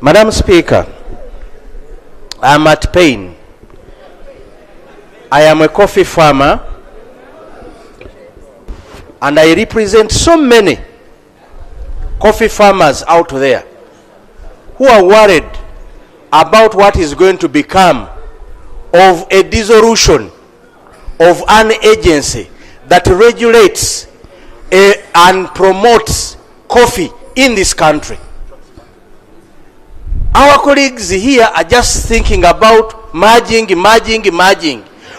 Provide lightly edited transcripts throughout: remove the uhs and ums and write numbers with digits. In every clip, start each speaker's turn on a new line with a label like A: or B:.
A: Madam Speaker, I am at pain. I am a coffee farmer and I represent so many coffee farmers out there who are worried about what is going to become of a dissolution of an agency that regulates and promotes coffee in this country. Our colleagues here are just thinking about merging.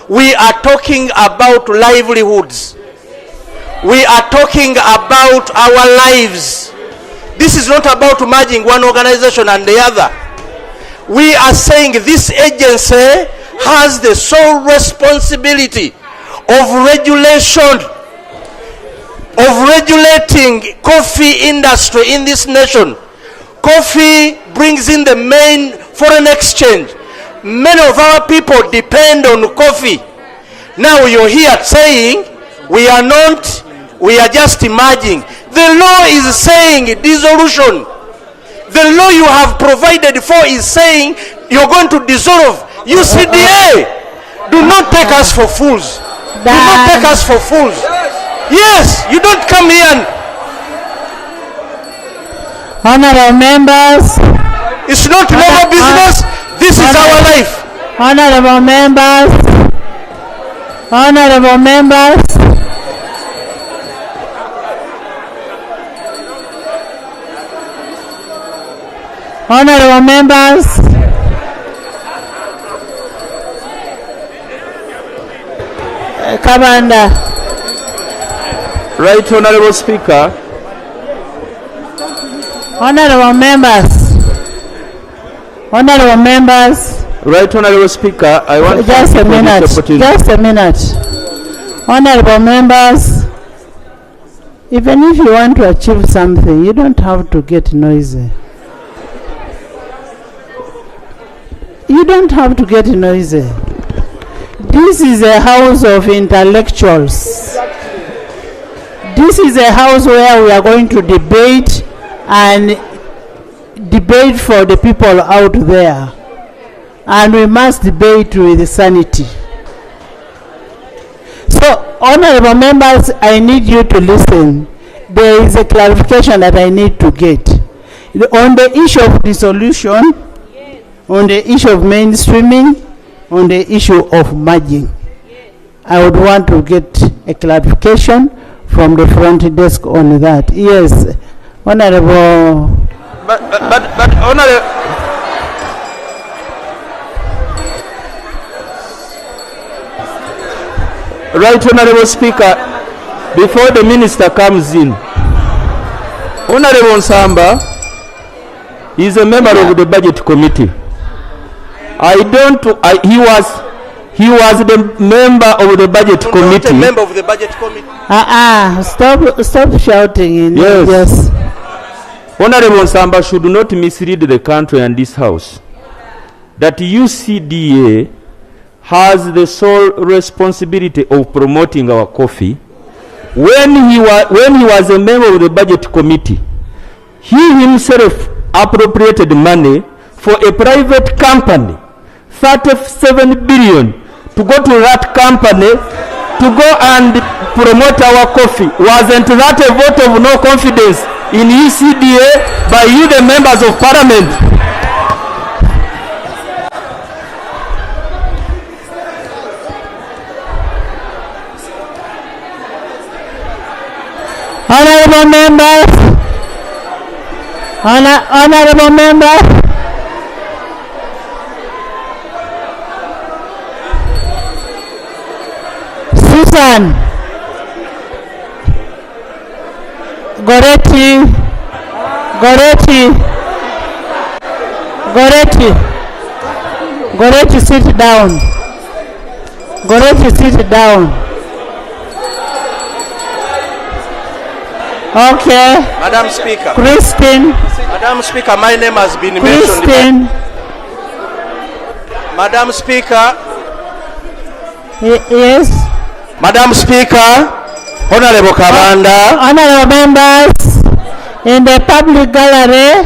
A: We are talking about livelihoods. We are talking about our lives. This is not about merging one organization and the other. We are saying this agency has the sole responsibility of regulating coffee industry in this nation. Coffee brings in the main foreign exchange. Many of our people depend on coffee. Now you're here saying we are just emerging. The law is saying dissolution. The law you have provided for is saying you're going to dissolve. UCDA, do not take us for fools. Do not take us for fools. Yes, you don't come here and...
B: Honorable members.
A: It's not labor business. This is our life.
B: Honorable members. Honorable members. Honorable members. Commander.
C: Right, Honorable Speaker.
B: Honorable members. Honorable members.
C: Right, Honorable Speaker. I want
B: just a minute. Just a minute. Honorable members. Even if you want to achieve something, you don't have to get noisy. You don't have to get noisy. This is a house of intellectuals. This is a house where we are going to debate and debate for the people out there. And we must debate with sanity. So, honorable members, I need you to listen. There is a clarification that I need to get. On the issue of dissolution, on the issue of mainstreaming, on the issue of merging, I would want to get a clarification from the front desk on that. Yes, Honorable.
C: But Honorable. Right, Honorable Speaker, before the minister comes in, Honorable Nsamba is a member of the budget committee. He was the member of the budget committee.
A: Not a member of the budget committee.
B: Stop shouting.
C: Yes. Honorable Nsamba should not mislead the country and this house that UCDA has the sole responsibility of promoting our coffee. When he was a member of the budget committee, he himself appropriated money for a private company, 37 billion, to go to that company to go and promote our coffee. Wasn't that a vote of no confidence in UCDA by you, the members of parliament?
B: Honorable members. Honorable member. Susan Goretti, sit down. Goretti, sit down. Okay.
A: Madam Speaker.
B: Christine.
A: Madam Speaker, my name has been mentioned.
B: Christine.
A: Madam Speaker.
B: Yes.
A: Madam Speaker, Honorable Commander.
B: Honorable members in the public gallery.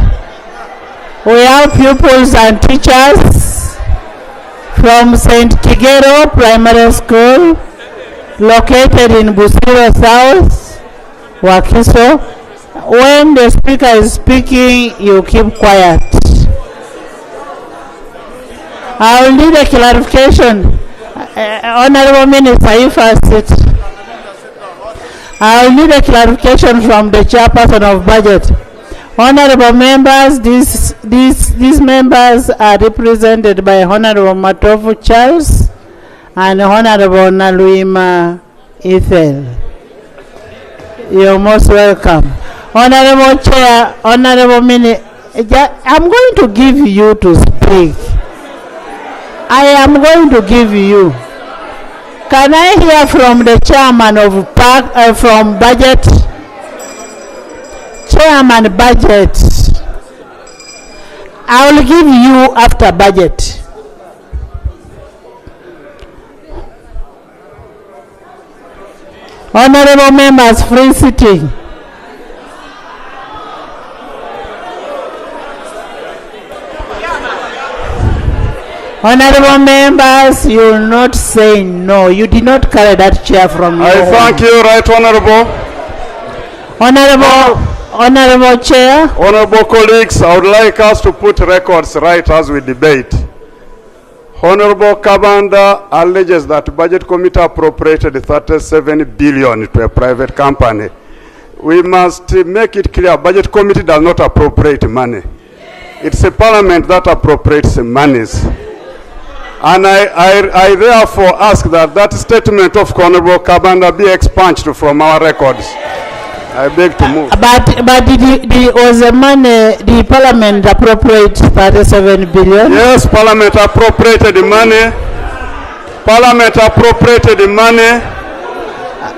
B: We have pupils and teachers from St. Kigero Primary School, located in Busiro South, Wakiso. When the speaker is speaking, you keep quiet. I will need a clarification. Honorable Minister, you first sit. I will need a clarification from the chairperson of budget. Honorable members, these members are represented by Honorable Matofu Charles and Honorable Naluima Ethel. You're most welcome. Honorable Chair, Honorable Minister, I'm going to give you to speak. I am going to give you. Can I hear from the chairman of from budget? Chairman budget. I will give you after budget. Honorable members, free sitting. Honorable members, you will not say no. You did not carry that chair from me.
D: I thank you, Right Honorable.
B: Honorable Chair.
D: Honorable colleagues, I would like us to put records right as we debate. Honorable Kabanda alleges that Budget Committee appropriated 37 billion to a private company. We must make it clear, Budget Committee does not appropriate money. It's a parliament that appropriates monies. And I therefore ask that statement of Honorable Kabanda be expunged from our records. I beg to move.
B: But was the money, the parliament appropriate 37 billion?
D: Yes, parliament appropriated the money. Parliament appropriated the money.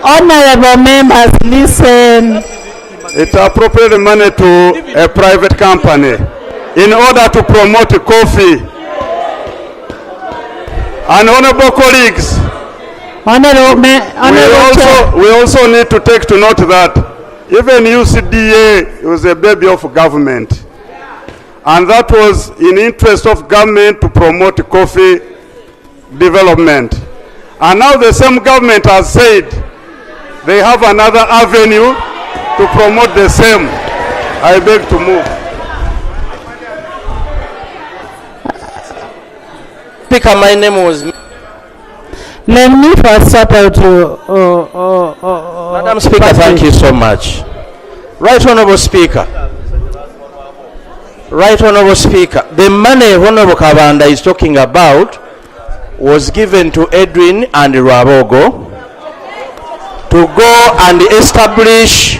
B: Honorable members, listen.
D: It appropriated money to a private company in order to promote coffee. And honorable colleagues, we also need to take to note that even UCDA was a baby of government. And that was in interest of government to promote coffee development. And now the same government has said they have another avenue to promote the same. I beg to move.
A: Speaker, my name was...
B: Let me first start out to...
A: Madam Speaker, thank you so much. Right Honorable Speaker. Right Honorable Speaker. The money Honorable Kabanda is talking about was given to Edwin and Rabogo to go and establish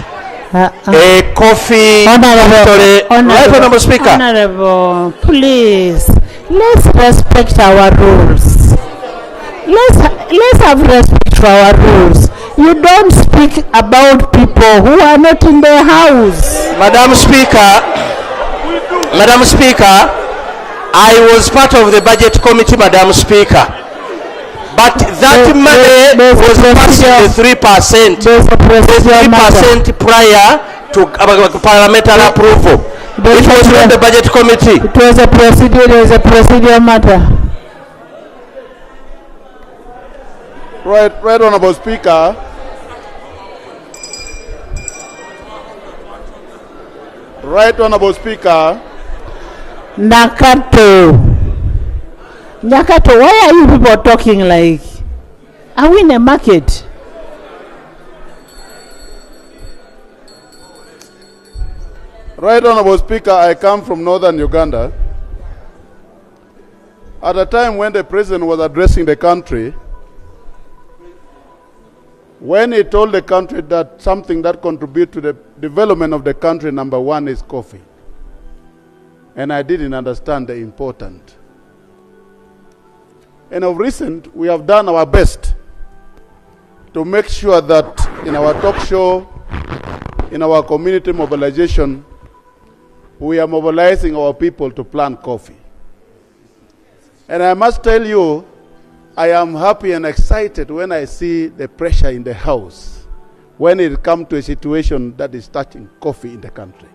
A: a coffee factory. Right Honorable Speaker.
B: Honorable, please. Let's respect our rules. Let's have respect for our rules. You don't speak about people who are not in their house.
A: Madam Speaker, I was part of the budget committee, Madam Speaker. But that money was passed the 3%. The 3% prior to parliamentary approval. It was not the budget committee.
B: It was a procedural matter.
D: Right Honorable Speaker. Right Honorable Speaker.
B: Nakato, why are you people talking like? Are we in a market?
D: Right Honorable Speaker, I come from northern Uganda. At a time when the president was addressing the country, when he told the country that something that contributes to the development of the country, number one is coffee. And I didn't understand the importance. And of recent, we have done our best to make sure that in our talk show, in our community mobilization, we are mobilizing our people to plant coffee. And I must tell you, I am happy and excited when I see the pressure in the House when it comes to a situation that is touching coffee in the country.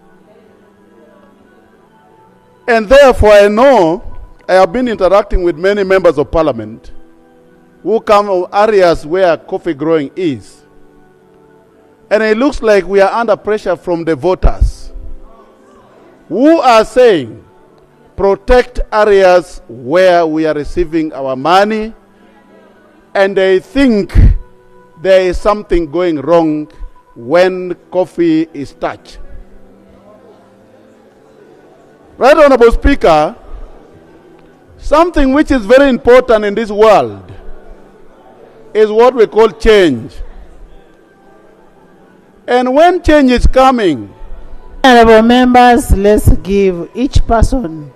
D: And therefore, I know I have been interacting with many members of parliament who come from areas where coffee growing is. And it looks like we are under pressure from the voters who are saying, protect areas where we are receiving our money, and they think there is something going wrong when coffee is touched. Right, Honorable Speaker, something which is very important in this world is what we call change. And when change is coming,
B: Honorable members, let's give each person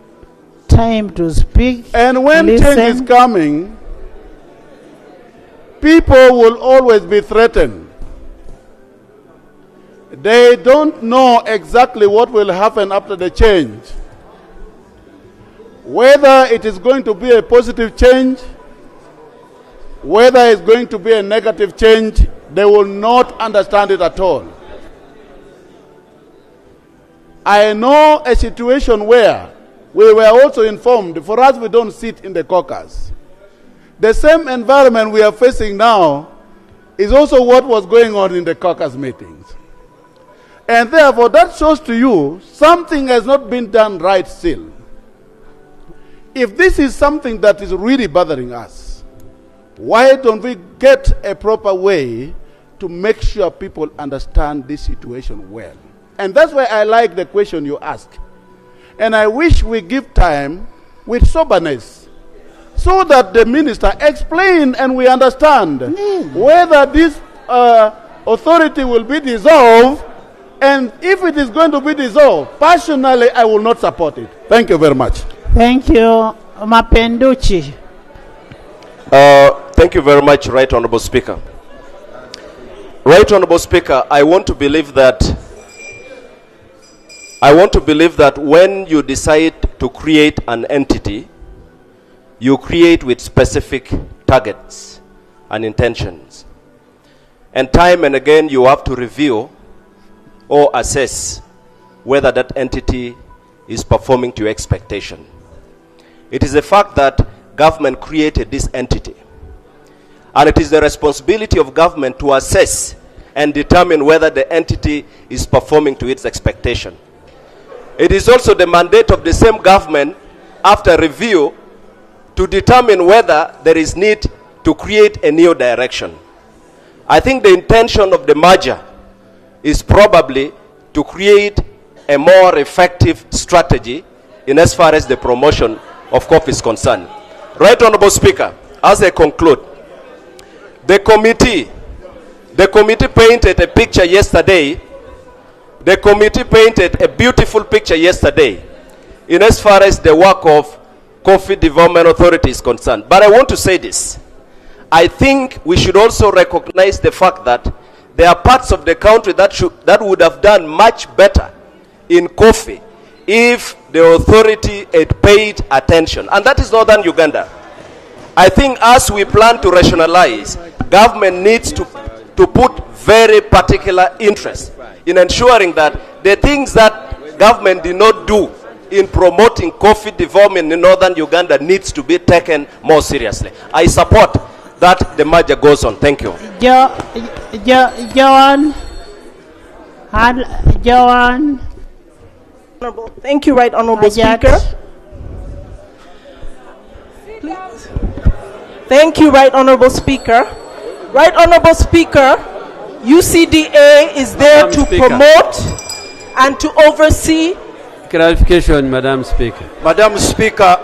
B: time to speak.
D: and when
B: listen.
D: change is coming, people will always be threatened. They don't know exactly what will happen after the change. Whether it is going to be a positive change, whether it's going to be a negative change, they will not understand it at all. I know a situation where we were also informed, for us we don't sit in the caucus. The same environment we are facing now is also what was going on in the caucus meetings. And therefore that shows to you something has not been done right still. If this is something that is really bothering us, why don't we get a proper way to make sure people understand this situation well? And that's why I like the question you ask. And I wish we give time with soberness so that the minister explain and we understand whether this authority will be dissolved, and if it is going to be dissolved, personally I will not support it. Thank you very much.
B: Thank you. Mapenduchi.
A: Thank you very much, Right Honorable Speaker. Right Honorable Speaker, I want to believe that when you decide to create an entity, you create with specific targets and intentions. And time and again, you have to review or assess whether that entity is performing to your expectation. It is a fact that government created this entity. And it is the responsibility of government to assess and determine whether the entity is performing to its expectation. It is also the mandate of the same government, after review, to determine whether there is need to create a new direction. I think the intention of the merger is probably to create a more effective strategy in as far as the promotion of coffee is concerned. Right Honorable Speaker, as I conclude, the committee painted a picture yesterday. The committee painted a beautiful picture yesterday in as far as the work of Coffee Development Authority is concerned. But I want to say this. I think we should also recognize the fact that there are parts of the country that would have done much better in coffee if the authority had paid attention. And that is northern Uganda. I think as we plan to rationalize, government needs to put very particular interest in ensuring that the things that government did not do in promoting coffee development in northern Uganda needs to be taken more seriously. I support that the merger goes on. Thank you.
B: Joan.
E: Thank you, Right Honorable Speaker. Please. Thank you, Right Honorable Speaker. Right Honorable Speaker, UCDA is there to promote and to oversee.
F: Clarification, Madam Speaker.
G: Madam Speaker,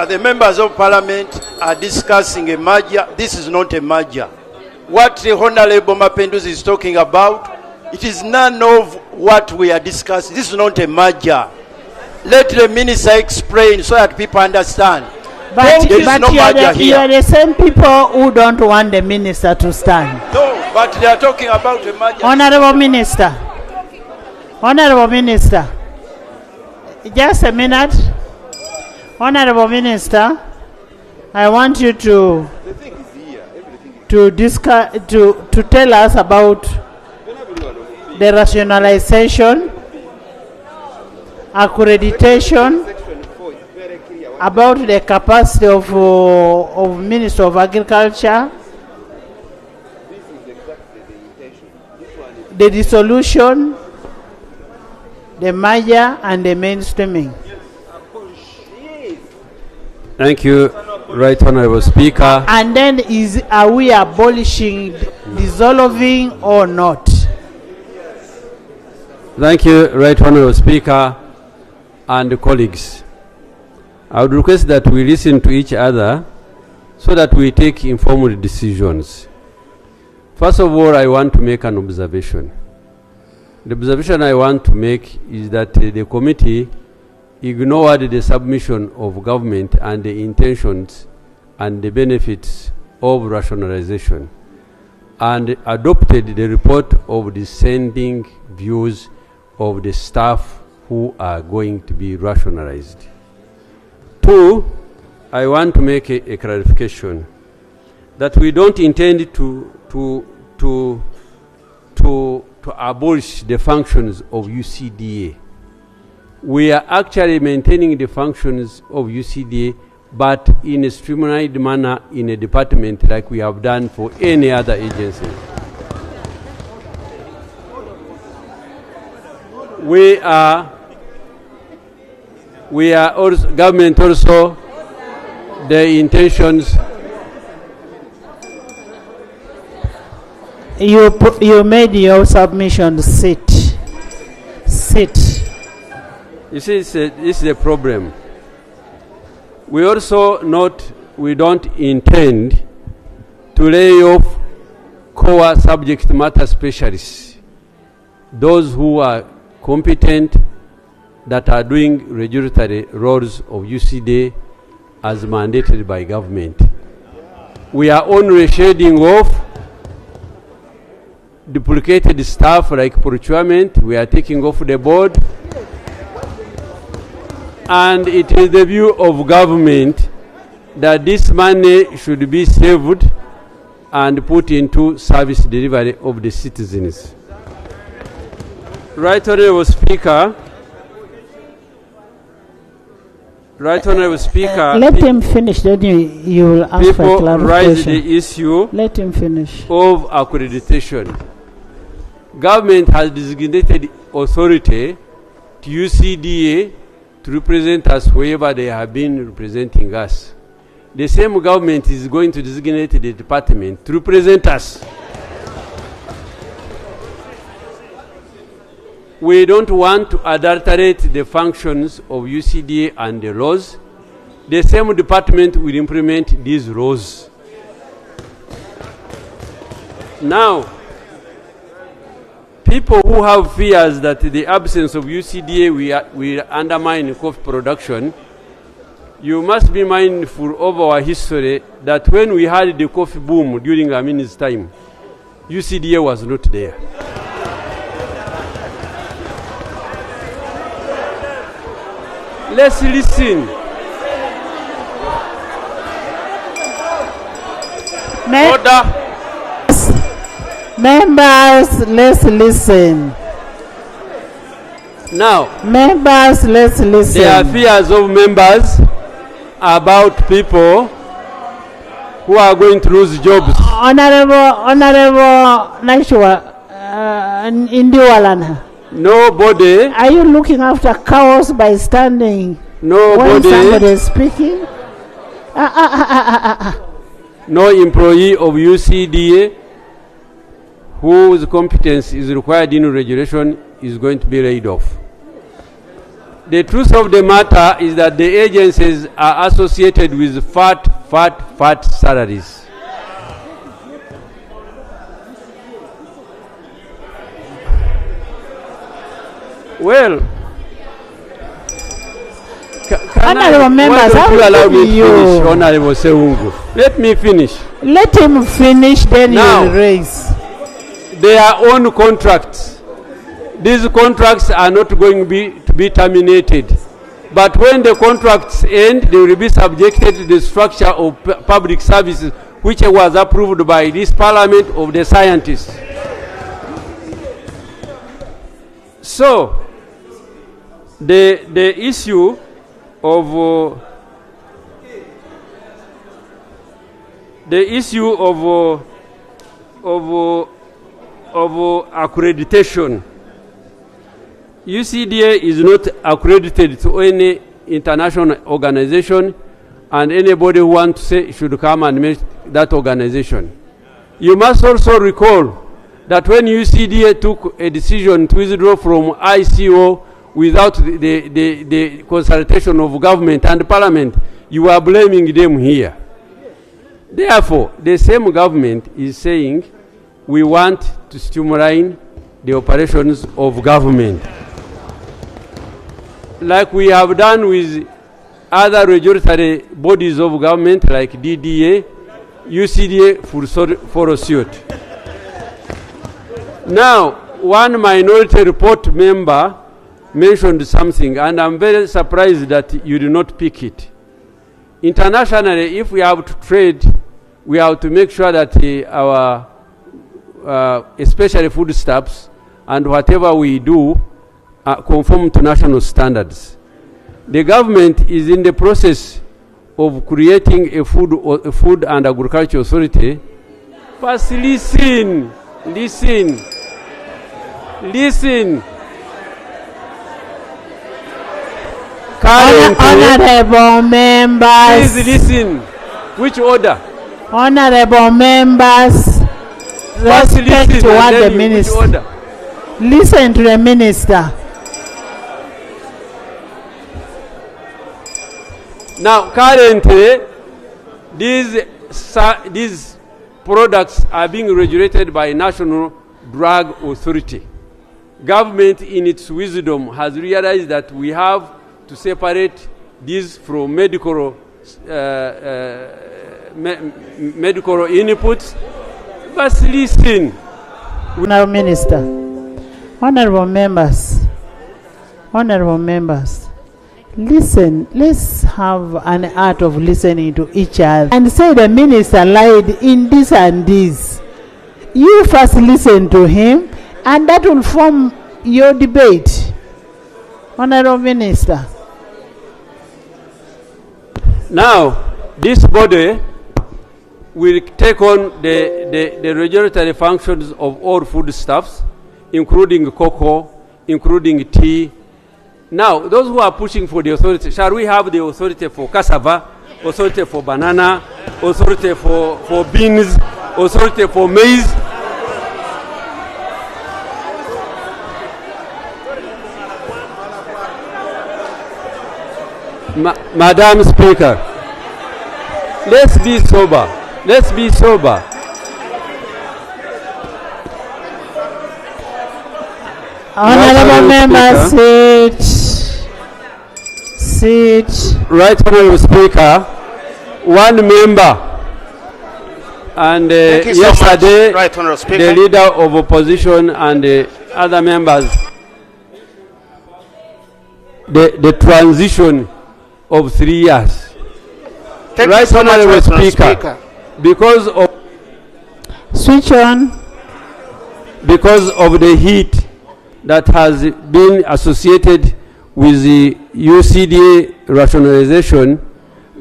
G: the members of Parliament are discussing a merger. This is not a merger. What the Honorable Mapendus is talking about, it is none of what we are discussing. This is not a merger. Let the minister explain so that people understand.
B: But
G: there is no merger
B: you
G: here.
B: are the same people who don't want the minister to stand.
G: No, but they are talking about a merger.
B: Honorable Minister, just a minute. Honorable Minister, I want you to tell us about the rationalization accreditation, about the capacity of Minister of Agriculture, the dissolution, the merger, and the mainstreaming.
F: Thank you, Right Honorable Speaker.
B: And then are we abolishing, dissolving or not?
F: Thank you, Right Honorable Speaker and colleagues. I would request that we listen to each other so that we take informed decisions. First of all, I want to make an observation. The observation I want to make is that the committee ignored the submission of government and the intentions and the benefits of rationalization and adopted the report of dissenting views of the staff who are going to be rationalized. Two, I want to make a clarification that we don't intend to abolish the functions of UCDA. We are actually maintaining the functions of UCDA, but in a streamlined manner in a department like we have done for any other agency. We are also, government also, the intentions.
B: You made your submission. Sit.
F: You see, this is a problem. We also we don't intend to lay off core subject matter specialists, those who are competent, that are doing regulatory roles of UCDA as mandated by government. We are only shading off duplicated staff like procurement. We are taking off the board. And it is the view of government that this money should be saved and put into service delivery of the citizens. Right Honorable Speaker. Right Honorable Speaker.
B: Let him finish, then you will ask for clarification.
F: People raise the issue
B: Let him finish.
F: of accreditation. Government has designated authority to UCDA to represent us wherever they have been representing us. The same government is going to designate the department to represent us. We don't want to adulterate the functions of UCDA and the laws. The same department will implement these laws. Now, people who have fears that the absence of UCDA will undermine coffee production, you must be mindful of our history that when we had the coffee boom during Amin's time, UCDA was not there. Let's listen. Order.
B: Members, let's listen.
F: Now,
B: members, let's listen.
F: There are fears of members about people who are going to lose jobs.
B: Honorable Nashua Indiwalana.
F: Nobody.
B: Are you looking after chaos by standing?
F: Nobody.
B: When somebody is speaking?
F: No employee of UCDA whose competence is required in regulation is going to be laid off. The truth of the matter is that the agencies are associated with fat salaries. Well,
B: Honorable members,
F: allow me to finish, Honorable Seungu. Let me finish.
B: Let him finish, then you will raise.
F: Their own contracts. These contracts are not going to be terminated. But when the contracts end, they will be subjected to the structure of public services, which was approved by this parliament of the scientists. So, the issue of accreditation. UCDA is not accredited to any international organization, and anybody who wants to say should come and meet that organization. You must also recall that when UCDA took a decision to withdraw from ICO without the consultation of government and parliament, you are blaming them here. Therefore, the same government is saying we want to streamline the operations of government, like we have done with other regulatory bodies of government like DDA. UCDA follow suit. Now, one minority report member mentioned something, and I'm very surprised that you did not pick it. Internationally, if we have to trade, we have to make sure that our, especially foodstuffs and whatever we do, conform to national standards. The government is in the process of creating a food and agriculture authority. First, listen.
B: Honorable members.
F: Please listen. Which order?
B: Honorable members, respect to what the minister. Listen to the minister.
F: Now, currently, these products are being regulated by National Drug Authority. Government, in its wisdom, has realized that we have to separate these from medical inputs. But listen.
B: Honorable Minister, honorable members, listen. Let's have an art of listening to each other and say the minister lied in this and this. You first listen to him, and that will form your debate. Honorable Minister.
F: Now, this body will take on the regulatory functions of all foodstuffs, including cocoa, including tea. Now, those who are pushing for the authority, shall we have the authority for cassava, authority for banana, authority for beans, authority for maize? Madam Speaker, let's be sober. Let's be sober.
B: Honorable members, sit.
F: Right, Honorable Speaker, one member, and yesterday,
A: so right, Honorable Speaker,
F: the leader of opposition and other members, the transition of 3 years.
A: Thank
F: right,
A: you so much,
F: Honorable
A: Speaker.
F: Because of
B: Switch on.
F: Because of the heat that has been associated with the UCDA rationalization,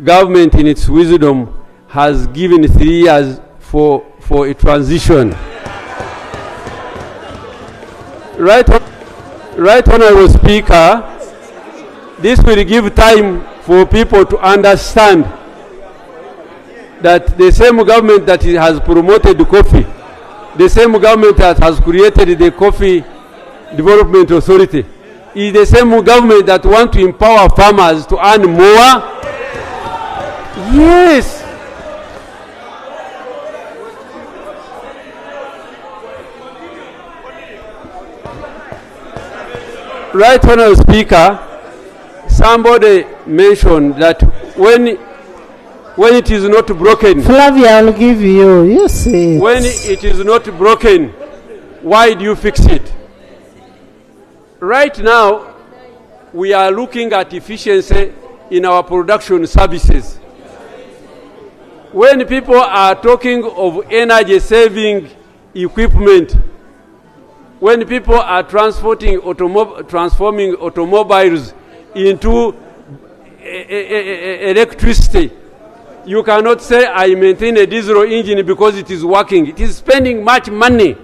F: government in its wisdom has given 3 years for a transition. Right, Honorable Speaker, this will give time for people to understand that the same government that has promoted the coffee, the same government that has created the Coffee Development Authority, is the same government that wants to empower farmers to earn more. Yes. Right, Honorable Speaker, somebody mentioned that when it is not broken.
B: Flavia, I'll give you. You see.
F: When it is not broken, why do you fix it? Right now, we are looking at efficiency in our production services. When people are talking of energy saving equipment, when people are transforming automobiles into electricity, you cannot say I maintain a diesel engine because it is working. It is spending much money.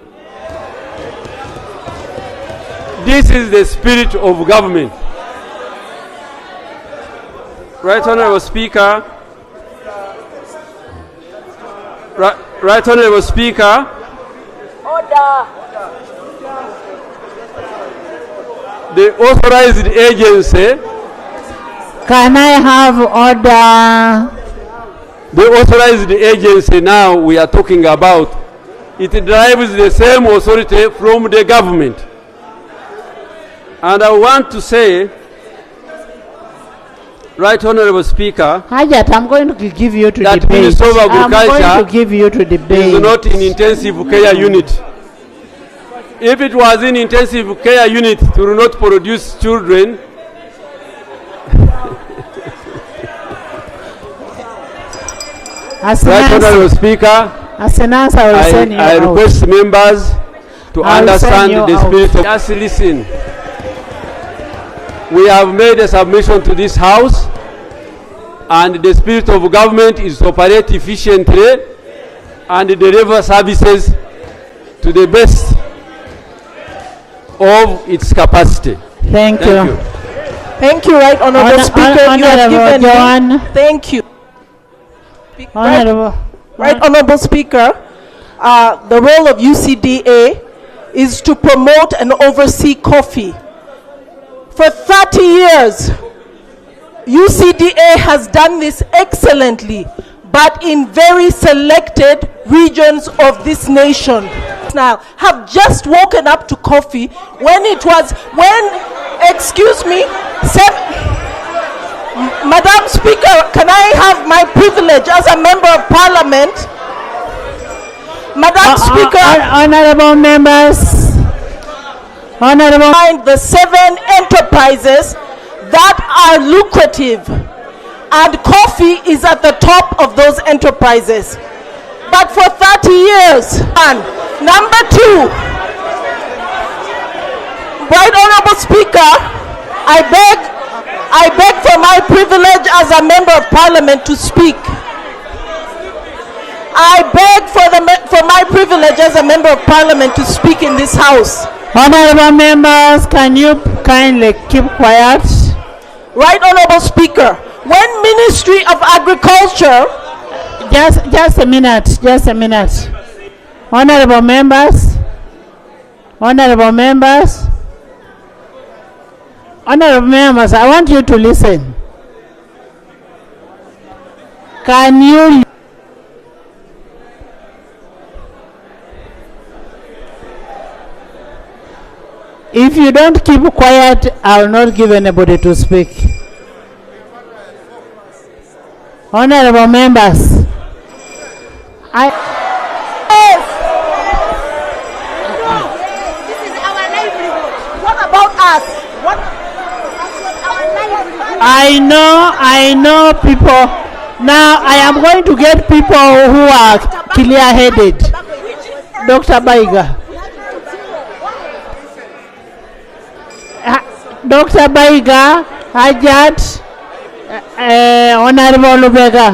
F: This is the spirit of government. Right Honorable Speaker. Right Honorable Speaker.
E: Order.
F: The authorized agency.
B: Can I have order?
F: The authorized agency now we are talking about, it derives the same authority from the government. And I want to say, Right Honorable Speaker,
B: Hajat, I'm going to give you to
F: that
B: debate.
F: Minister of
B: I'm going
F: Agriculture
B: to give you to debate.
F: is not in intensive care unit. If it was in intensive care unit, it will not produce children.
B: As
F: Right Honorable Speaker,
B: an answer, I will send you
F: I
B: out.
F: request members to
B: I will
F: understand
B: send you
F: the
B: out.
F: spirit of... Just listen. We have made a submission to this House, and the spirit of government is to operate efficiently and deliver services to the best of its capacity.
B: Thank you.
E: Thank you, Right Honorable Speaker. You have given me. Thank you.
B: Honorable.
E: Right Honorable Speaker, the role of UCDA is to promote and oversee coffee. For 30 years, UCDA has done this excellently, but in very selected regions of this nation. Now, have just woken up to coffee excuse me, Madam Speaker, can I have my privilege as a member of Parliament? Madam Speaker,
B: honorable members,
E: find the 7 enterprises that are lucrative, and coffee is at the top of those enterprises. But for 30 years, and number 2, Right Honorable Speaker, I beg for my privilege as a member of Parliament to speak. I beg for my privilege as a member of Parliament to speak in this House.
B: honorable members, can you kindly keep quiet?
E: Right Honorable Speaker, when Ministry of Agriculture...
B: Just a minute. Honorable members, I want you to listen. Can you... If you don't keep quiet, I will not give anybody to speak. Honorable members,
E: Yes.
H: This is our livelihood.
E: What about us? What?
H: Our livelihood.
B: I know people. Now I am going to get people who are clear-headed. Dr. Baiga. Dr. Baiga, Hajat, Honorable Lubega.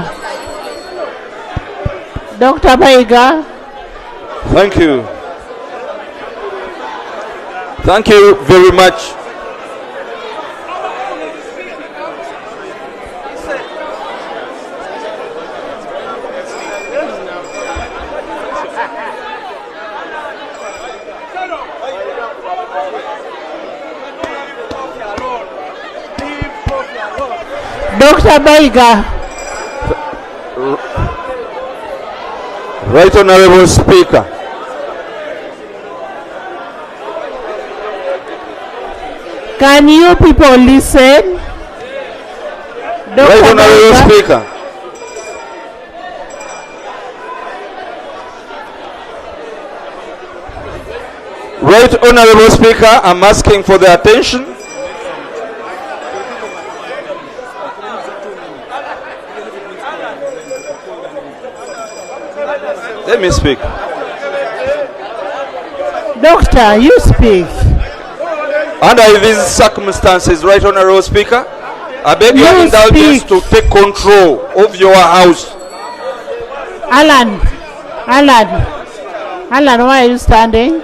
B: Dr. Baiga.
C: Thank you. Thank you very much.
B: Dr. Baiga.
C: Right Honorable Speaker.
B: Can you people listen?
C: Right Honorable Speaker. Right Honorable Speaker, I'm asking for the attention. Let me speak.
B: Doctor, you speak.
C: Under these circumstances, Right Honorable Speaker, I beg your
B: You
C: indulgence
B: speak.
C: to take control of your house.
B: Alan, why are you standing?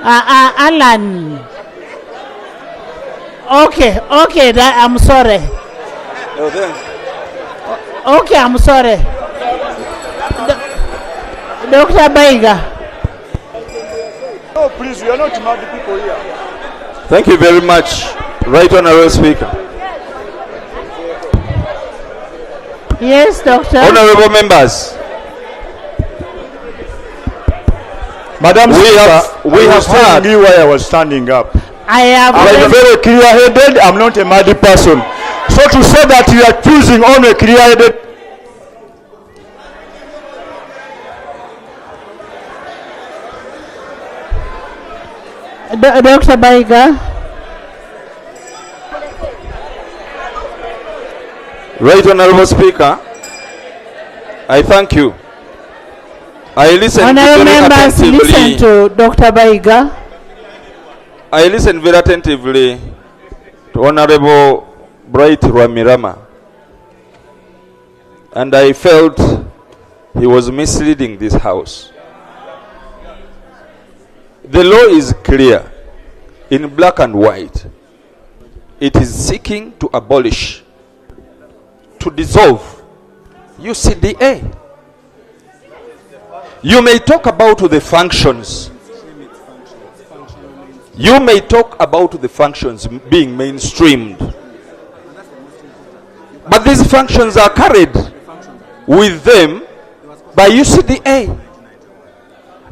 B: Alan. Okay, I'm sorry. Okay, I'm sorry. Dr. Baiga.
D: No, please, we are not mad people here.
C: Thank you very much, Right Honorable Speaker.
B: Yes, Doctor.
C: Honorable members,
D: Madam
C: we have
D: telling
C: heard.
D: you why I was standing up.
B: I have
D: I'm very clear-headed. I'm not a mad person. So to say that you are choosing on a clear-headed,
B: Dr. Baiga.
C: Right Honorable Speaker, I thank you. I listened
B: Honorable
C: very
B: members, listen
C: attentively.
B: to Dr. Baiga.
C: I listened very attentively to Honorable Bright Rwamirama, and I felt he was misleading this house. The law is clear, in black and white. It is seeking to abolish, to dissolve UCDA. You may talk about the functions. You may talk about the functions being mainstreamed. But these functions are carried with them by UCDA.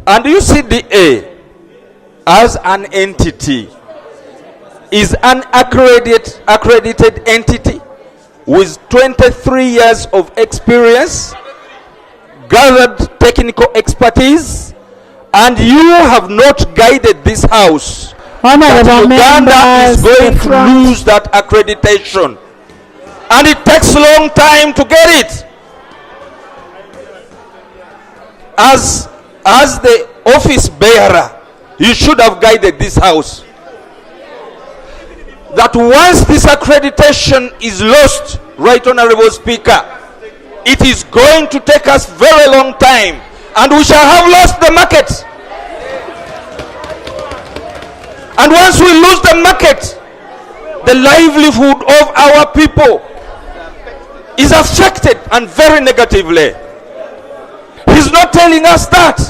C: And UCDA, as an entity, is an accredited entity with 23 years of experience, gathered technical expertise, and you have not guided this house.
B: Honorable
C: Uganda is
B: members,
C: going
B: the
C: to
B: front.
C: lose that accreditation, and it takes a long time to get it. As the office bearer, you should have guided this house. That once this accreditation is lost, Right Honorable Speaker, it is going to take us very long time, and we shall have lost the market. And once we lose the market, the livelihood of our people is affected, and very negatively. He's not telling us that.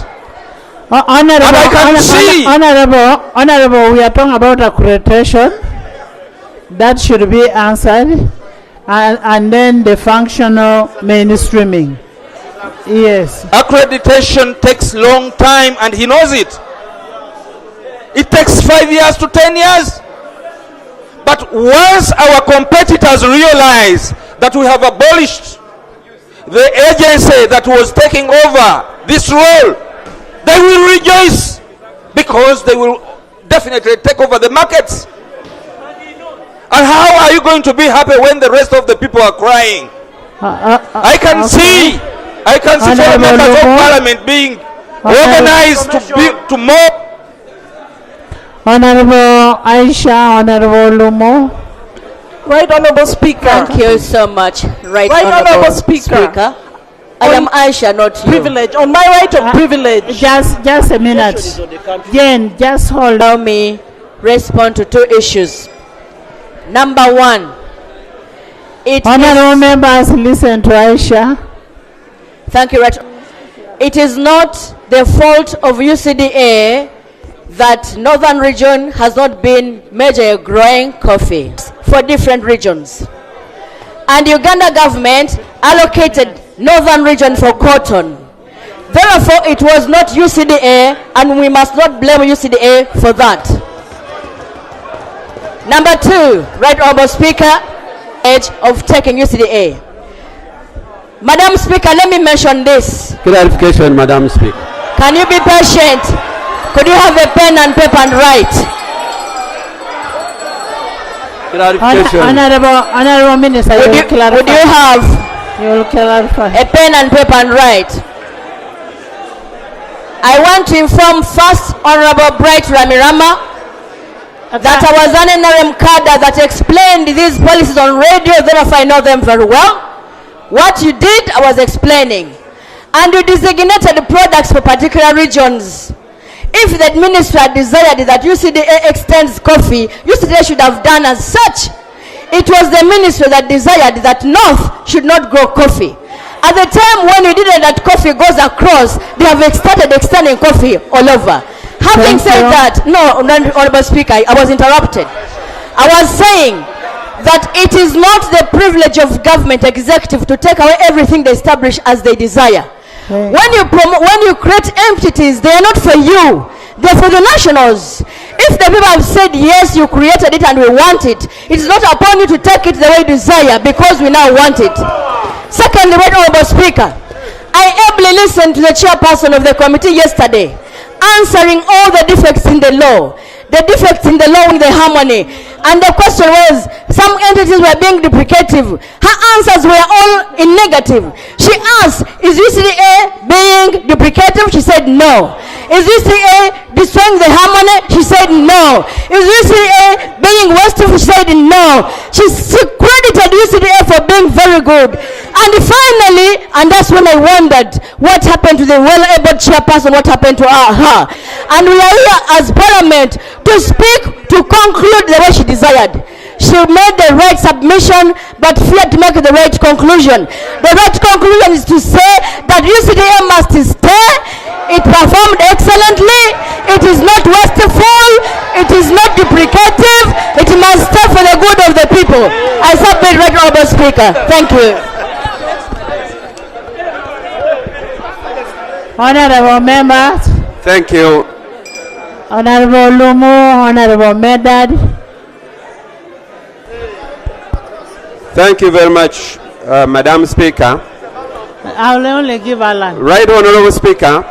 B: Honorable,
C: And I can see.
B: Honorable, we are talking about accreditation. That should be answered. And then the functional mainstreaming. Yes.
C: Accreditation takes long time, and he knows it. It takes 5 years to 10 years. But once our competitors realize that we have abolished the agency that was taking over this role, they will rejoice, because they will definitely take over the markets. And how are you going to be happy when the rest of the people are crying? I can see foreign members of parliament being organized to mob.
B: Honorable Aisha, Honorable Lumo.
E: Right Honorable Speaker.
I: Thank you so much, Right
E: Honorable
I: Honorable
E: Speaker.
I: I am Aisha, not you.
E: Privilege. On my right of privilege.
B: Just a minute. Jane, just hold.
I: Allow me respond to two issues. Number one,
B: Honorable members, listen to Aisha.
I: Thank you, Right. It is not the fault of UCDA that Northern region has not been major growing coffee for different regions. And Uganda government allocated Northern region for cotton. Therefore, it was not UCDA, and we must not blame UCDA for that. Number two, Right Honorable Speaker, edge of taking UCDA. Madam Speaker, let me mention this.
F: Clarification, Madam Speaker.
I: Can you be patient? Could you have a pen and paper and write?
F: Clarification.
B: Honorable Minister, you will clarify.
I: Would you have
B: You will clarify.
I: a pen and paper and write? I want to inform First Honorable Bright Ramirama that I was an NRM cadre that explained these policies on radio, therefore I know them very well. What you did, I was explaining. And you designated products for particular regions. If the minister had desired that UCDA extends coffee, UCDA should have done as such. It was the minister that desired that North should not grow coffee. At the time when you did it, that coffee goes across, they have started extending coffee all over. Having said that, no, Honorable Speaker, I was interrupted. I was saying that it is not the privilege of government executive to take away everything they establish as they desire. When you create entities, they are not for you. They're for the nationals. If the people have said, yes, you created it and we want it, it's not upon you to take it the way you desire because we now want it. Secondly, Honorable Speaker, I ably listened to the chairperson of the committee yesterday, answering all the defects in the law, the defects in the law in the harmony. And the question was, some entities were being deprecative. Her answers were all in negative. She asked, is UCDA being deprecative? She said no. Is UCDA destroying the harmony? She said no. Is UCDA being wasteful? She said no. She credited UCDA for being very good. And finally, and that's when I wondered what happened to the well-able chairperson, what happened to her. And we are here as Parliament to speak, to conclude the way she desired. She made the right submission but feared to make the right conclusion. The right conclusion is to say that UCDA must stay. It performed excellently. It is not wasteful. It is not deprecative. It must stay for the good of the people. I submit, Right Honorable Speaker. Thank you.
B: Honorable members,
J: Thank you.
B: Honorable Lumu, Honorable Medad.
J: Thank you very much, Madam Speaker.
B: I will only give Alan.
J: Right Honorable Speaker,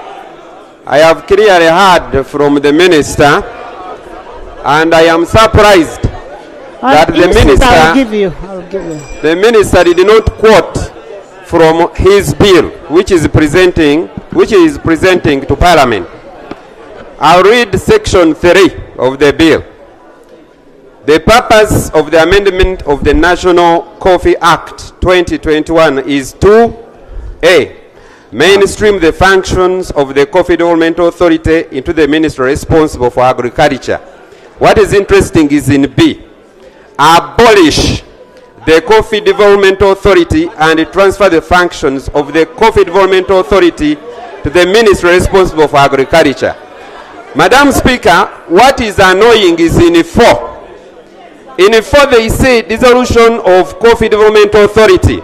J: I have clearly heard from the Minister, and I am surprised that the Minister,
B: I'll give you.
J: the Minister did not quote from his bill, which is presenting to Parliament. I'll read section 3 of the bill. The purpose of the amendment of the National Coffee Act 2021 is to A. Mainstream the functions of the Coffee Development Authority into the ministry responsible for agriculture. What is interesting is in B. Abolish the Coffee Development Authority and transfer the functions of the Coffee Development Authority to the ministry responsible for agriculture. Madam Speaker, what is annoying is in 4. In 4 they say dissolution of Coffee Development Authority.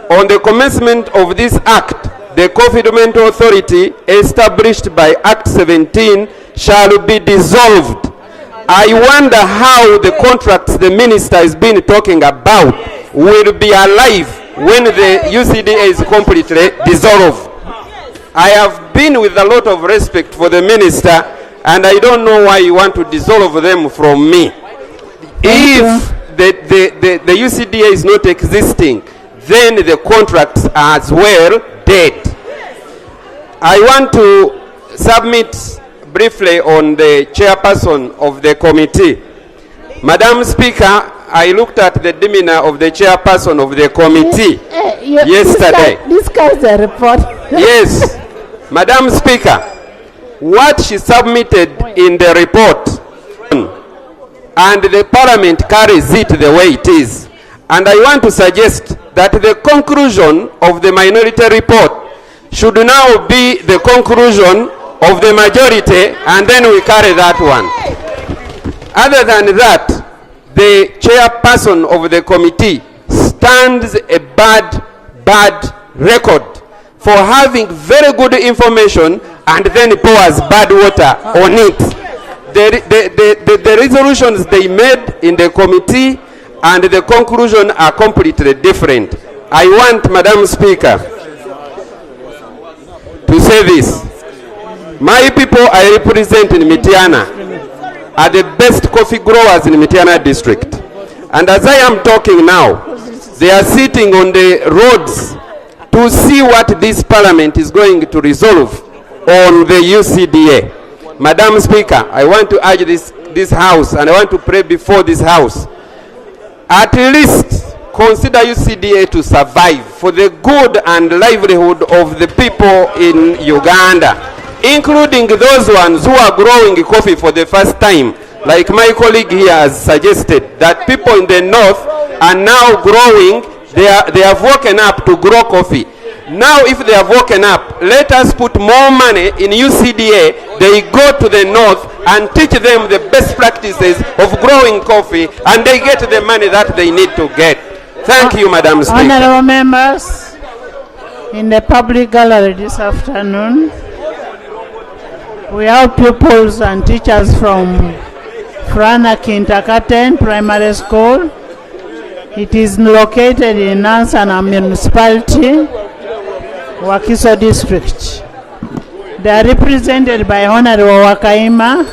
J: On the commencement of this act, the Coffee Development Authority established by Act 17 shall be dissolved. I wonder how the contracts the minister has been talking about will be alive when the UCDA is completely dissolved. I have been with a lot of respect for the minister, and I don't know why you want to dissolve them from me. If the UCDA is not existing, then the contracts are as well dead. I want to submit briefly on the chairperson of the committee. Madam Speaker, I looked at the demeanor of the chairperson of the committee yesterday.
B: Discuss the report.
J: Yes, Madam Speaker, what she submitted in the report, and the Parliament carries it the way it is. And I want to suggest that the conclusion of the minority report should now be the conclusion of the majority, and then we carry that one. Other than that, the chairperson of the committee stands a bad record for having very good information and then pours bad water on it. The resolutions they made in the committee and the conclusion are completely different. I want, Madam Speaker, to say this. My people I represent in Mityana are the best coffee growers in Mityana district. And as I am talking now, they are sitting on the roads to see what this parliament is going to resolve on the UCDA. Madam Speaker, I want to urge this house, and I want to pray before this house, at least consider UCDA to survive for the good and livelihood of the people in Uganda, including those ones who are growing coffee for the first time. Like my colleague here has suggested, that people in the north are now growing, they have woken up to grow coffee. Now if they have woken up, let us put more money in UCDA. They go to the north and teach them the best practices of growing coffee, and they get the money that they need to get. Thank you, Madam Speaker.
B: Honorable members, in the public gallery this afternoon, we have pupils and teachers from Frana Kindergarten Primary School. It is located in Nansana Municipality, Wakiso District. They are represented by Honorable Wakaima,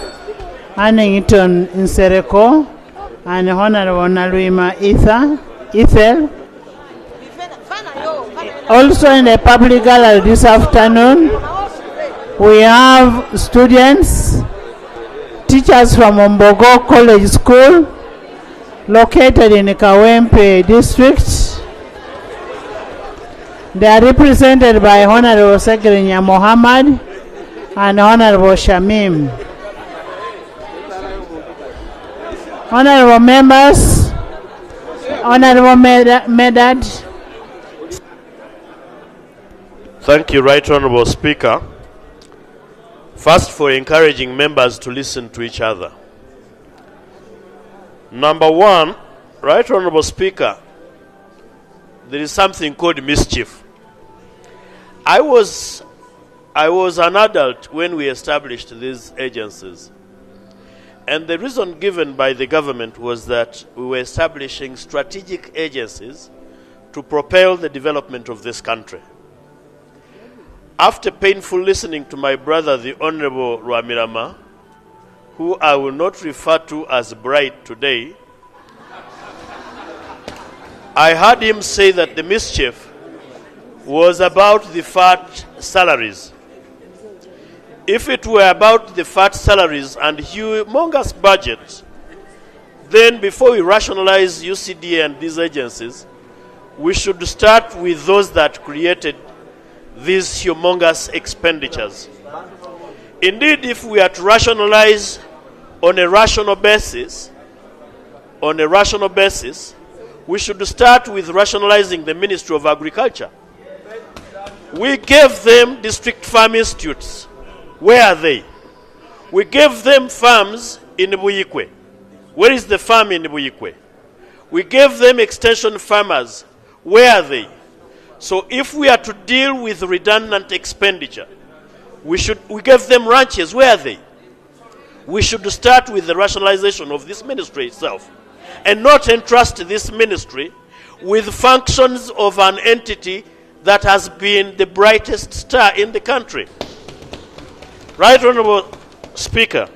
B: Annington Nsereko, and Honorable Naluima Ethel. Also in the public gallery this afternoon, we have students, teachers from Ombogo College School, located in Kawempe District. They are represented by Honorable Sekrinya Mohammed and Honorable Shamim. Honorable members, Honorable Medad.
K: Thank you, Right Honorable Speaker. First, for encouraging members to listen to each other. Number one, Right Honorable Speaker, there is something called mischief. I was an adult when we established these agencies. And the reason given by the government was that we were establishing strategic agencies to propel the development of this country. After painful listening to my brother, the Honorable Rwamirama, who I will not refer to as Bright today, I heard him say that the mischief was about the fat salaries. If it were about the fat salaries and humongous budgets, then before we rationalize UCDA and these agencies, we should start with those that created these humongous expenditures. Indeed, if we are to rationalize on a rational basis, we should start with rationalizing the Ministry of Agriculture. We gave them district farm institutes. Where are they? We gave them farms in Buyikwe. Where is the farm in Buyikwe? We gave them extension farmers. Where are they? So if we are to deal with redundant expenditure, we gave them ranches. Where are they? We should start with the rationalization of this ministry itself, and not entrust this ministry with functions of an entity that has been the brightest star in the country. Right Honorable Speaker,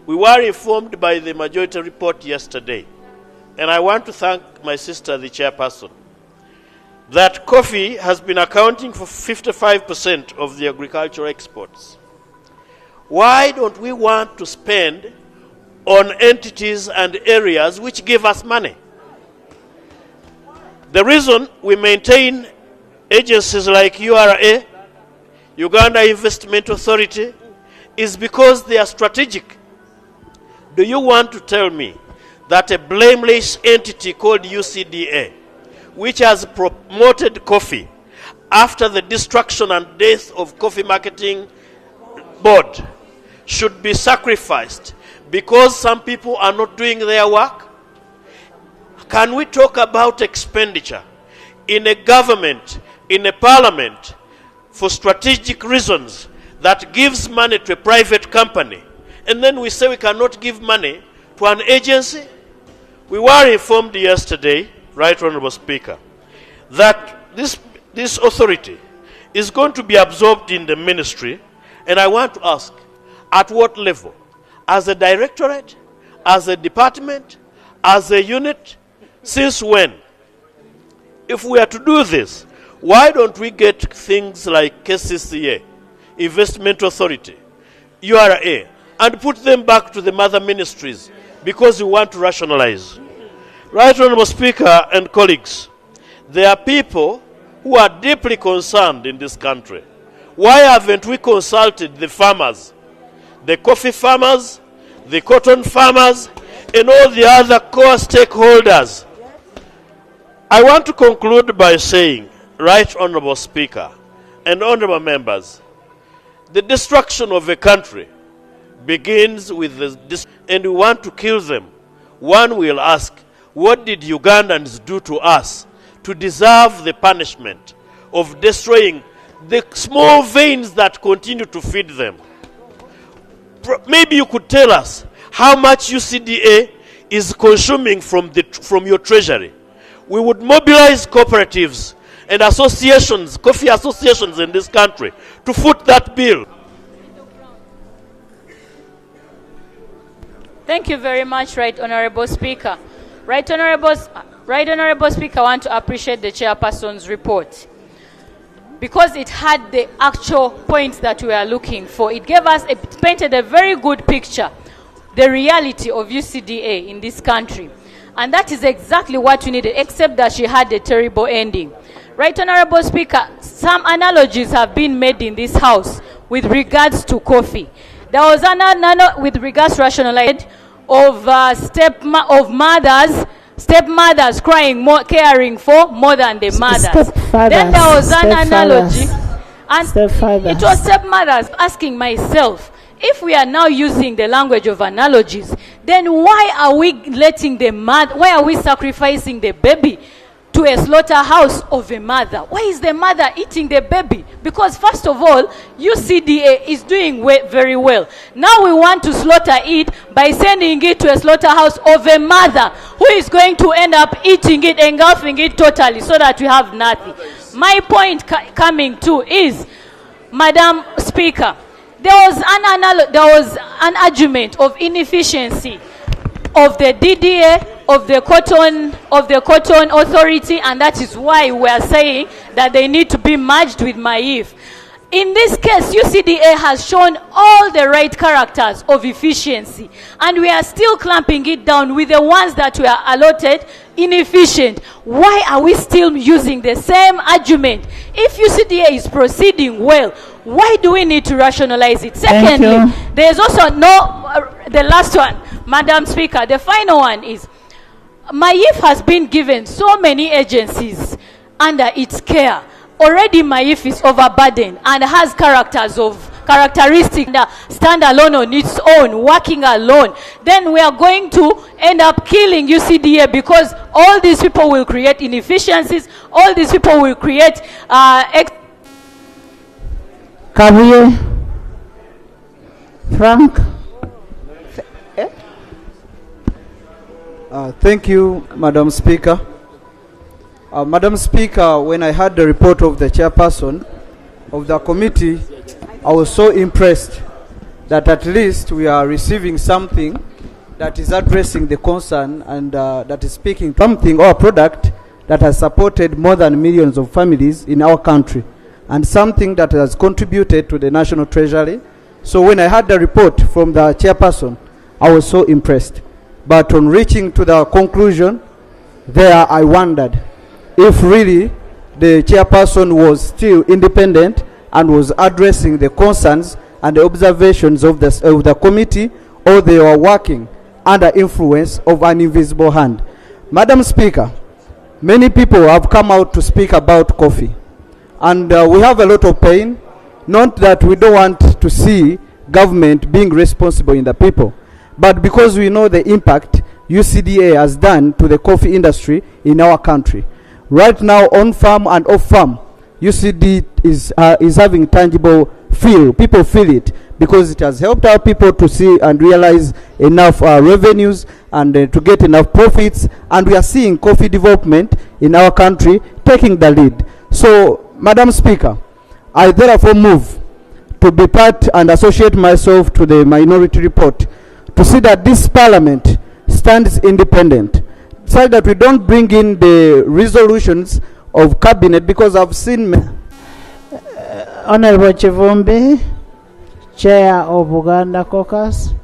K: we were informed by the majority report yesterday, and I want to thank my sister, the chairperson, that coffee has been accounting for 55% of the agricultural exports. Why don't we want to spend on entities and areas which give us money? The reason we maintain agencies like URA, Uganda Investment Authority, is because they are strategic. Do you want to tell me that a blameless entity called UCDA, which has promoted coffee after the destruction and death of Coffee Marketing Board, should be sacrificed because some people are not doing their work? Can we talk about expenditure in a government, in a parliament, for strategic reasons that gives money to a private company, and then we say we cannot give money to an agency? We were informed yesterday, Right Honorable Speaker, that this authority is going to be absorbed in the ministry, and I want to ask, at what level? As a directorate, as a department, as a unit, Since when? If we are to do this, why don't we get things like KCCA, Investment Authority, URA, and put them back to the mother ministries because we want to rationalize. Right, Honorable Speaker and colleagues, there are people who are deeply concerned in this country. Why haven't we consulted the farmers, the coffee farmers, the cotton farmers, and all the other core stakeholders? I want to conclude by saying, Right Honorable Speaker and honorable members, the destruction of a country begins with the and we want to kill them. One will ask, what did Ugandans do to us to deserve the punishment of destroying the small veins that continue to feed them? Maybe you could tell us how much UCDA is consuming from your treasury. We would mobilize cooperatives and associations, coffee associations in this country to foot that bill.
L: Thank you very much, Right Honorable Speaker. Right Honorable Speaker, I want to appreciate the chairperson's report because it had the actual points that we are looking for. It painted a very good picture, the reality of UCDA in this country. And that is exactly what we needed, except that she had a terrible ending. Right Honorable Speaker, some analogies have been made in this House with regards to coffee. There was an with regards to rationalization of stepmothers crying more, caring for more than the mothers. Then there was an analogy, and it was stepmothers asking myself, if we are now using the language of analogies, then why are we letting the mother, why are we sacrificing the baby to a slaughterhouse of a mother? Why is the mother eating the baby? Because first of all, UCDA is doing very well. Now we want to slaughter it by sending it to a slaughterhouse of a mother who is going to end up eating it, engulfing it totally so that we have nothing. My point coming to is, Madam Speaker, there was an argument of inefficiency of the DDA, of the cotton authority, and that is why we are saying that they need to be merged with MAIF. In this case, UCDA has shown all the right characters of efficiency, and we are still clamping it down with the ones that were allotted inefficient. Why are we still using the same argument? If UCDA is proceeding well, why do we need to rationalize it? Secondly, there is also the last one, Madam Speaker, the final one is, MAIF has been given so many agencies under its care. Already MAIF is overburdened and has characteristics that stand alone on its own, working alone. Then we are going to end up killing UCDA because all these people will create inefficiencies, all these people will create
B: Kavier, Frank.
M: Thank you, Madam Speaker. Madam Speaker, when I heard the report of the chairperson of the committee, I was so impressed that at least we are receiving something that is addressing the concern and that is speaking to something or a product that has supported more than millions of families in our country and something that has contributed to the national treasury. So when I heard the report from the chairperson, I was so impressed. But on reaching to the conclusion, there I wondered if really the chairperson was still independent and was addressing the concerns and the observations of the committee, or they were working under influence of an invisible hand. Madam Speaker, many people have come out to speak about coffee. And we have a lot of pain, not that we don't want to see government being responsible in the people, but because we know the impact UCDA has done to the coffee industry in our country. Right now, on farm and off farm, UCD is having tangible feel. People feel it because it has helped our people to see and realize enough revenues and to get enough profits. And we are seeing coffee development in our country taking the lead. So, Madam Speaker, I therefore move to be part and associate myself to the minority report to see that this parliament stands independent, such that we don't bring in the resolutions of cabinet, because I've seen
B: Honorable Chivumbi, Chair of Uganda Caucus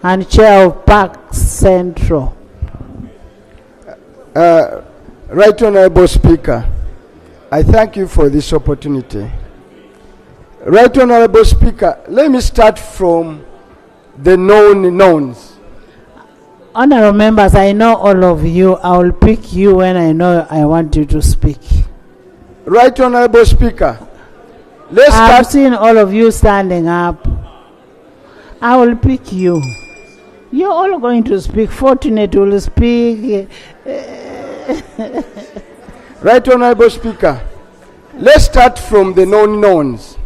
B: and Chair of Park Central.
N: Right Honorable Speaker, I thank you for this opportunity. Right Honorable Speaker, let me start from the known knowns.
B: Honorable members, I know all of you. I will pick you when I know I want you to speak.
N: Right Honorable Speaker, let's
B: I've
N: start.
B: seen all of you standing up. I will pick you. You're all going to speak. Fortunate will speak.
N: Right Honorable Speaker, let's start from the known knowns.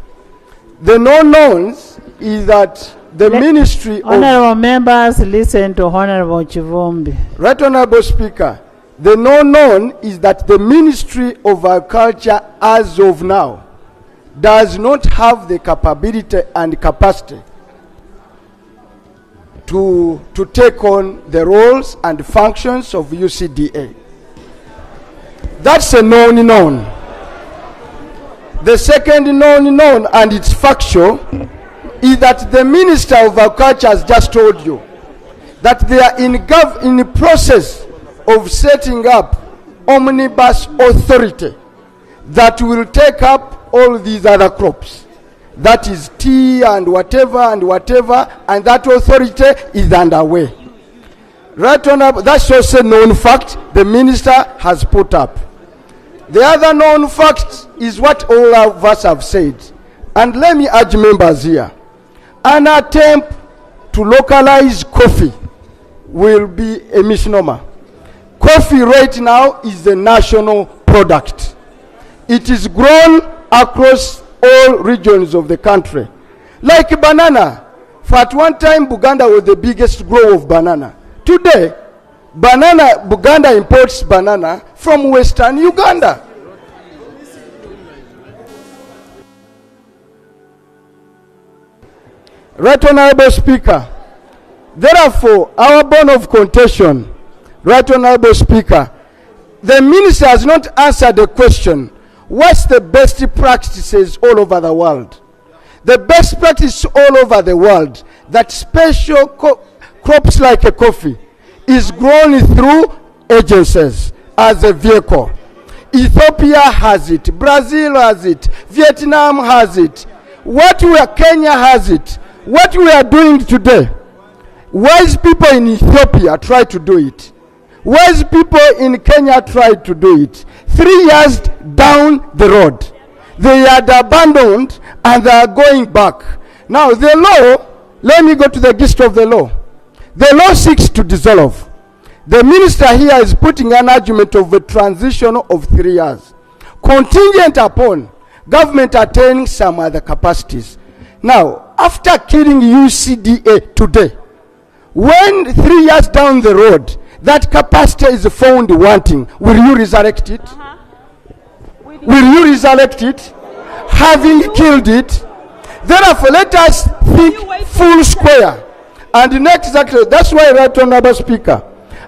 N: The known knowns is that the Ministry of...
B: Honorable members, listen to Honorable Chivumbi.
N: Right Honorable Speaker, the known known is that the Ministry of Agriculture as of now does not have the capability and capacity to take on the roles and functions of UCDA. That's a known known. The second known known, and it's factual, is that the Minister of Agriculture has just told you that they are in the process of setting up omnibus authority that will take up all these other crops. That is tea and whatever, and that authority is underway. Right on up, that's also a known fact the minister has put up. The other known fact is what all of us have said. And let me urge members here. An attempt to localize coffee will be a misnomer. Coffee right now is a national product. It is grown across all regions of the country. Like banana. For at one time, Buganda was the biggest grower of banana. Today, Buganda imports banana from Western Uganda. Right Honorable Speaker, therefore, our bone of contention, Right Honorable Speaker, the minister has not answered the question, what's the best practices all over the world? The best practice all over the world, that special crops like a coffee is grown through agencies as a vehicle. Ethiopia has it, Brazil has it, Vietnam has it, Kenya has it. What we are doing today, wise people in Ethiopia try to do it. Wise people in Kenya tried to do it. 3 years down the road, they had abandoned and they are going back. Now the law, let me go to the gist of the law. The law seeks to dissolve. The minister here is putting an argument of a transition of 3 years, contingent upon government attaining some other capacities. Now, after killing UCDA today, when 3 years down the road, that capacity is found wanting, will you resurrect it? Will you resurrect it? Having killed it? Therefore, let us think full square. And next, that's why, Right Honorable Speaker,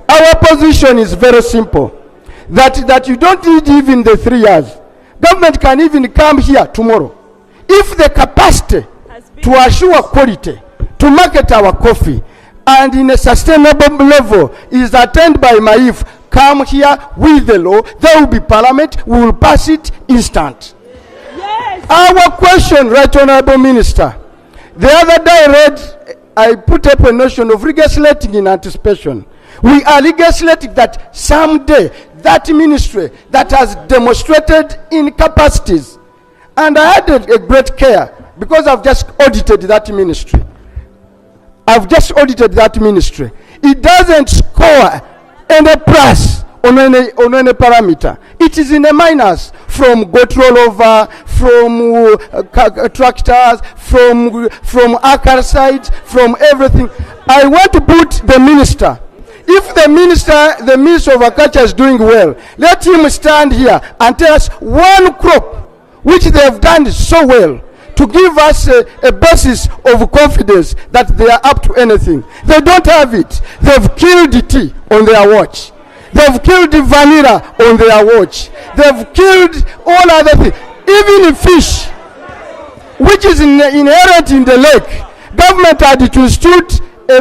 N: our position is very simple. That you don't need even the 3 years. Government can even come here tomorrow. If the capacity to assure quality, to market our coffee, and in a sustainable level is attained by MAIF, come here with the law, there will be parliament, we will pass it instant. Yes. Our question, Right Honorable Minister, the other day I put up a notion of legislating in anticipation. We are legislating that someday that ministry that has demonstrated incapacities, and I had a great care because I've just audited that ministry. It doesn't score any plus on any parameter. It is in a minus, from goat rollover, from tractors, from acre sites, from everything. I want to put the minister. If the minister of agriculture is doing well, let him stand here and tell us one crop which they have done so well, to give us a basis of confidence that they are up to anything. They don't have it. They've killed the tea on their watch. They've killed the vanilla on their watch. They've killed all other things. Even fish, which is inherent in the lake. Government had to institute a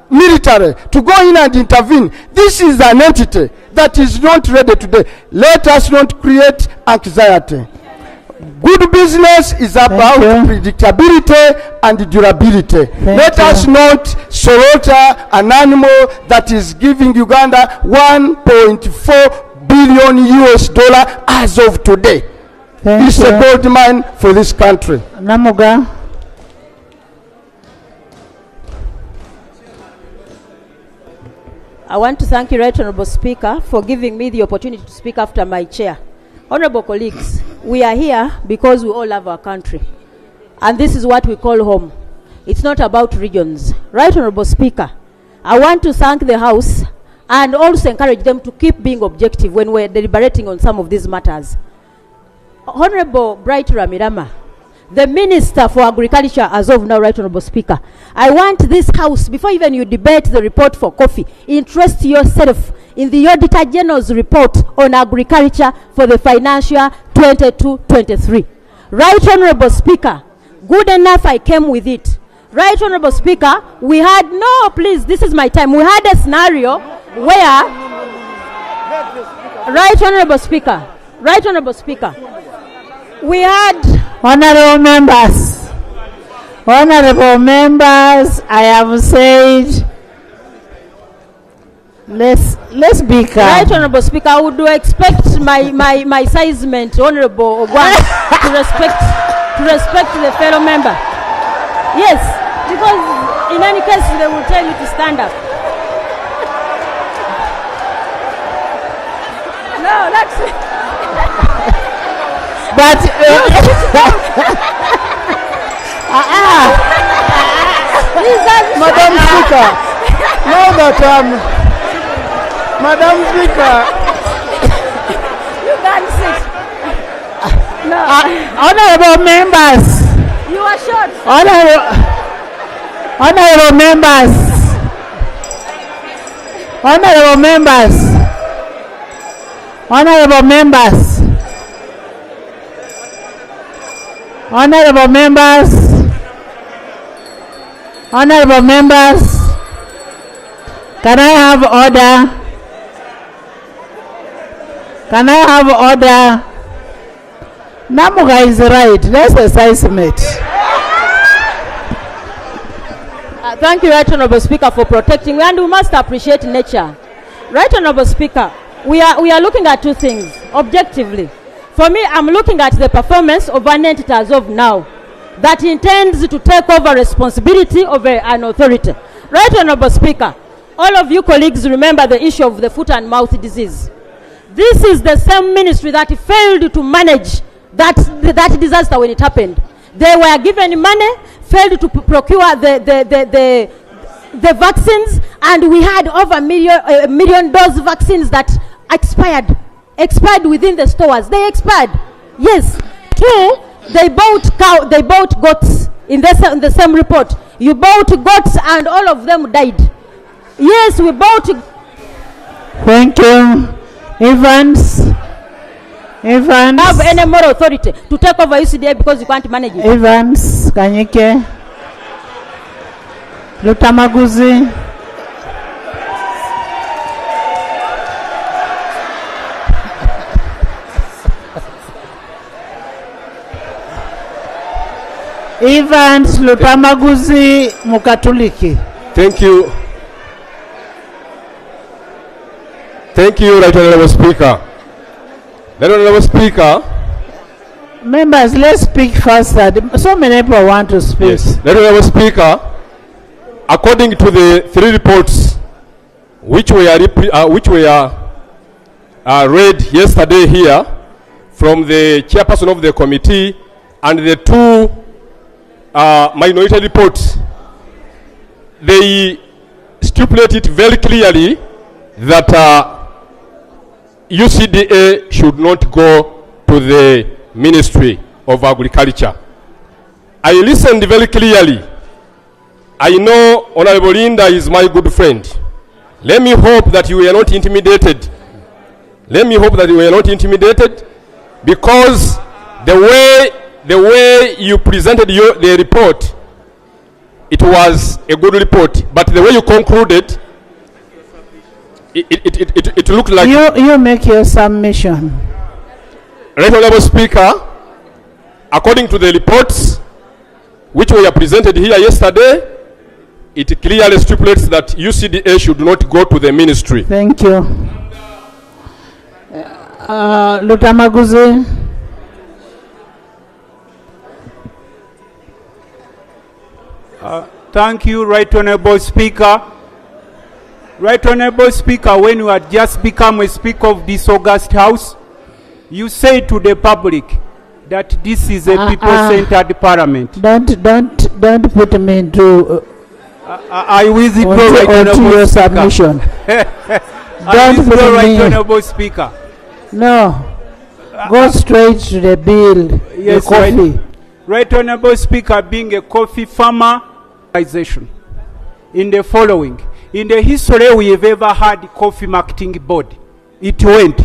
N: military to go in and intervene. This is an entity that is not ready today. Let us not create anxiety. Good business is about predictability and durability. Let us not slaughter an animal that is giving Uganda 1.4 billion US dollar as of today. It's a gold mine for this country.
B: Namuga.
O: I want to thank you, Right Honourable Speaker, for giving me the opportunity to speak after my chair. Honourable colleagues, we are here because we all love our country. And this is what we call home. It's not about regions. Right Honourable Speaker, I want to thank the House and also encourage them to keep being objective when we're deliberating on some of these matters. Honourable Bright Ramirama, the Minister for Agriculture as of now, Right Honourable Speaker, I want this House, before even you debate the report for coffee, interest yourself in the Auditor General's report on agriculture for the financial 22-23. Right Honourable Speaker, good enough I came with it. Right Honourable Speaker, we had, no please, this is my time, we had a scenario where, Right Honourable Speaker, Right Honourable Speaker, we had...
B: Honourable members, I have said, let's be calm.
O: Right Honourable Speaker, I would expect my sizement, Honourable Ogwan, to respect the fellow member. Yes, because in any case they will tell you to stand up. No, that's it.
B: But
N: Madam Speaker, now that Madam Speaker,
O: you can't sit. No.
B: Honourable members,
O: You are short.
B: Honourable members, honourable members, honourable members, honourable members, honourable members, can I have order? Can I have order? Namuga is right. That's the seismate.
O: Thank you, Right Honourable Speaker, for protecting, and we must appreciate nature. Right Honourable Speaker, we are looking at two things objectively. For me, I'm looking at the performance of an entity as of now that intends to take over responsibility of an authority. Right Honourable Speaker, all of you colleagues remember the issue of the foot and mouth disease. This is the same ministry that failed to manage that disaster when it happened. They were given money, failed to procure the vaccines, and we had over a million dose vaccines that expired within the stores. They expired. Yes. Two, they bought goats in the same report. You bought goats and all of them died. Yes, we bought.
B: Thank you. Evans.
O: Have any more authority to take over UCDA because you can't manage it.
B: Evans, Kanyike. Lutamaguzi. Evans Lutamaguzi Mukatuliki.
P: Thank you. Thank you, Right Honourable Speaker. Right Honourable Speaker.
B: Members, let's speak faster. So many people want to speak.
P: Yes. Right Honourable Speaker, according to the three reports which were read yesterday here from the chairperson of the committee and the two minority reports, they stipulated very clearly that UCDA should not go to the Ministry of Agriculture. I listened very clearly. I know Honorable Linda is my good friend. Let me hope that you were not intimidated. Let me hope that you were not intimidated, because the way you presented the report, it was a good report. But the way you concluded, it looked like...
B: You make your submission.
P: Right Honorable Speaker, according to the reports which were presented here yesterday, it clearly stipulates that UCDA should not go to the ministry.
B: Thank you. Lutamaguzi.
Q: Thank you, Right Honorable Speaker. Right Honorable Speaker, when you had just become a Speaker of this August House, you say to the public that this is a people-centered parliament.
B: Don't put me into...
Q: I withdraw, Right Honorable
B: your
Q: Speaker.
B: submission.
Q: I withdraw, Right Honorable Speaker.
B: No. Go straight to the bill.
Q: Yes,
B: the coffee.
Q: Right Honorable Speaker, being a coffee farmer, in the following. In the history we have ever had coffee marketing board. It went.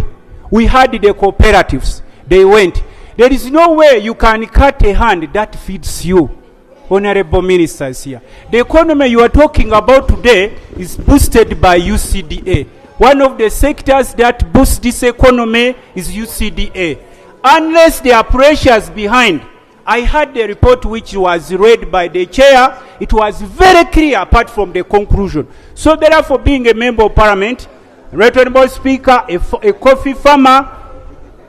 Q: We had the cooperatives. They went. There is no way you can cut a hand that feeds you, honorable ministers here. The economy you are talking about today is boosted by UCDA. One of the sectors that boosts this economy is UCDA. Unless there are pressures behind. I had the report which was read by the chair. It was very clear apart from the conclusion. So therefore, being a member of parliament, Right Honorable Speaker, a coffee farmer,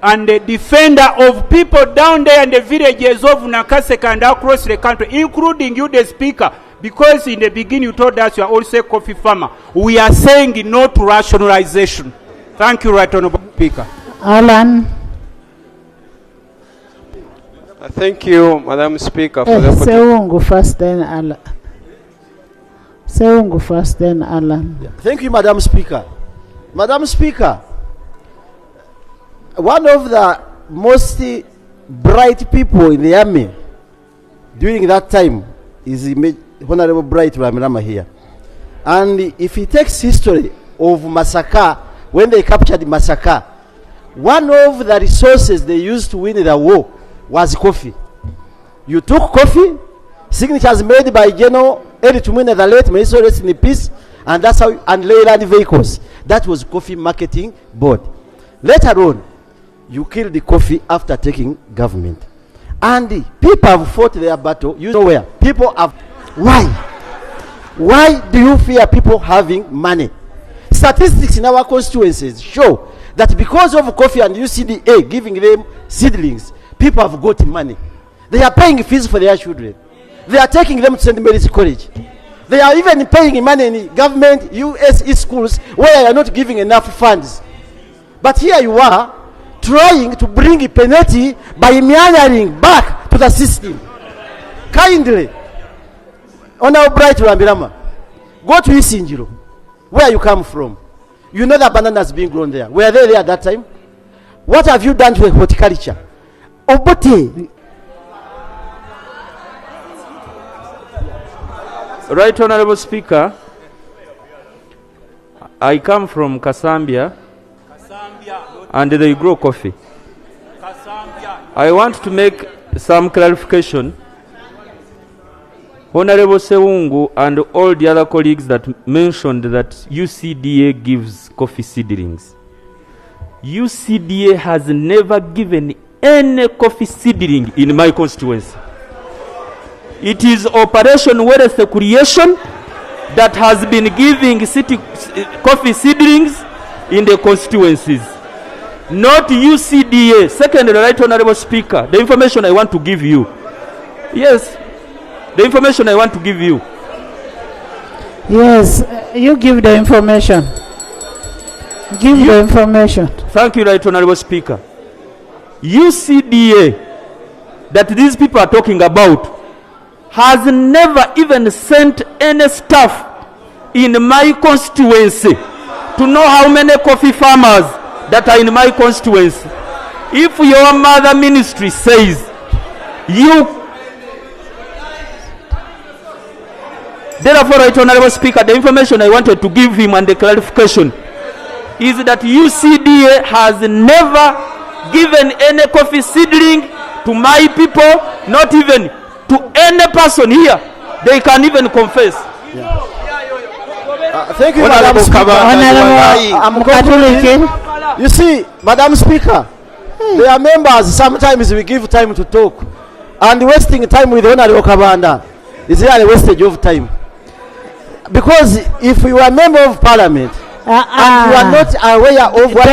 Q: and a defender of people down there in the villages of Nakaseka and across the country, including you, the Speaker, because in the beginning you told us you are also a coffee farmer. We are saying no to rationalization. Thank you, Right Honorable Speaker.
B: Alan.
J: Thank you, Madam Speaker, for the
B: Seungu first, then Alan. Seungu first, then Alan.
R: Thank you, Madam Speaker. Madam Speaker, one of the most bright people in the army during that time is Honorable Bright Ramirama here. And if he takes history of Masaka, when they captured Masaka, one of the resources they used to win the war was coffee. You took coffee, signatures made by General Eli Tumwine the late, may so rest in peace, and that's how, and Leyland vehicles. That was coffee marketing board. Later on, you killed the coffee after taking government. And the people have fought their battle. You know where? People have... Why? Why do you fear people having money? Statistics in our constituencies show that because of coffee and UCDA giving them seedlings, people have got money. They are paying fees for their children. They are taking them to St. Mary's College. They are even paying money in government USE schools where you are not giving enough funds. But here you are trying to bring a penalty by meandering back to the system. Kindly, Honorable Bright Rambirama, go to Isinjiro, where you come from. You know that bananas being grown there. Were they there at that time? What have you done to the horticulture? Obote.
C: Right Honorable Speaker, I come from Kasambia, and they grow coffee. I want to make some clarification. Honorable Seungu and all the other colleagues that mentioned that UCDA gives coffee seedlings. UCDA has never given any coffee seedling in my constituency. It is Operation Wealth Creation that has been giving city coffee seedlings in the constituencies, not UCDA. Secondly, Right Honorable Speaker, the information I want to give you. Yes, the information I want to give you.
B: Yes, you give the information. Give the information.
C: Thank you, Right Honorable Speaker. UCDA that these people are talking about has never even sent any staff in my constituency to know how many coffee farmers that are in my constituency. If your mother ministry says Therefore, Right Honourable Speaker, the information I wanted to give him and the clarification is that UCDA has never given any coffee seedling to my people, not even to any person here. They can even confess.
R: Thank you, Madam Speaker. I'm concluding. You see, Madam Speaker, there are members, sometimes we give time to talk. And wasting time with Honorable Kabanda is really a wastage of time. Because if you are a member of Parliament, and you are not aware of what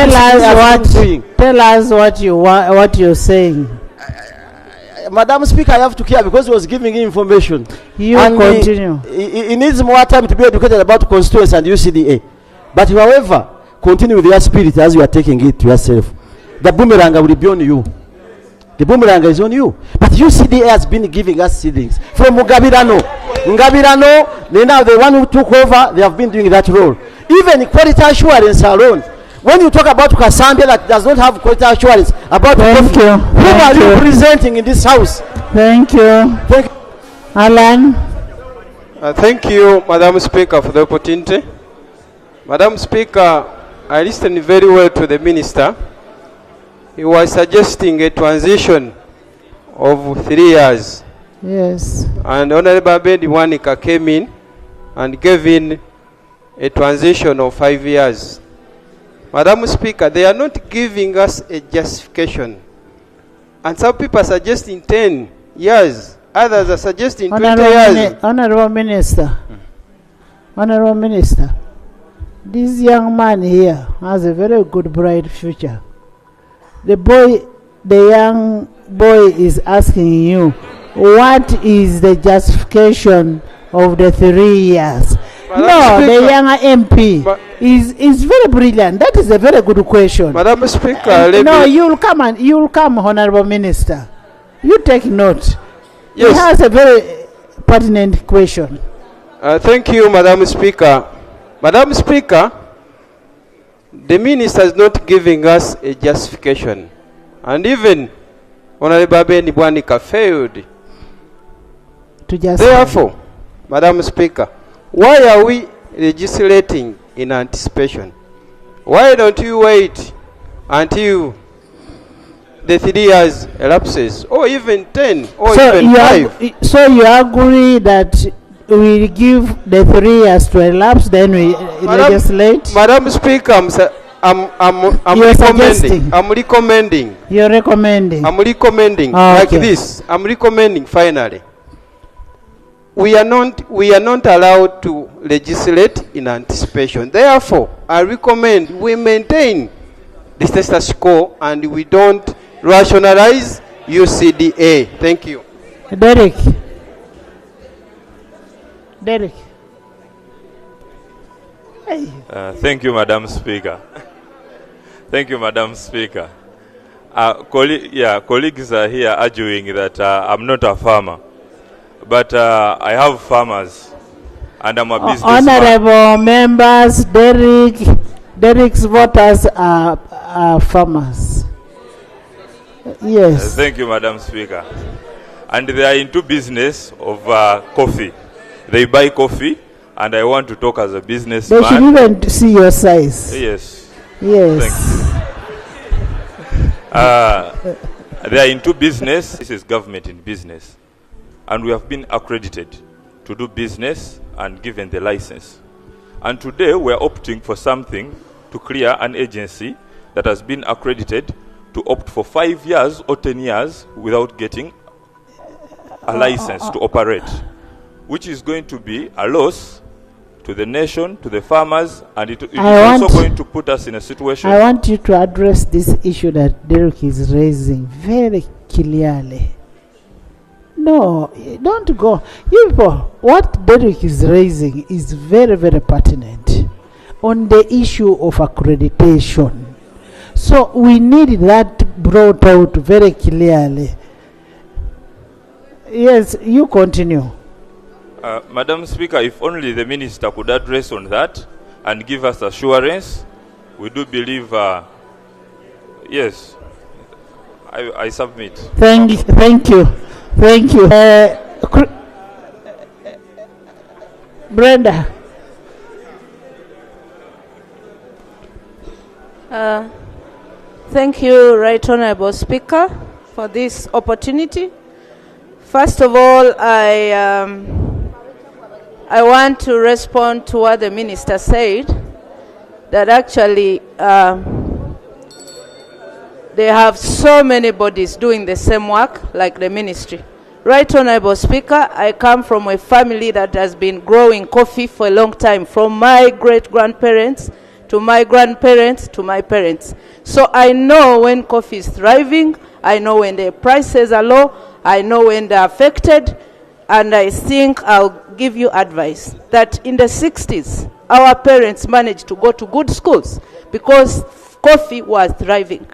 R: is doing.
B: Tell us what you're saying.
R: Madam Speaker, I have to care because he was giving information.
B: You
R: and
B: continue.
R: He needs more time to be educated about constituency and UCDA. But however, continue with your spirit as you are taking it to yourself. The boomerang will be on you. The boomerang is on you. But UCDA has been giving us seedings. From Ngabirano. Ngabirano, they now the one who took over, they have been doing that role. Even quality assurance alone. When you talk about Kasambia that does not have quality assurance about
B: Thank you.
R: Who are you presenting in this house?
B: Thank you.
R: Thank you.
B: Alan.
J: Thank you, Madam Speaker, for the opportunity. Madam Speaker, I listened very well to the Minister. He was suggesting a transition of 3 years.
B: Yes.
J: And Honorable Abedi Wanika came in and gave in a transition of 5 years. Madam Speaker, they are not giving us a justification. And some people are suggesting 10 years. Others are suggesting 20 years.
B: Honorable Minister. Honorable Minister. This young man here has a very good, bright future. The young boy is asking you, what is the justification of the 3 years? No, the young MP is very brilliant. That is a very good question.
J: Madam Speaker,
B: no, you'll come, Honorable Minister. You take note.
J: Yes.
B: He has a very pertinent question.
J: Thank you, Madam Speaker. Madam Speaker, the Minister is not giving us a justification. And even Honorable Abedi Bwanika failed. Therefore, Madam Speaker, why are we legislating in anticipation? Why don't you wait until the 3 years elapses, or even 10, or even 5?
B: So you agree that we give the 3 years to elapse, then we legislate?
J: Madam Speaker, I'm recommending.
B: You're recommending?
J: I'm recommending like this. I'm recommending finally. We are not allowed to legislate in anticipation. Therefore, I recommend we maintain the status quo and we don't rationalize UCDA. Thank you.
B: Derek.
S: Thank you, Madam Speaker. Thank you, Madam Speaker. Colleagues are here arguing that I'm not a farmer, but I have farmers, and I'm a businessman.
B: Honorable members, Derek's voters are farmers. Yes.
S: Thank you, Madam Speaker. And they are into business of coffee. They buy coffee, and I want to talk as a businessman.
B: They should even see your size.
S: Yes.
B: Yes.
S: They are into business. This is government in business. And we have been accredited to do business and given the license. And today we are opting for something to clear an agency that has been accredited to opt for 5 years or 10 years without getting a license to operate, which is going to be a loss to the nation, to the farmers, and it is also going to put us in a situation.
B: I want you to address this issue that Derek is raising very clearly. No, don't go. You people, what Derek is raising is very, very pertinent on the issue of accreditation. So we need that brought out very clearly. Yes, you continue.
S: Madam Speaker, if only the Minister could address on that and give us assurance, we do believe, yes, I submit.
B: Thank you. Brenda.
E: Thank you, Right Honorable Speaker, for this opportunity. First of all, I want to respond to what the minister said, that actually they have so many bodies doing the same work like the ministry. Right Honorable Speaker, I come from a family that has been growing coffee for a long time, from my great-grandparents to my grandparents to my parents. So I know when coffee is thriving, I know when the prices are low, I know when they're affected, and I think I'll give you advice that in the 60s, our parents managed to go to good schools because coffee was thriving.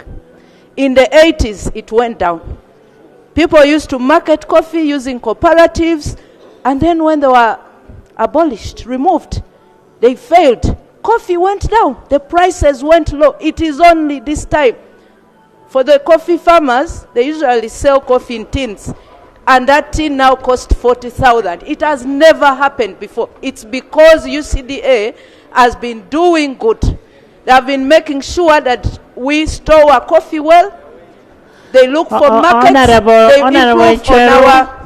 E: In the 80s, it went down. People used to market coffee using cooperatives, and then when they were abolished, removed, they failed. Coffee went down. The prices went low. It is only this time. For the coffee farmers, they usually sell coffee in tins, and that tin now costs 40,000. It has never happened before. It's because UCDA has been doing good. They have been making sure that we store our coffee well. They look for markets. They improve on our...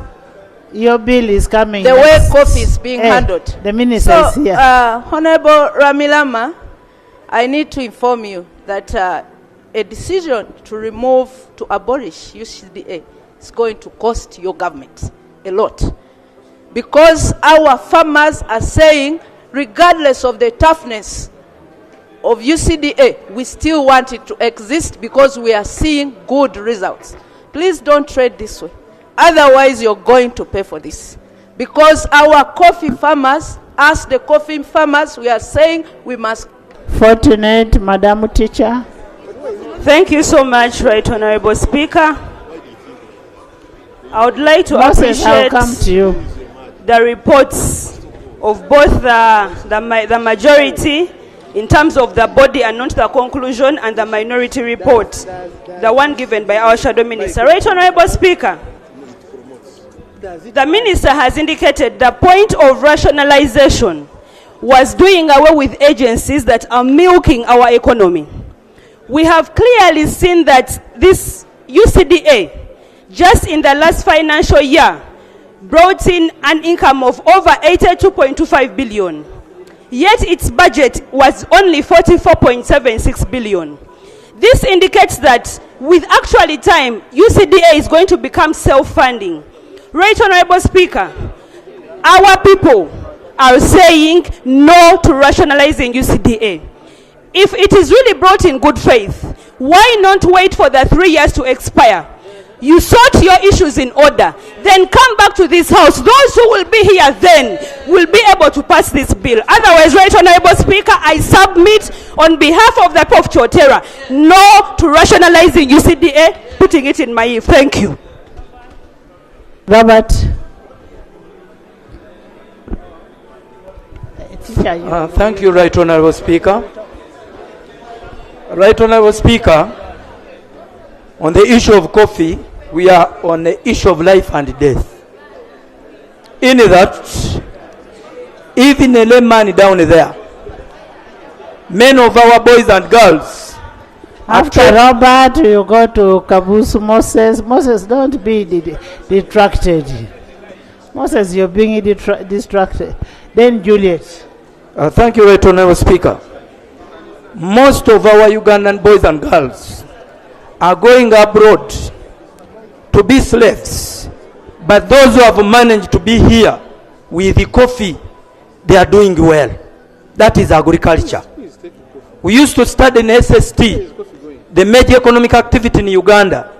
B: Your bill is coming.
E: The way coffee is being handled.
B: The minister is here.
E: Honorable Ramilama, I need to inform you that a decision to abolish UCDA is going to cost your government a lot. Because our farmers are saying, regardless of the toughness of UCDA, we still want it to exist because we are seeing good results. Please don't trade this way. Otherwise, you're going to pay for this. Because our coffee farmers, as the coffee farmers, we are saying we must...
B: Fortunate, Madam Teacher.
T: Thank you so much, Right Honorable Speaker. I would like to
B: Moses, I'll
T: appreciate
B: come to you.
T: the reports of both the majority in terms of the body and not the conclusion, and the minority report, the one given by our shadow minister. Right Honorable Speaker, the minister has indicated the point of rationalization was doing away with agencies that are milking our economy. We have clearly seen that this UCDA, just in the last financial year, brought in an income of over 82.25 billion. Yet its budget was only 44.76 billion. This indicates that with actually time, UCDA is going to become self-funding. Right Honorable Speaker, our people are saying no to rationalizing UCDA. If it is really brought in good faith, why not wait for the 3 years to expire? You sort your issues in order, then come back to this house. Those who will be here then will be able to pass this bill. Otherwise, Right Honorable Speaker, I submit on behalf of the people of Chotera, no to rationalizing UCDA, putting it in my ear. Thank you.
B: Robert.
A: Thank you, Right Honorable Speaker. Right Honorable Speaker, on the issue of coffee, we are on the issue of life and death. In that, even a layman down there, many of our boys and girls.
B: After Robert, you go to Kabus Moses. Moses, don't be distracted. Moses, you're being distracted. Then Juliet.
A: Thank you, Right Honorable Speaker. Most of our Ugandan boys and girls are going abroad to be slaves, but those who have managed to be here with the coffee, they are doing well. That is agriculture. We used to study in SST. The major economic activity in Uganda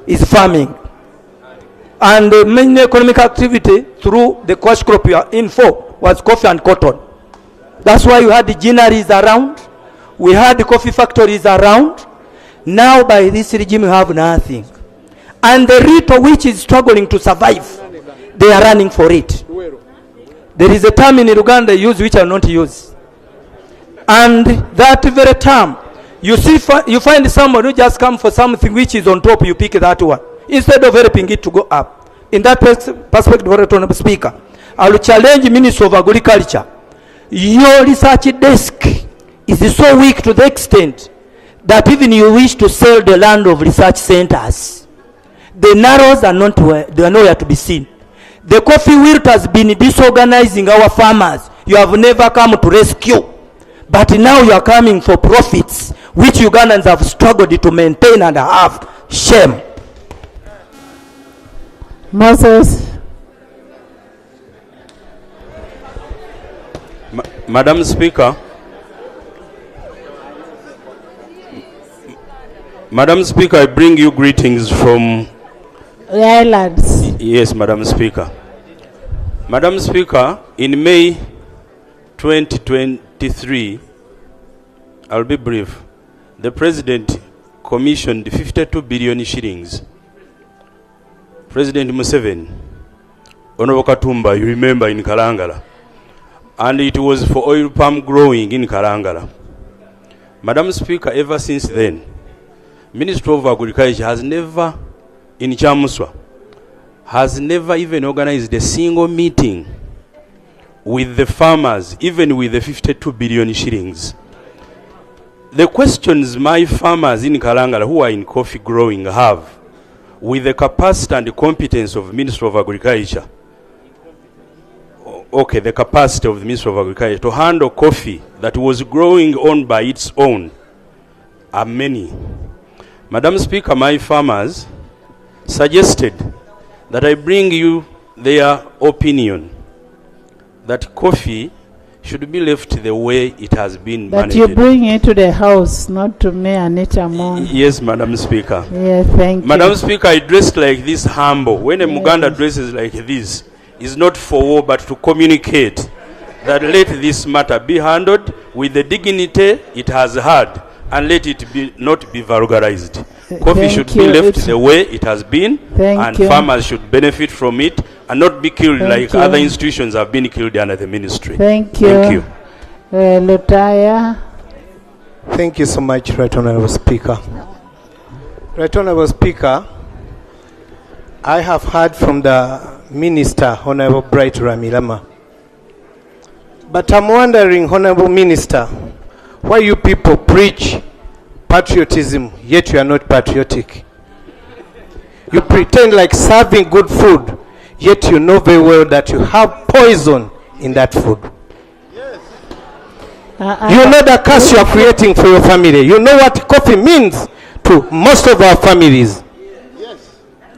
A: is farming, and the main economic activity through the cash crop you are in for was coffee and cotton. That's why you had the gineries around, we had the coffee factories around. Now by this regime you have nothing. And the Rito which is struggling to survive, they are running for it. There is a term in Uganda used which I will not use. And that very term, you find someone who just come for something which is on top, you pick that one. Instead of helping it to go up.
U: in that perspective, Honorable Speaker, I will challenge Minister of Agriculture. Your research desk is so weak to the extent that even you wish to sell the land of research centers. The narrows are not they are nowhere to be seen. The coffee wilt has been disorganizing our farmers. You have never come to rescue. But now you are coming for profits, which Ugandans have struggled to maintain and have. Shame.
B: Moses.
V: Madam Speaker, Madam Speaker, I bring you greetings from
B: the islands.
V: Yes, Madam Speaker. Madam Speaker, in May 2023, I'll be brief, the President commissioned 52 billion shillings. President Museveni, Honorable Katumba, you remember, in Kalangala. And it was for oil palm growing in Kalangala. Madam Speaker, ever since then, Ministry of Agriculture has never, in Chamuswa, has never even organized a single meeting with the farmers, even with the 52 billion shillings. The questions my farmers in Kalangala who are in coffee growing have with the capacity and the competence of Ministry of Agriculture, okay, the capacity of the Ministry of Agriculture to handle coffee that was growing on by its own are many. Madam Speaker, my farmers suggested that I bring you their opinion that coffee should be left the way it has been
B: But
V: managed.
B: you bring it to the house, not to me, Anita Mon.
V: Yes, Madam Speaker.
B: Yes, thank you.
V: Madam Speaker, I dressed like this humble. When a Muganda dresses like this, is not for war but to communicate that let this matter be handled with the dignity it has had and let it be not be vulgarized. Coffee should be left the way it has been, and farmers should benefit from it and not be killed like other institutions have been killed under the ministry.
B: Thank you.
V: Thank you.
B: Lutaya.
A: Thank you so much, Right Honorable Speaker. Right Honorable Speaker, I have heard from the Minister, Honorable Bright Ramilama. But I'm wondering, Honorable Minister, why you people preach patriotism, yet you are not patriotic. You pretend like serving good food, yet you know very well that you have poison in that food. You know the curse you are creating for your family. You know what coffee means to most of our families.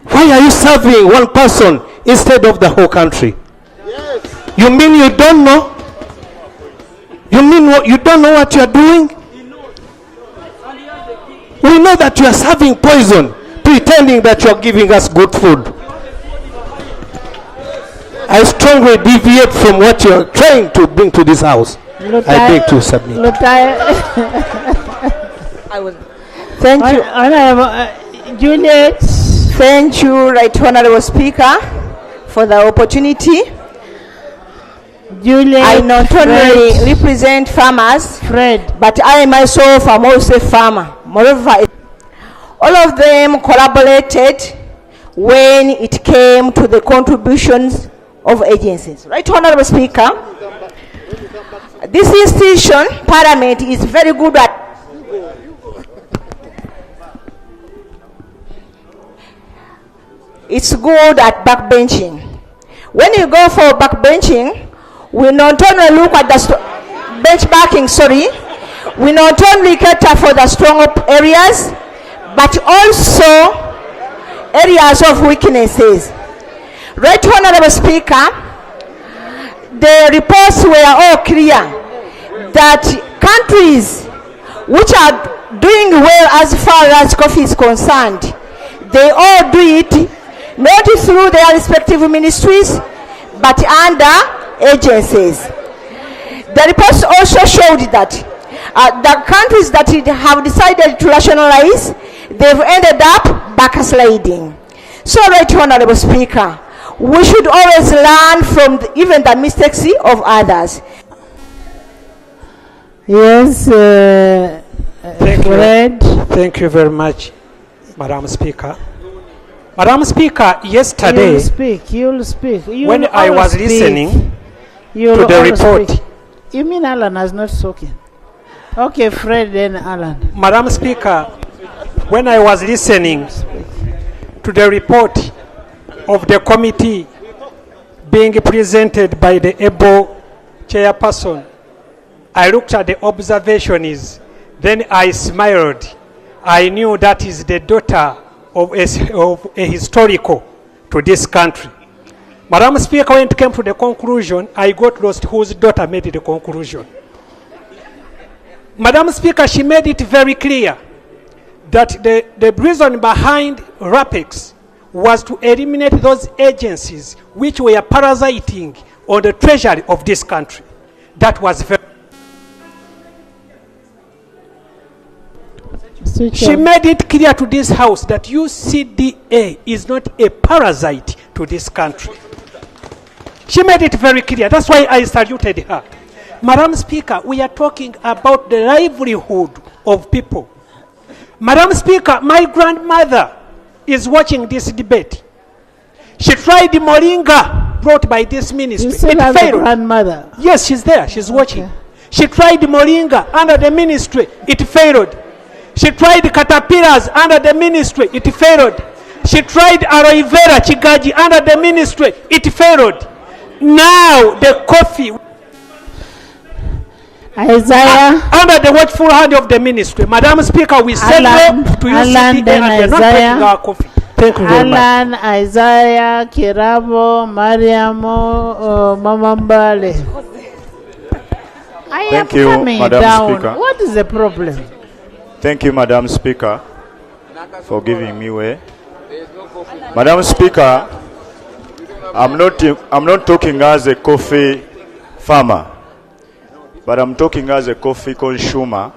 A: Why are you serving one person instead of the whole country? You mean you don't know? You mean you don't know what you are doing? We know that you are serving poison, pretending that you are giving us good food. I strongly deviate from what you are trying to bring to this house. I beg to submit.
E: Thank you.
B: Honorable Juliet.
E: Thank you, Right Honorable Speaker, for the opportunity.
B: Juliet,
E: I not only represent farmers, but I myself am also a farmer. Moreover, all of them collaborated when it came to the contributions of agencies. Right Honorable Speaker, this institution, Parliament, is very good at it's good at backbenching. When you go for backbenching, we not only look at the benchmarking, we not only cater for the strong areas, but also areas of weaknesses. Right Honorable Speaker, the reports were all clear that countries which are doing well as far as coffee is concerned, they all do it not through their respective ministries, but under agencies. The reports also showed that the countries that have decided to rationalize, they've ended up backsliding. So, Right Honorable Speaker, we should always learn from even the mistakes of others.
B: Yes,
W: Thank you. Thank you very much, Madam Speaker.
Q: Madam Speaker, yesterday,
B: You'll speak.
Q: when I was listening to the report.
B: You mean Alan has not spoken? Okay, Fred, then Alan.
Q: Madam Speaker, when I was listening to the report of the committee being presented by the able chairperson, I looked at the observations, then I smiled. I knew that is the daughter of a historical to this country. Madam Speaker, when it came to the conclusion, I got lost whose daughter made the conclusion. Madam Speaker, she made it very clear that the reason behind RAPEX was to eliminate those agencies which were parasiting on the treasury of this country. That was very... She made it clear to this house that UCDA is not a parasite to this country. She made it very clear. That's why I saluted her. Madam Speaker, we are talking about the livelihood of people. Madam Speaker, my grandmother is watching this debate. She tried the moringa brought by this ministry.
B: You still have a grandmother?
Q: Yes, she's there. She's watching. She tried the moringa under the ministry. It failed. She tried the caterpillars under the ministry. It failed. She tried aloe vera chigaji under the ministry. It failed. Now the coffee...
B: Isaiah,
Q: under the watchful hand of the ministry. Madam Speaker, we send no to UCDA and we are not taking our coffee. Thank you very much.
B: Alan, Isaiah, Kirabo, Mariamo, Mamambale. I am
G: Thank you,
B: coming
G: Madam
B: down.
G: Speaker.
B: What is the problem?
G: Thank you, Madam Speaker, for giving me way. Madam Speaker, I'm not talking as a coffee farmer, but I'm talking as a coffee consumer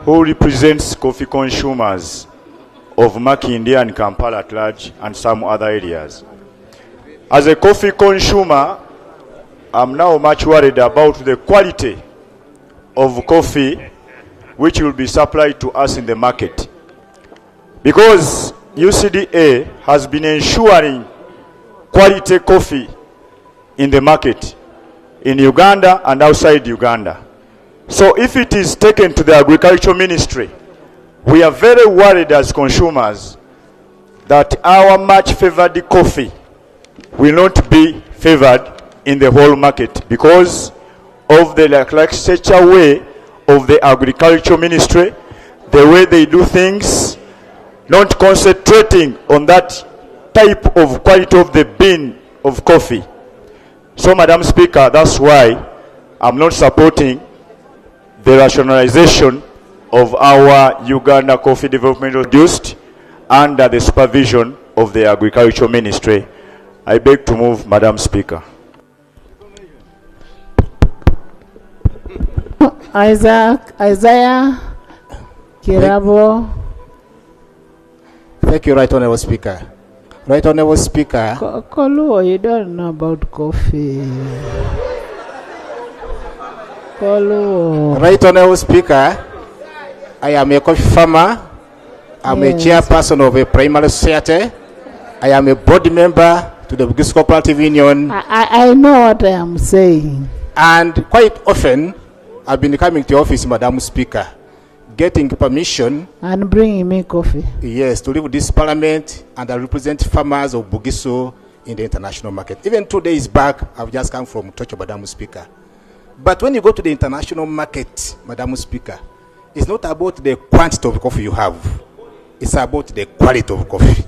G: who represents coffee consumers of Makindye and Kampala at large and some other areas. As a coffee consumer, I'm now much worried about the quality of coffee which will be supplied to us in the market. Because UCDA has been ensuring quality coffee in the market in Uganda and outside Uganda. So if it is taken to the Agriculture Ministry, we are very worried as consumers that our much favored coffee will not be favored in the whole market because of the lackluster way of the Agriculture Ministry, the way they do things, not concentrating on that type of quality of the bean of coffee. So, Madam Speaker, that's why I'm not supporting the rationalization of our Uganda coffee development reduced under the supervision of the Agriculture Ministry. I beg to move, Madam Speaker.
B: Isaiah, Kirabo.
H: Thank you, Right Honourable Speaker. Right Honourable Speaker.
B: Koluo, you don't know about coffee. Koluo.
H: Right Honourable Speaker, I am a coffee farmer. I'm a chairperson of a primary society. I am a board member to the Discus Cooperative Union.
B: I know what I am saying.
H: And quite often, I've been coming to office, Madam Speaker, getting permission
B: and bringing me coffee.
H: Yes, to leave this parliament and I represent farmers of Bugiso in the international market. Even 2 days back, I've just come from Tocho, Madam Speaker. But when you go to the international market, Madam Speaker, it's not about the quantity of coffee you have. It's about the quality of coffee.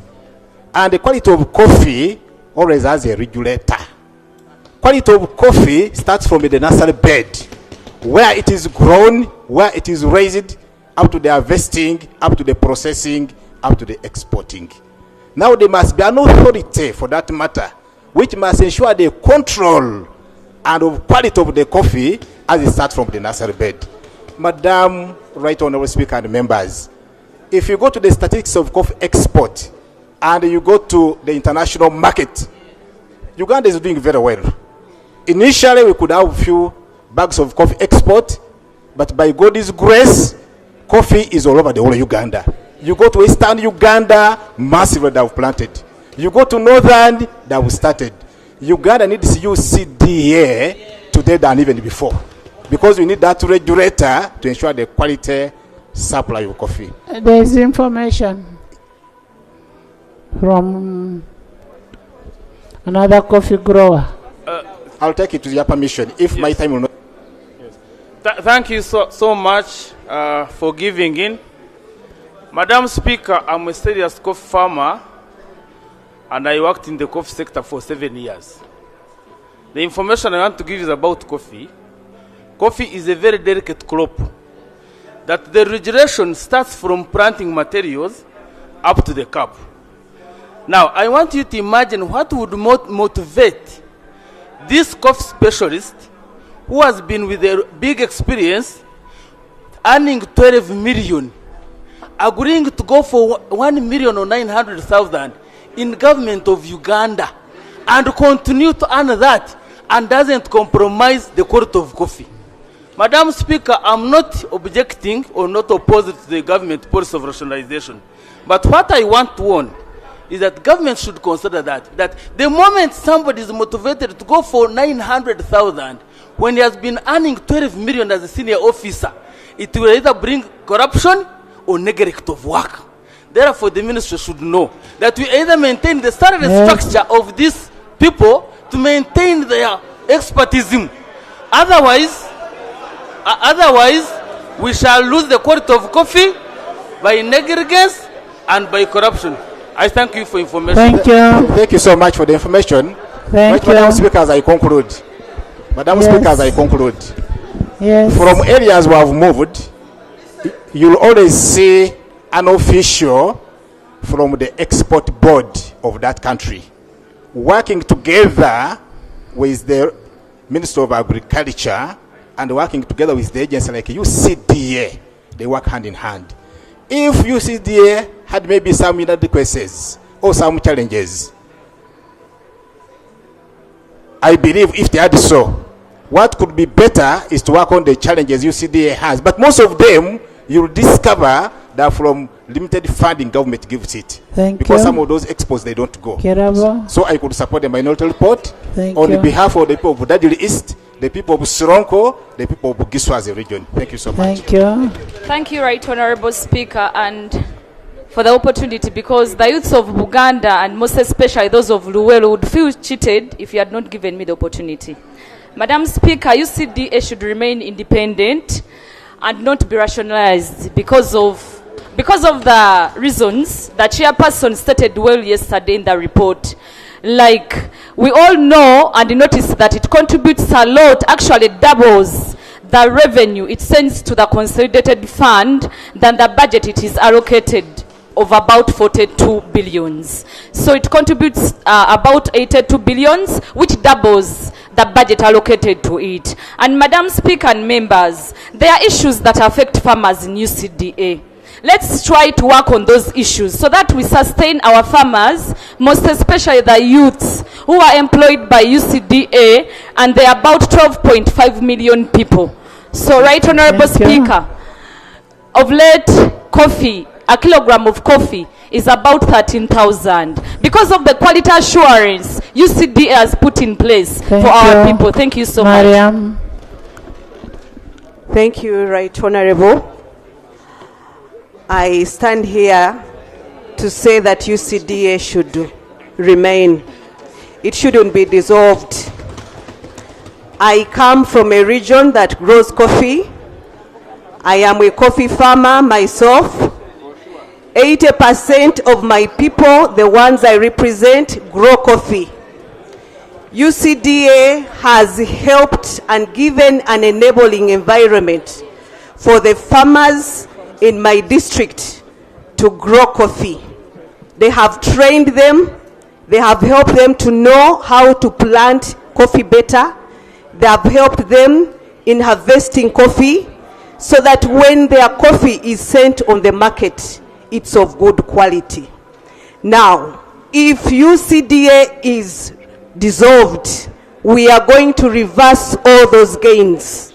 H: And the quality of coffee always has a regulator. Quality of coffee starts from the nursery bed, where it is grown, where it is raised, up to the harvesting, up to the processing, up to the exporting. Now there must be an authority for that matter, which must ensure the control and of quality of the coffee as it starts from the nursery bed. Madam Right Honourable Speaker and members, if you go to the statistics of coffee export and you go to the international market, Uganda is doing very well. Initially, we could have a few bags of coffee export, but by God's grace, coffee is all over the whole of Uganda. You go to Eastern Uganda, massively they have planted. You go to Northern, they have started. Uganda needs UCDA today than even before, because we need that regulator to ensure the quality supply of coffee.
B: There is information from another coffee grower.
H: I'll take it with your permission, if my time will not.
D: Thank you so much for giving in. Madam Speaker, I'm a serious coffee farmer, and I worked in the coffee sector for 7 years. The information I want to give is about coffee. Coffee is a very delicate crop, that the regulation starts from planting materials up to the cup. Now, I want you to imagine what would motivate this coffee specialist who has been with a big experience, earning 12 million, agreeing to go for 1,900,000 in government of Uganda and continue to earn that and doesn't compromise the quality of coffee. Madam Speaker, I'm not objecting or not opposed to the government policy of rationalization. But what I want to warn is that government should consider that the moment somebody is motivated to go for 900,000 when he has been earning 12 million as a senior officer, it will either bring corruption or neglect of work. Therefore, the ministry should know that we either maintain the salary structure of these people to maintain their expertise. Otherwise, we shall lose the quality of coffee by negligence and by corruption. I thank you for information.
B: Thank you.
H: Thank you so much for the information.
B: Thank you.
H: Madam Speaker, as I conclude. Madam Speaker, as I conclude.
B: Yes.
H: From areas we have moved, you'll always see an official from the export board of that country working together with the Minister of Agriculture and working together with the agency like UCDA. They work hand in hand. If UCDA had maybe some inadequacies or some challenges, I believe if they had so, what could be better is to work on the challenges UCDA has. But most of them, you'll discover that from limited funding, government gives it. Because some of those exports, they don't go. So I could support the minority report on behalf of the people of Budajili East, the people of Sironko, the people of Giswazi region. Thank you so much.
B: Thank you.
L: Thank you, Right Honorable Speaker, and for the opportunity, because the youths of Buganda, and most especially those of Luwelo, would feel cheated if you had not given me the opportunity. Madam Speaker, UCDA should remain independent and not be rationalized because of the reasons that Chairperson stated well yesterday in the report. Like, we all know and notice that it contributes a lot, actually doubles the revenue it sends to the consolidated fund than the budget it is allocated of about 42 billions. So it contributes about 82 billions, which doubles the budget allocated to it. And Madam Speaker and members, there are issues that affect farmers in UCDA. Let's try to work on those issues so that we sustain our farmers, most especially the youths who are employed by UCDA, and there are about 12.5 million people. So, Right Honorable Speaker, of late, coffee, a kilogram of coffee is about 13,000 because of the quality assurance UCDA has put in place for our people. Thank you so much.
F: Thank you, Right Honorable. I stand here to say that UCDA should remain. It shouldn't be dissolved. I come from a region that grows coffee. I am a coffee farmer myself. 80% of my people, the ones I represent, grow coffee. UCDA has helped and given an enabling environment for the farmers in my district to grow coffee. They have trained them. They have helped them to know how to plant coffee better. They have helped them in harvesting coffee so that when their coffee is sent on the market, it's of good quality. Now, if UCDA is dissolved, we are going to reverse all those gains.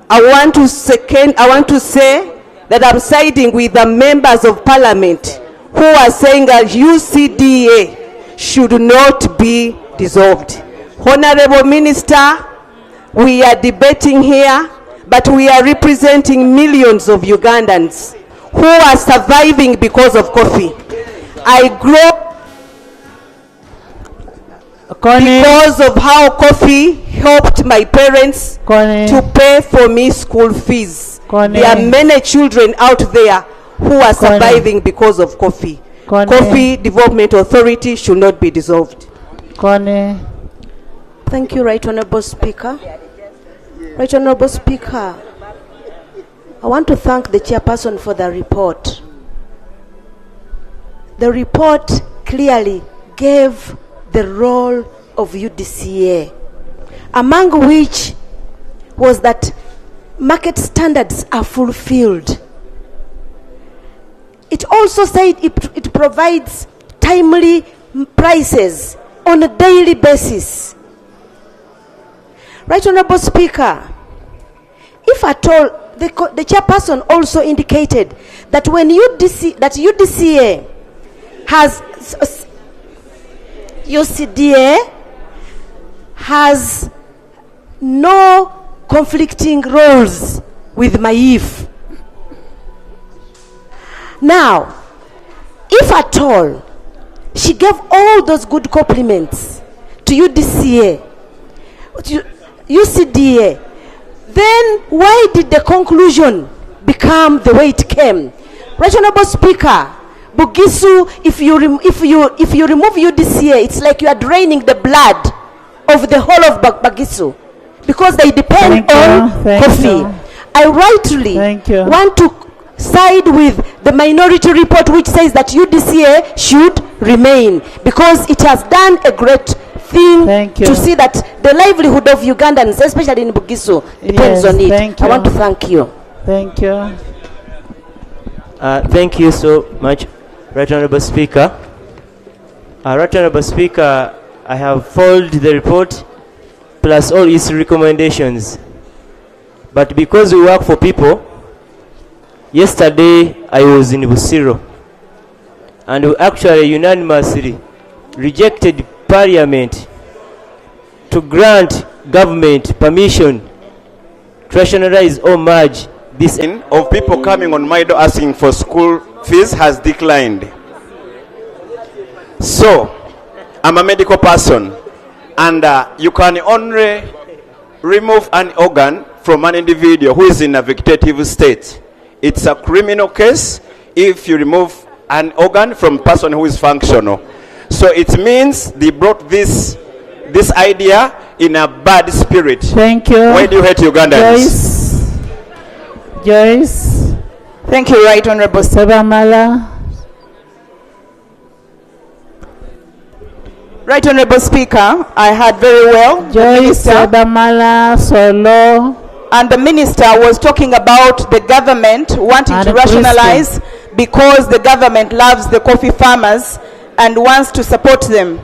F: I want to say that I'm siding with the members of parliament who are saying that UCDA should not be dissolved. Honorable Minister, we are debating here, but we are representing millions of Ugandans who are surviving because of coffee. I grew because of how coffee helped my parents to pay for me school fees. There are many children out there who are surviving because of coffee. Coffee Development Authority should not be dissolved.
I: Thank you, Right Honorable Speaker. Right Honorable Speaker, I want to thank the chairperson for the report. The report clearly gave the role of UDCA, among which was that market standards are fulfilled. It also said it provides timely prices on a daily basis. Right Honorable Speaker, if at all, the chairperson also indicated that when UDCA has UCDA has no conflicting roles with MAIF. Now, if at all she gave all those good compliments to UDCA, to UCDA, then why did the conclusion become the way it came? Right Honorable Speaker, Bugisu, if you remove UDCA, it's like you are draining the blood of the whole of Bugisu, because they depend on coffee. I rightly want to side with the minority report which says that UDCA should remain, because it has done a great thing to see that the livelihood of Ugandans, especially in Bugisu, depends on it. I want to thank you.
K: Thank you. Thank you so much, Right Honorable Speaker. Right Honorable Speaker, I have followed the report plus all its recommendations. But because we work for people, yesterday I was in Busiro and we actually unanimously rejected Parliament to grant government permission to rationalize or merge this
W: of people coming on my door asking for school fees has declined. So, I'm a medical person, and you can only remove an organ from an individual who is in a vegetative state. It's a criminal case if you remove an organ from a person who is functional. So it means they brought this idea in a bad spirit.
B: Thank you.
W: Why do you hate Ugandans?
B: Joyce.
X: Thank you, Right Honorable
B: Sabamala.
X: Right Honorable Speaker, I heard very well.
B: Joyce Sabamala Solo.
X: And the minister was talking about the government wanting to rationalize because the government loves the coffee farmers and wants to support them.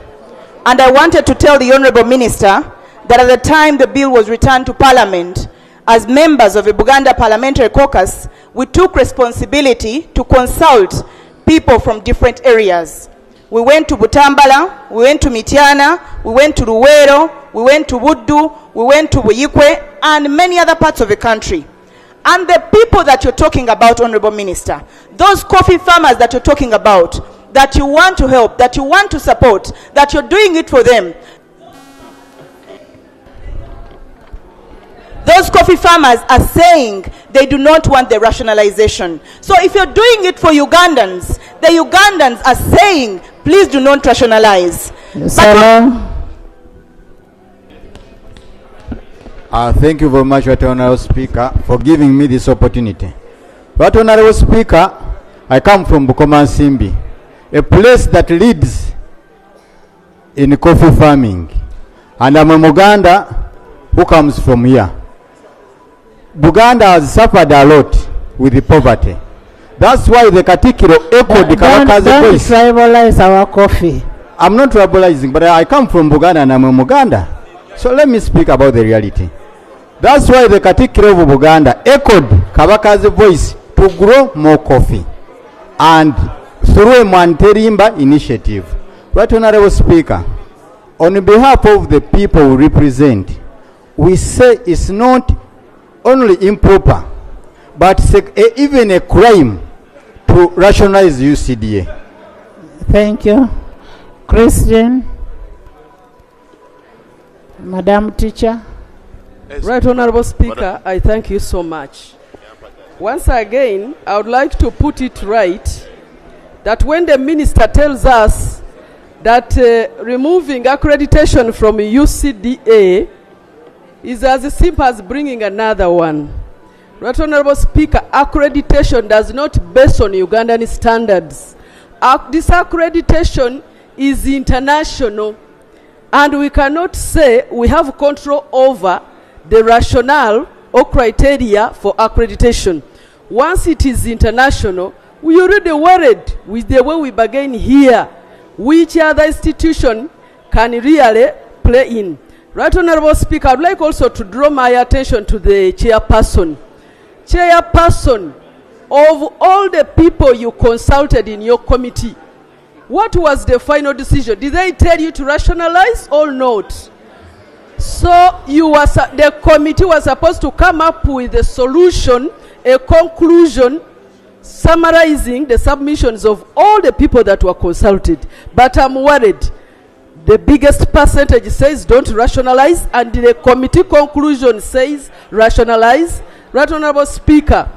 X: And I wanted to tell the Honorable Minister that at the time the bill was returned to Parliament, as members of the Buganda Parliamentary Caucus, we took responsibility to consult people from different areas. We went to Butambala, we went to Mityana, we went to Luwero, we went to Buddu, we went to Buyikwe, and many other parts of the country. And the people that you're talking about, Honorable Minister, those coffee farmers that you're talking about, that you want to help, that you want to support, that you're doing it for them, those coffee farmers are saying they do not want the rationalization. So if you're doing it for Ugandans, the Ugandans are saying, please do not rationalize.
Y: Thank you very much, Right Honorable Speaker, for giving me this opportunity. Right Honorable Speaker, I come from Bukoma Simbi, a place that leads in coffee farming. And I'm a Muganda who comes from here. Buganda has suffered a lot with the poverty. That's why the Katikiro echoed the Kawakazi voice.
B: Don't tribalize our coffee.
Y: I'm not tribalizing, but I come from Buganda and I'm a Muganda. So let me speak about the reality. That's why the Katikiro of Buganda echoed Kawakazi voice to grow more coffee, and through a Manterimba initiative. Right Honorable Speaker, on behalf of the people we represent, we say it's not only improper, but even a crime to rationalize UCDA.
B: Thank you. Christian. Madam Teacher.
C: Right Honorable Speaker, I thank you so much. Once again, I would like to put it right that when the minister tells us that removing accreditation from UCDA is as simple as bringing another one. Right Honorable Speaker, accreditation does not base on Ugandan standards. This accreditation is international, and we cannot say we have control over the rationale or criteria for accreditation. Once it is international, we already worried with the way we bargain here, which other institution can really play in. Right Honorable Speaker, I would like also to draw my attention to the chairperson. Chairperson, of all the people you consulted in your committee, what was the final decision? Did they tell you to rationalize or not? So you was, the committee was supposed to come up with a solution, a conclusion, summarizing the submissions of all the people that were consulted. But I'm worried. The biggest percentage says don't rationalize, and the committee conclusion says rationalize. Right Honorable Speaker,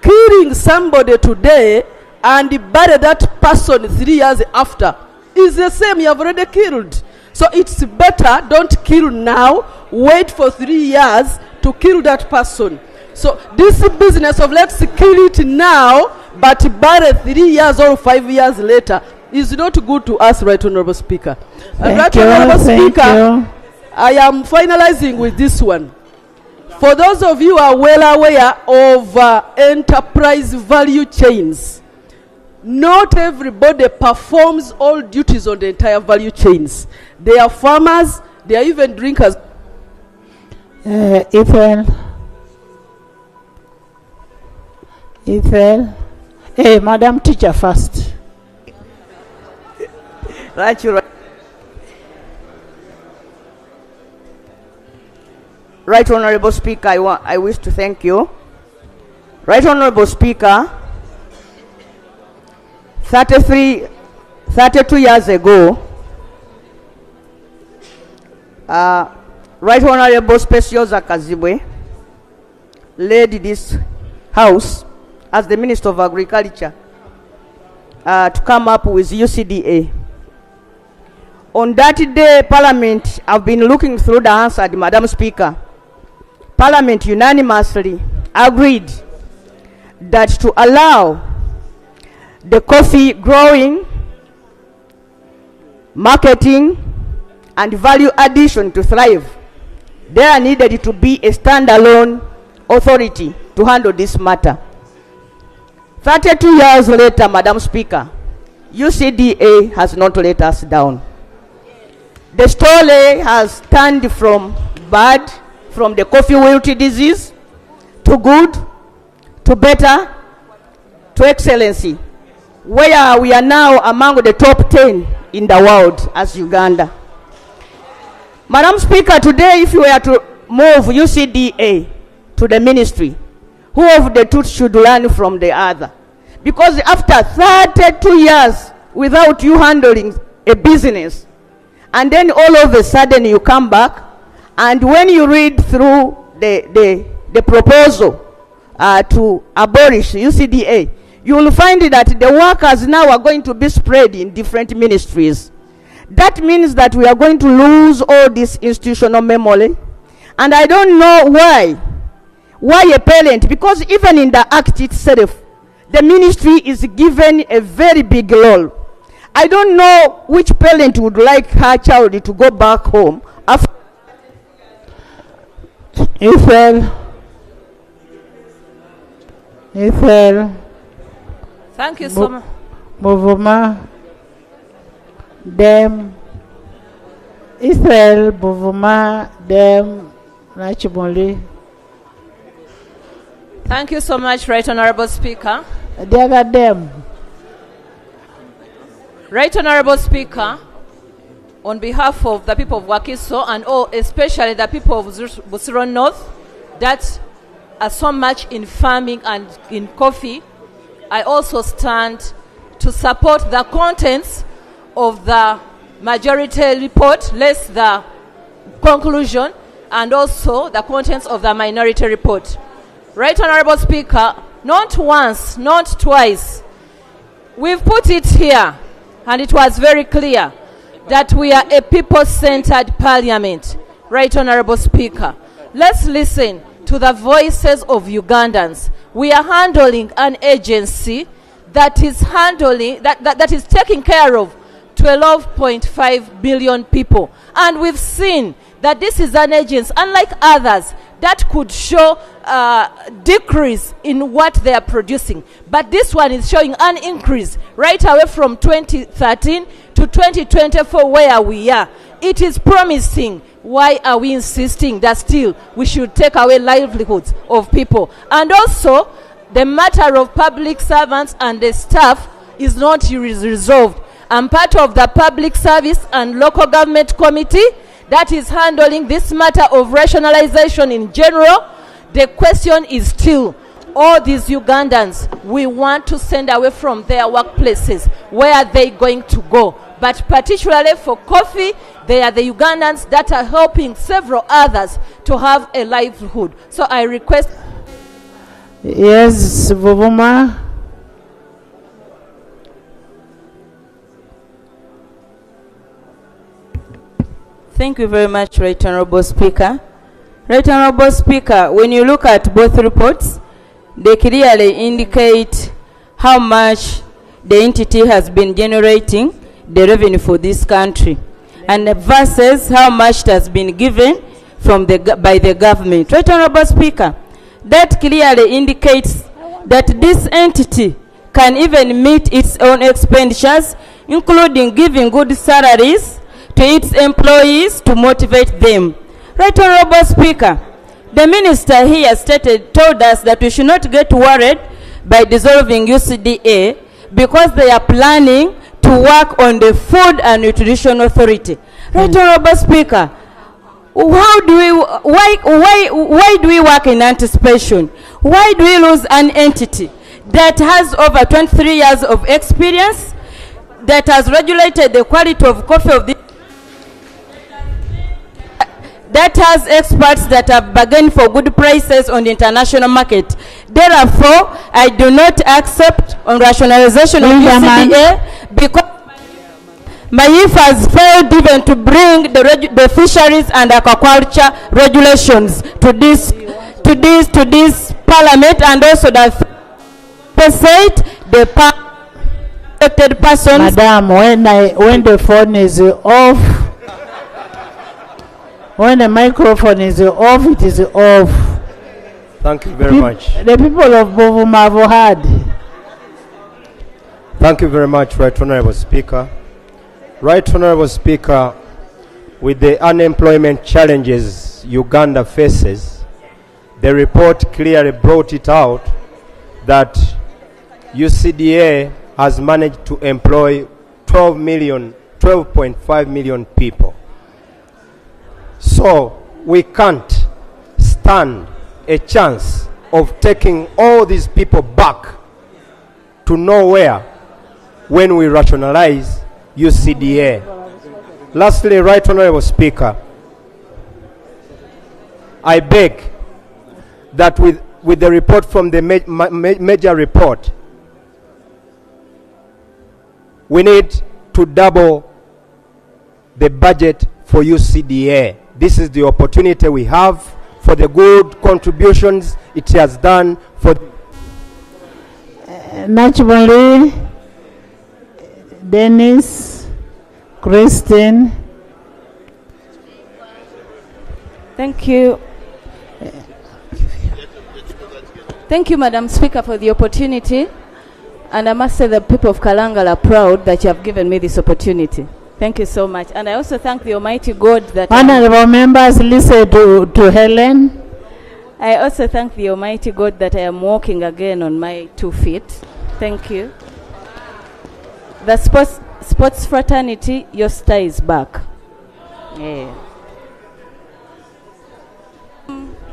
C: killing somebody today and bury that person 3 years after is the same. You have already killed. So it's better don't kill now, wait for 3 years to kill that person. So this business of let's kill it now but bury 3 years or 5 years later is not good to us, Right Honorable Speaker. And Right Honorable Speaker, I am finalizing with this one. For those of you who are well aware of enterprise value chains, not everybody performs all duties on the entire value chains. They are farmers, they are even drinkers.
B: Ethel. Hey, Madam Teacher first.
X: Right, you're right. Right Honorable Speaker, I wish to thank you. Right Honorable Speaker, 32 years ago, Right Honorable Speciosa Kazibwe led this House as the Minister of Agriculture to come up with UCDA. On that day, Parliament, I've been looking through the answer, Madam Speaker. Parliament unanimously agreed that to allow the coffee growing, marketing, and value addition to thrive, there needed to be a standalone authority to handle this matter. 32 years later, Madam Speaker, UCDA has not let us down. The story has turned from bad, from the coffee wilty disease, to good, to better, to excellency, where we are now among the top 10 in the world as Uganda. Madam Speaker, today if you were to move UCDA to the ministry, who of the two should learn from the other? Because after 32 years without you handling a business, and then all of a sudden you come back, and when you read through the proposal to abolish UCDA, you will find that the workers now are going to be spread in different ministries. That means that we are going to lose all this institutional memory. And I don't know why a parent, because even in the act itself, the ministry is given a very big role. I don't know which parent would like her child to go back home after.
B: Ethel.
L: Thank you so much.
B: Bovuma. Dem. Israel, Bovuma, Dem, Nachibonli.
M: Thank you so much, Right Honorable Speaker. Right Honorable Speaker, on behalf of the people of Wakiso and especially the people of Busiro North that are so much in farming and in coffee, I also stand to support the contents of the majority report, less the conclusion, and also the contents of the minority report. Right Honorable Speaker, not once, not twice, we've put it here, and it was very clear that we are a people-centered parliament. Right Honorable Speaker, let's listen to the voices of Ugandans. We are handling an agency that is that is taking care of 12.5 billion people. And we've seen that this is an agency, unlike others, that could show decrease in what they are producing. But this one is showing an increase right away from 2013 to 2024 where we are. It is promising. Why are we insisting that still we should take away livelihoods of people? And also, the matter of public servants and the staff is not resolved. I'm part of the Public Service and Local Government Committee that is handling this matter of rationalization in general. The question is still, all these Ugandans we want to send away from their workplaces. Where are they going to go? But particularly for coffee, they are the Ugandans that are helping several others to have a livelihood. So I request.
B: Yes, Vuvuma.
N: Thank you very much, Right Honorable Speaker. Right Honorable Speaker, when you look at both reports, they clearly indicate how much the entity has been generating the revenue for this country, and versus how much it has been given from by the government. Right Honorable Speaker, that clearly indicates that this entity can even meet its own expenditures, including giving good salaries to its employees to motivate them. Right Honorable Speaker, the minister here told us that we should not get worried by dissolving UCDA because they are planning to work on the Food and Nutrition Authority. Right Honorable Speaker, why do we work in anticipation? Why do we lose an entity that has over 23 years of experience, that has regulated the quality of coffee of this, that has experts that have bargained for good prices on the international market? Therefore, I do not accept on rationalization of UCDA because my youth has failed even to bring the fisheries and aquaculture regulations to this parliament, and also the elected persons.
B: Madam, when the phone is off, when the microphone is off, it is off.
O: Thank you very much.
B: The people of Buvuma have heard.
O: Thank you very much, Right Honorable Speaker. Right Honorable Speaker, with the unemployment challenges Uganda faces, the report clearly brought it out that UCDA has managed to employ 12.5 million people. So we can't stand a chance of taking all these people back to nowhere when we rationalize UCDA. Lastly, Right Honorable Speaker, I beg that with the report from the major report, we need to double the budget for UCDA. This is the opportunity we have for the good contributions it has done for
B: Naturally, Dennis, Christine.
P: Thank you. Thank you, Madam Speaker, for the opportunity. And I must say the people of Kalangala are proud that you have given me this opportunity. Thank you so much. And I also thank the Almighty God that...
B: Honorable members, listen to Helen.
P: I also thank the Almighty God that I am walking again on my 2 feet. Thank you. The sports fraternity, your star is back. Yeah.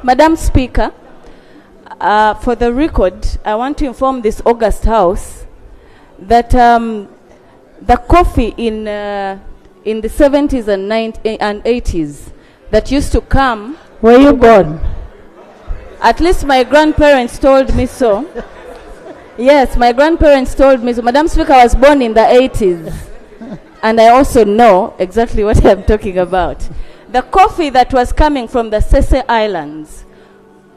P: Madam Speaker, for the record, I want to inform this August House that the coffee in the 70s and 80s that used to come.
B: Were you born?
P: At least my grandparents told me so. Yes, my grandparents told me so. Madam Speaker, I was born in the 80s. And I also know exactly what I'm talking about. The coffee that was coming from the Sese Islands,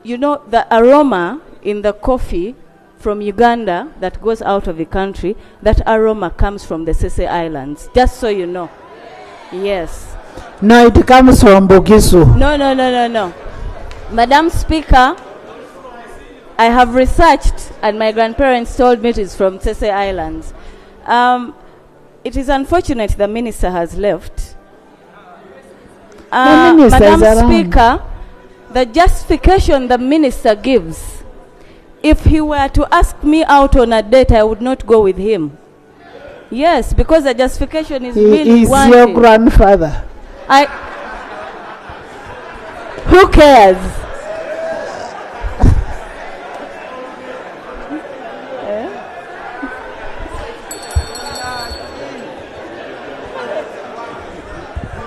P: you know, the aroma in the coffee from Uganda that goes out of the country, that aroma comes from the Sese Islands, just so you know. Yes.
B: No, it comes from Bugisu.
P: No. Madam Speaker, I have researched and my grandparents told me it is from Sese Islands. It is unfortunate the minister has left. Madam Speaker, the justification the minister gives, if he were to ask me out on a date, I would not go with him. Yes, because the justification is really
B: He's your grandfather.
P: Who cares?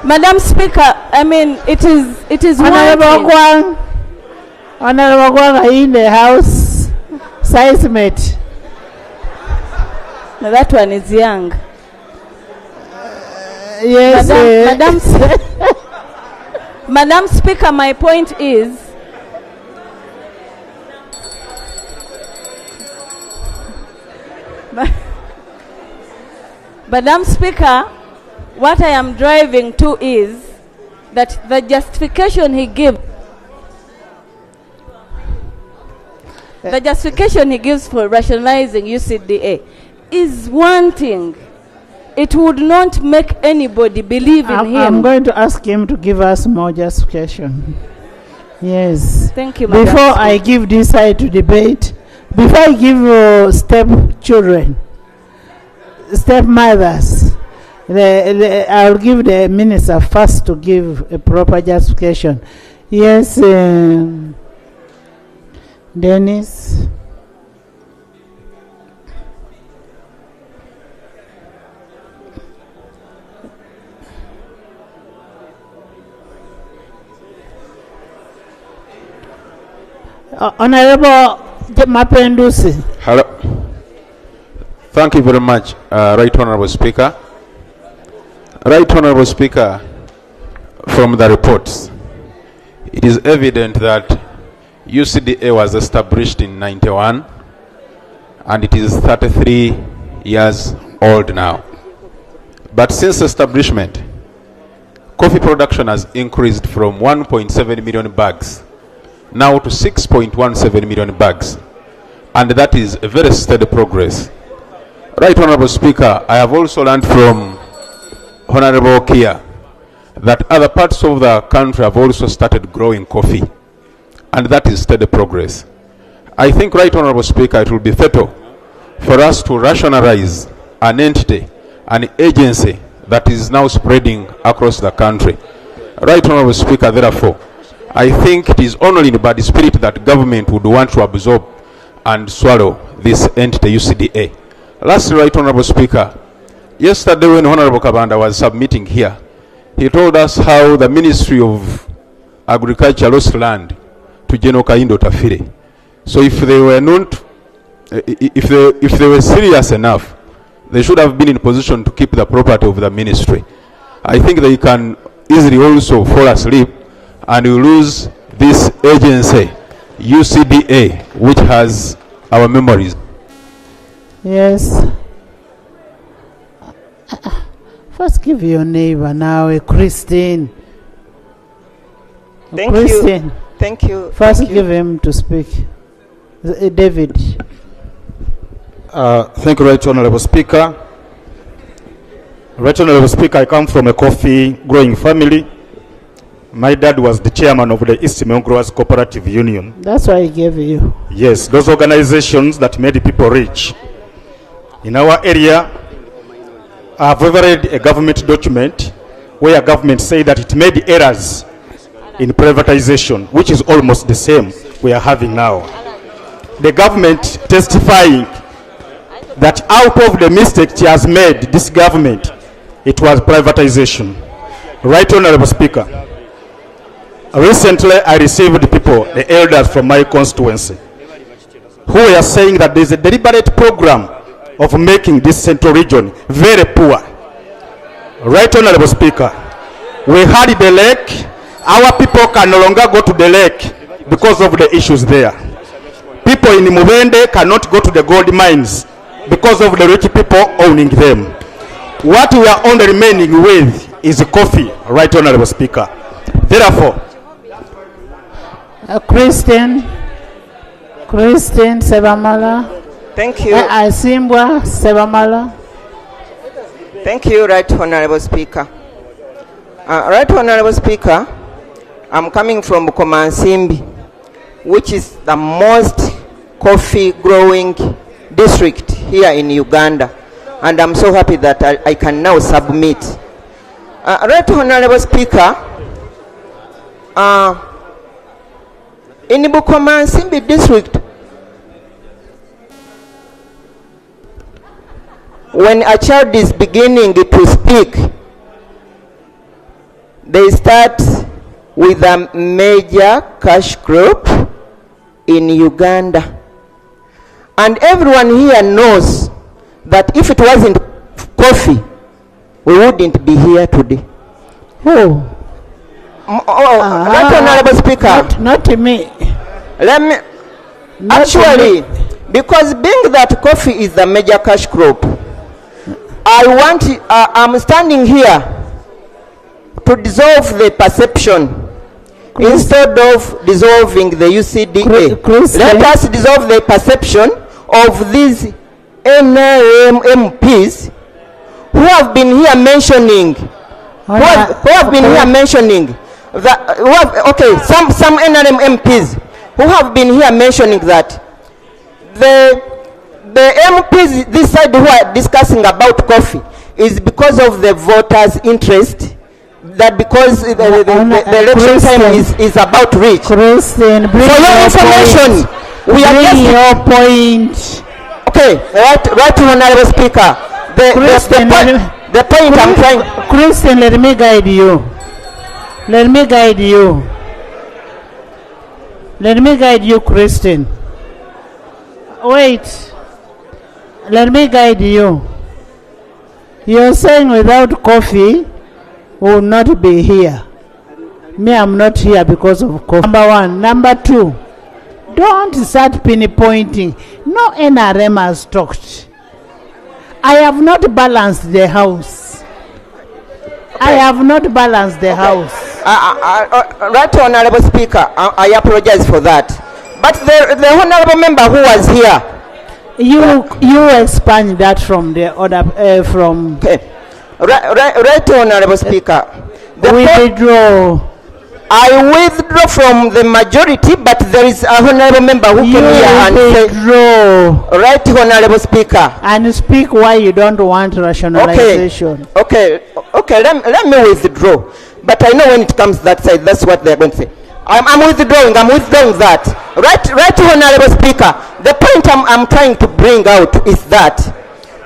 P: Madam Speaker, I mean, it is
B: Honorable Kwang in the house, size mate.
P: No, that one is young.
B: Yes.
P: Madam Speaker, my point is, Madam Speaker, what I am driving to is that the justification he gives, for rationalizing UCDA is wanting. It would not make anybody believe in him.
B: I'm going to ask him to give us more justification. Yes.
P: Thank you, Madam
B: Before
P: Speaker.
B: I give this side to debate, before I give stepchildren, stepmothers, I'll give the minister first to give a proper justification. Yes, Dennis. Honorable Mapendusi.
J: Hello. Thank you very much, Right Honorable Speaker. Right Honorable Speaker, from the reports, it is evident that UCDA was established in 91 and it is 33 years old now. But since establishment, coffee production has increased from 1.7 million bags now to 6.17 million bags, and that is a very steady progress. Right Honorable Speaker, I have also learned from Honorable Kia that other parts of the country have also started growing coffee, and that is steady progress. I think, Right Honorable Speaker, it will be fatal for us to rationalize an entity, an agency that is now spreading across the country. Right Honorable Speaker, therefore, I think it is only in bad spirit that government would want to absorb and swallow this entity UCDA. Lastly, Right Honorable Speaker, yesterday when Honorable Kabanda was submitting here, he told us how the Ministry of Agriculture lost land to General Kaindo Tafire. So if they were not, if they were serious enough, they should have been in position to keep the property of the ministry. I think they can easily also fall asleep and we lose this agency, UCDA, which has our memories.
B: Yes. First give your neighbor now, Christine.
R: Thank
B: Christine.
R: you. Thank you.
B: First
R: Thank you.
B: give him to speak. David.
S: Thank you, Right Honorable Speaker. Right Honorable Speaker, I come from a coffee growing family.
G: My dad was the chairman of the East Mount Growers Cooperative Union.
B: That's why I gave you.
G: Yes, those organizations that made people rich. In our area, I've ever read a government document where government say that it made errors in privatization, which is almost the same we are having now. The government testifying that out of the mistakes he has made, this government, it was privatization. Right, Honorable Speaker. Recently, I received people, the elders from my constituency, who are saying that there is a deliberate program of making this central region very poor. Right, Honorable Speaker. We had the lake. Our people can no longer go to the lake because of the issues there. People in Mubende cannot go to the gold mines because of the rich people owning them. What we are only remaining with is coffee, right, Honorable Speaker. Therefore,
B: Christine Sebamala.
A: Thank you.
B: Asimbwa Sebamala.
A: Thank you, Right Honorable Speaker. Right Honorable Speaker, I'm coming from Bukomansimbi, which is the most coffee growing district here in Uganda. And I'm so happy that I can now submit. Right Honorable Speaker, in Bukomansimbi district, when a child is beginning to speak, they start with a major cash crop in Uganda. And everyone here knows that if it wasn't coffee, we wouldn't be here today.
B: Who?
A: Right, Honorable Speaker.
B: Not me.
A: Let me.
B: Not
A: Actually,
B: me.
A: because being that coffee is the major cash crop, I'm standing here to dissolve the perception instead of dissolving the UCDA. Let us dissolve the perception of these NRM MPs who have been here mentioning, some NRM MPs who have been here mentioning that the MPs this side who are discussing about coffee is because of the voters' interest, that because the election time is about reach.
B: Christine,
A: for your information, we are
B: bring your point.
A: Okay, right, Honorable Speaker. The point I'm trying.
B: Christine, let me guide you. Let me guide you. Let me guide you, Christine. Wait. Let me guide you. You're saying without coffee, we will not be here. Me, I'm not here because of coffee. Number one. Number two, don't start pinpointing. No NRM has talked. I have not balanced the house. I have not balanced the house.
A: Right, Honorable Speaker, I apologize for that. But the Honorable Member who was here,
B: you expand that from the other from.
A: Okay. Right, Honorable Speaker.
B: Withdraw.
A: I withdraw from the majority, but there is a Honorable Member who came here and said, right, Honorable Speaker.
B: And speak why you don't want rationalization.
A: Okay. Let me withdraw. But I know when it comes that side, that's what they're going to say. I'm withdrawing that. Right, Honorable Speaker. The point I'm trying to bring out is that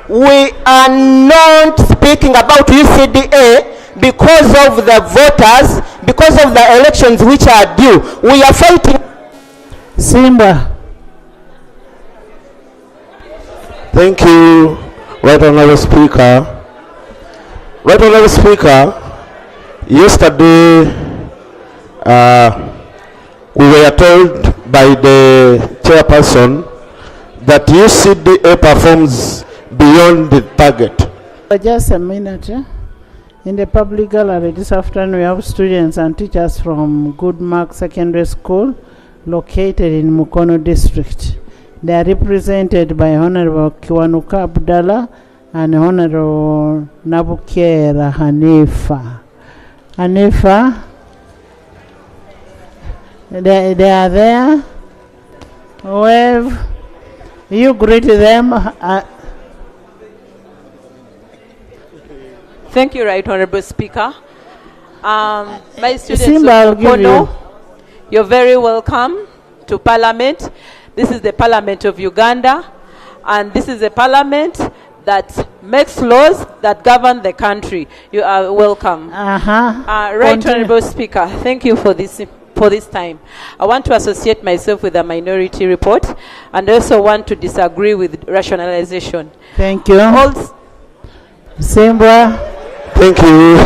A: we are not speaking about UCDA because of the voters, because of the elections which are due. We are fighting.
B: Simba.
R: Thank you, Right Honorable Speaker. Right Honorable Speaker, yesterday we were told by the chairperson that UCDA performs beyond the target.
B: Just a minute. In the public gallery this afternoon, we have students and teachers from Goodmark Secondary School located in Mukono District. They are represented by Honorable Kiwanuka Abdallah and Honorable Nabukera Hanifa. Hanifa, They are there. Wave. You greet them.
M: Thank you, Right Honorable Speaker. My students
B: Simba, I'll
M: of
B: give
M: Kono, you're very welcome to Parliament. This is the Parliament of Uganda, and this is a Parliament that makes laws that govern the country. You are welcome. Right Honorable Speaker, thank you for this time. I want to associate myself with the minority report, and also want to disagree with rationalization.
B: Thank you. Simba.
R: Thank you.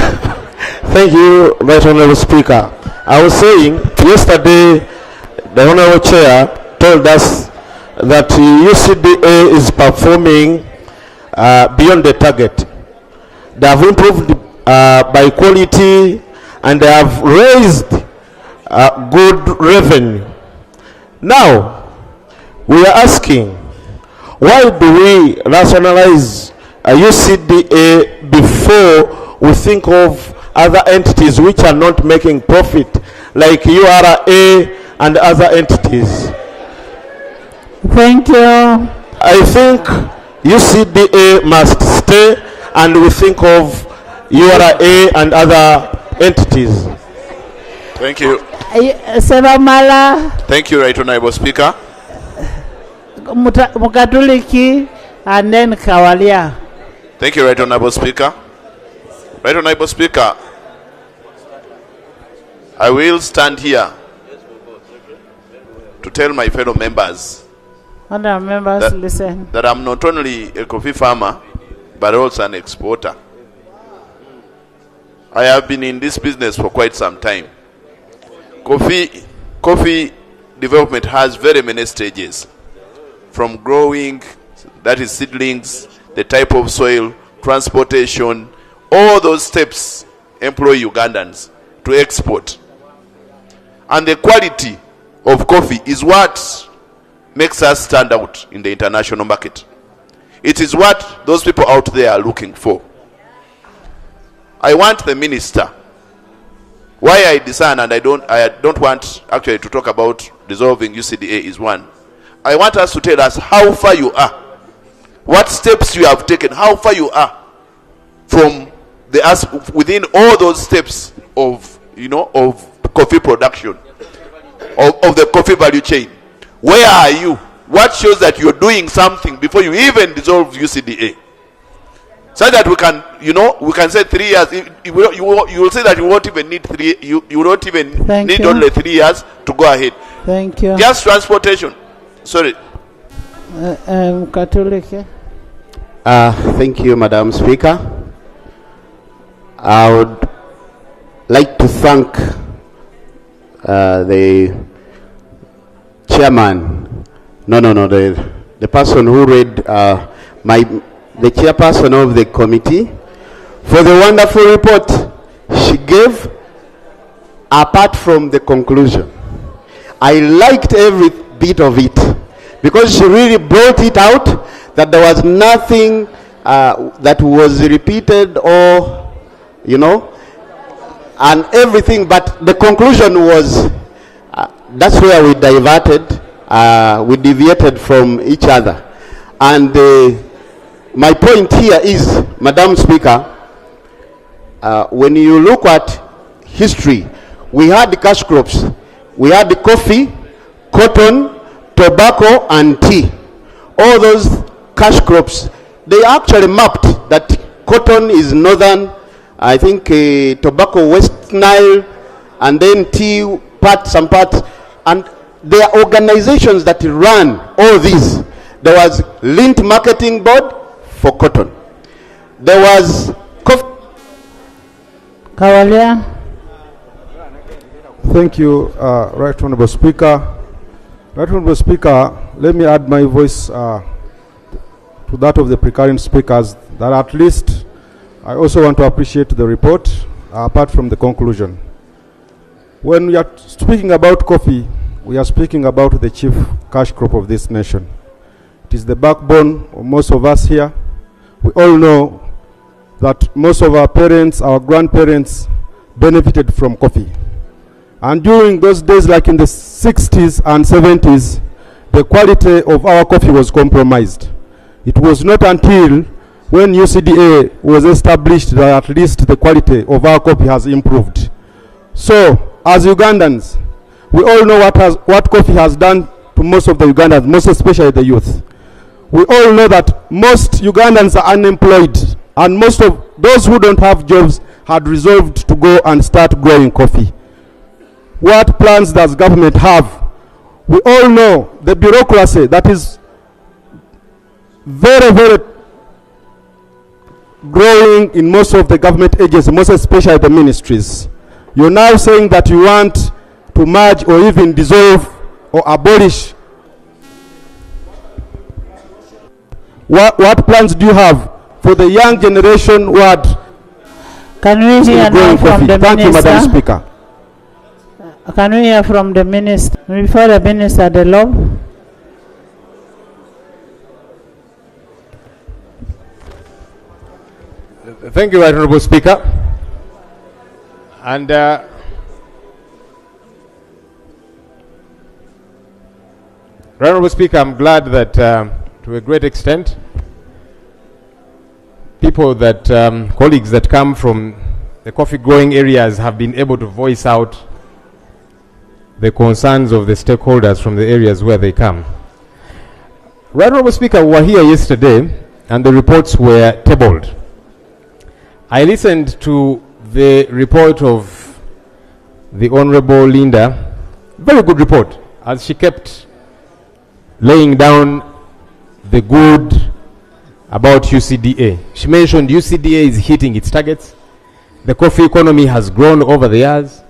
R: Thank you, Right Honorable Speaker. I was saying yesterday, the Honorable Chair told us that UCDA is performing beyond the target. They have improved by quality, and they have raised good revenue. Now, we are asking, why do we rationalize UCDA before we think of other entities which are not making profit, like URA and other entities?
B: Thank you.
R: I think UCDA must stay, and we think of URA and other entities.
E: Thank you.
B: Sebamala.
E: Thank you, Right Honorable Speaker.
B: Mukatuliki, and then Kawalia.
E: Thank you, Right Honorable Speaker. Right Honorable Speaker, I will stand here to tell my fellow members
B: listen.
E: that I'm not only a coffee farmer, but also an exporter. I have been in this business for quite some time. Coffee development has very many stages, from growing, that is seedlings, the type of soil, transportation. All those steps employ Ugandans to export. And the quality of coffee is what makes us stand out in the international market. It is what those people out there are looking for. I want the minister. Why I discern, and I don't want actually to talk about dissolving UCDA is one. I want us to tell us how far you are, what steps you have taken, how far you are from within all those steps of coffee production, of the coffee value chain. Where are you? What shows that you're doing something before you even dissolve UCDA? So that we can, we can say 3 years. You will say that you won't even need 3. You won't even need only 3 years to go ahead.
B: Thank you.
E: Just transportation. Sorry.
Q: Thank you, Madam Speaker. I would like to thank the chairman. The person who read the chairperson of the committee for the wonderful report she gave, apart from the conclusion. I liked every bit of it because she really brought it out that there was nothing that was repeated or and everything, but the conclusion was that's where we we deviated from each other. And my point here is, Madam Speaker, when you look at history, we had the cash crops. We had the coffee, cotton, tobacco, and tea. All those cash crops, they actually mapped that cotton is northern, I think tobacco West Nile, and then tea some parts. And there are organizations that run all these. There was Lint Marketing Board for cotton. There was
B: Kawalia.
T: Thank you, Right Honorable Speaker. Right Honorable Speaker, let me add my voice to that of the precurrent speakers, that at least I also want to appreciate the report, apart from the conclusion. When we are speaking about coffee, we are speaking about the chief cash crop of this nation. It is the backbone of most of us here. We all know that most of our parents, our grandparents benefited from coffee. And during those days, like in the 60s and 70s, the quality of our coffee was compromised. It was not until when UCDA was established that at least the quality of our coffee has improved. So, as Ugandans, we all know what coffee has done to most of the Ugandans, most especially the youth. We all know that most Ugandans are unemployed, and most of those who don't have jobs had resolved to go and start growing coffee. What plans does government have? We all know the bureaucracy that is very, very growing in most of the government agencies, most especially the ministries. You're now saying that you want to merge or even dissolve or abolish. What plans do you have for the young generation who had
B: Can we hear now from the
T: Thank you, Madam
B: Minister?
T: Speaker.
B: Can we hear from the Minister? Before the Minister, the law.
D: Thank you, Right Honourable Speaker. And Right Honourable Speaker, I'm glad that to a great extent, people that, colleagues that come from the coffee growing areas have been able to voice out the concerns of the stakeholders from the areas where they come. Right Honourable Speaker, we were here yesterday and the reports were tabled. I listened to the report of the Honourable Linda, very good report, as she kept laying down the good about UCDA. She mentioned UCDA is hitting its targets. The coffee economy has grown over the years.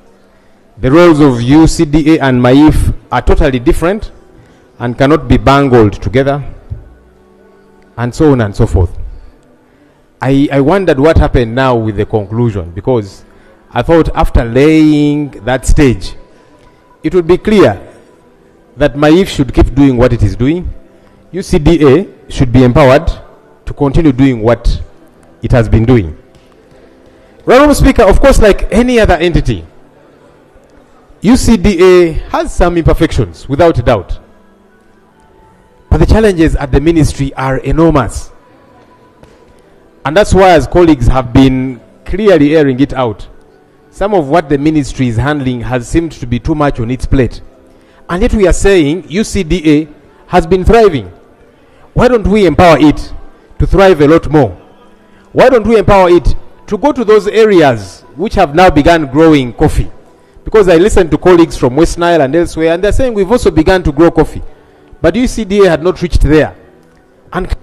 D: The roles of UCDA and MAIF are totally different and cannot be bungled together, and so on and so forth. I wondered what happened now with the conclusion, because I thought after laying that stage, it would be clear that MAIF should keep doing what it is doing. UCDA should be empowered to continue doing what it has been doing. Honourable Speaker, of course, like any other entity, UCDA has some imperfections, without a doubt. But the challenges at the ministry are enormous. And that's why, as colleagues have been clearly airing it out, some of what the ministry is handling has seemed to be too much on its plate. And yet we are saying UCDA has been thriving. Why don't we empower it to thrive a lot more? Why don't we empower it to go to those areas which have now begun growing coffee? Because I listened to colleagues from West Nile and elsewhere, and they're saying we've also begun to grow coffee. But UCDA had not reached there. And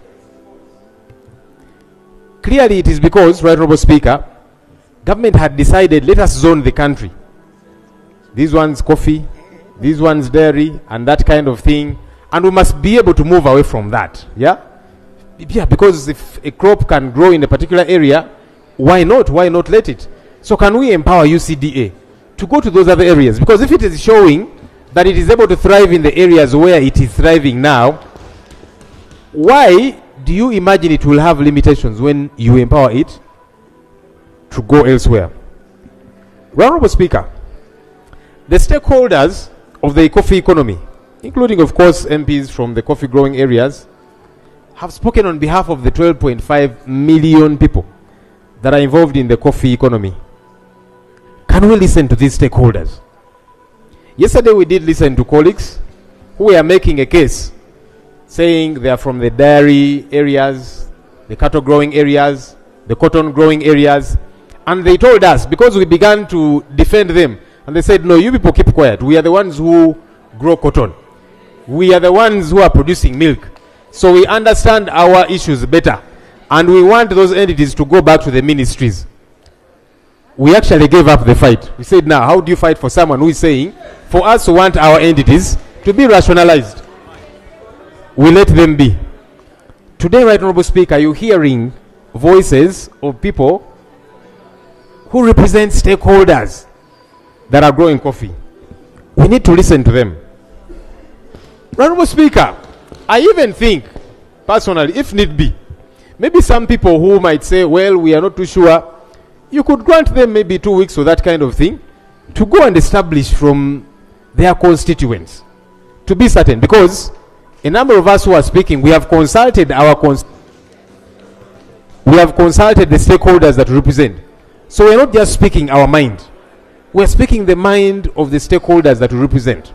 D: clearly it is because, Right Honourable Speaker, government had decided, let us zone the country. These ones coffee, these ones dairy, and that kind of thing. And we must be able to move away from that. Yeah? Yeah, because if a crop can grow in a particular area, why not? Why not let it? So can we empower UCDA to go to those other areas? Because if it is showing that it is able to thrive in the areas where it is thriving now, why do you imagine it will have limitations when you empower it to go elsewhere? Honourable Speaker, the stakeholders of the coffee economy, including of course MPs from the coffee growing areas, have spoken on behalf of the 12.5 million people that are involved in the coffee economy. Can we listen to these stakeholders? Yesterday we did listen to colleagues who were making a case, saying they are from the dairy areas, the cattle growing areas, the cotton growing areas, and they told us, because we began to defend them, and they said, no, you people keep quiet. We are the ones who grow cotton. We are the ones who are producing milk. So we understand our issues better. And we want those entities to go back to the ministries. We actually gave up the fight. We said, now, how do you fight for someone who is saying, for us to want our entities to be rationalized? We let them be. Today, Right Honourable Speaker, you're hearing voices of people who represent stakeholders that are growing coffee. We need to listen to them. Right Honourable Speaker, I even think, personally, if need be, maybe some people who might say, well, we are not too sure, you could grant them maybe 2 weeks or that kind of thing, to go and establish from their constituents, to be certain, because a number of us who are speaking, we have consulted we have consulted the stakeholders that we represent. So we're not just speaking our mind, we're speaking the mind of the stakeholders that we represent.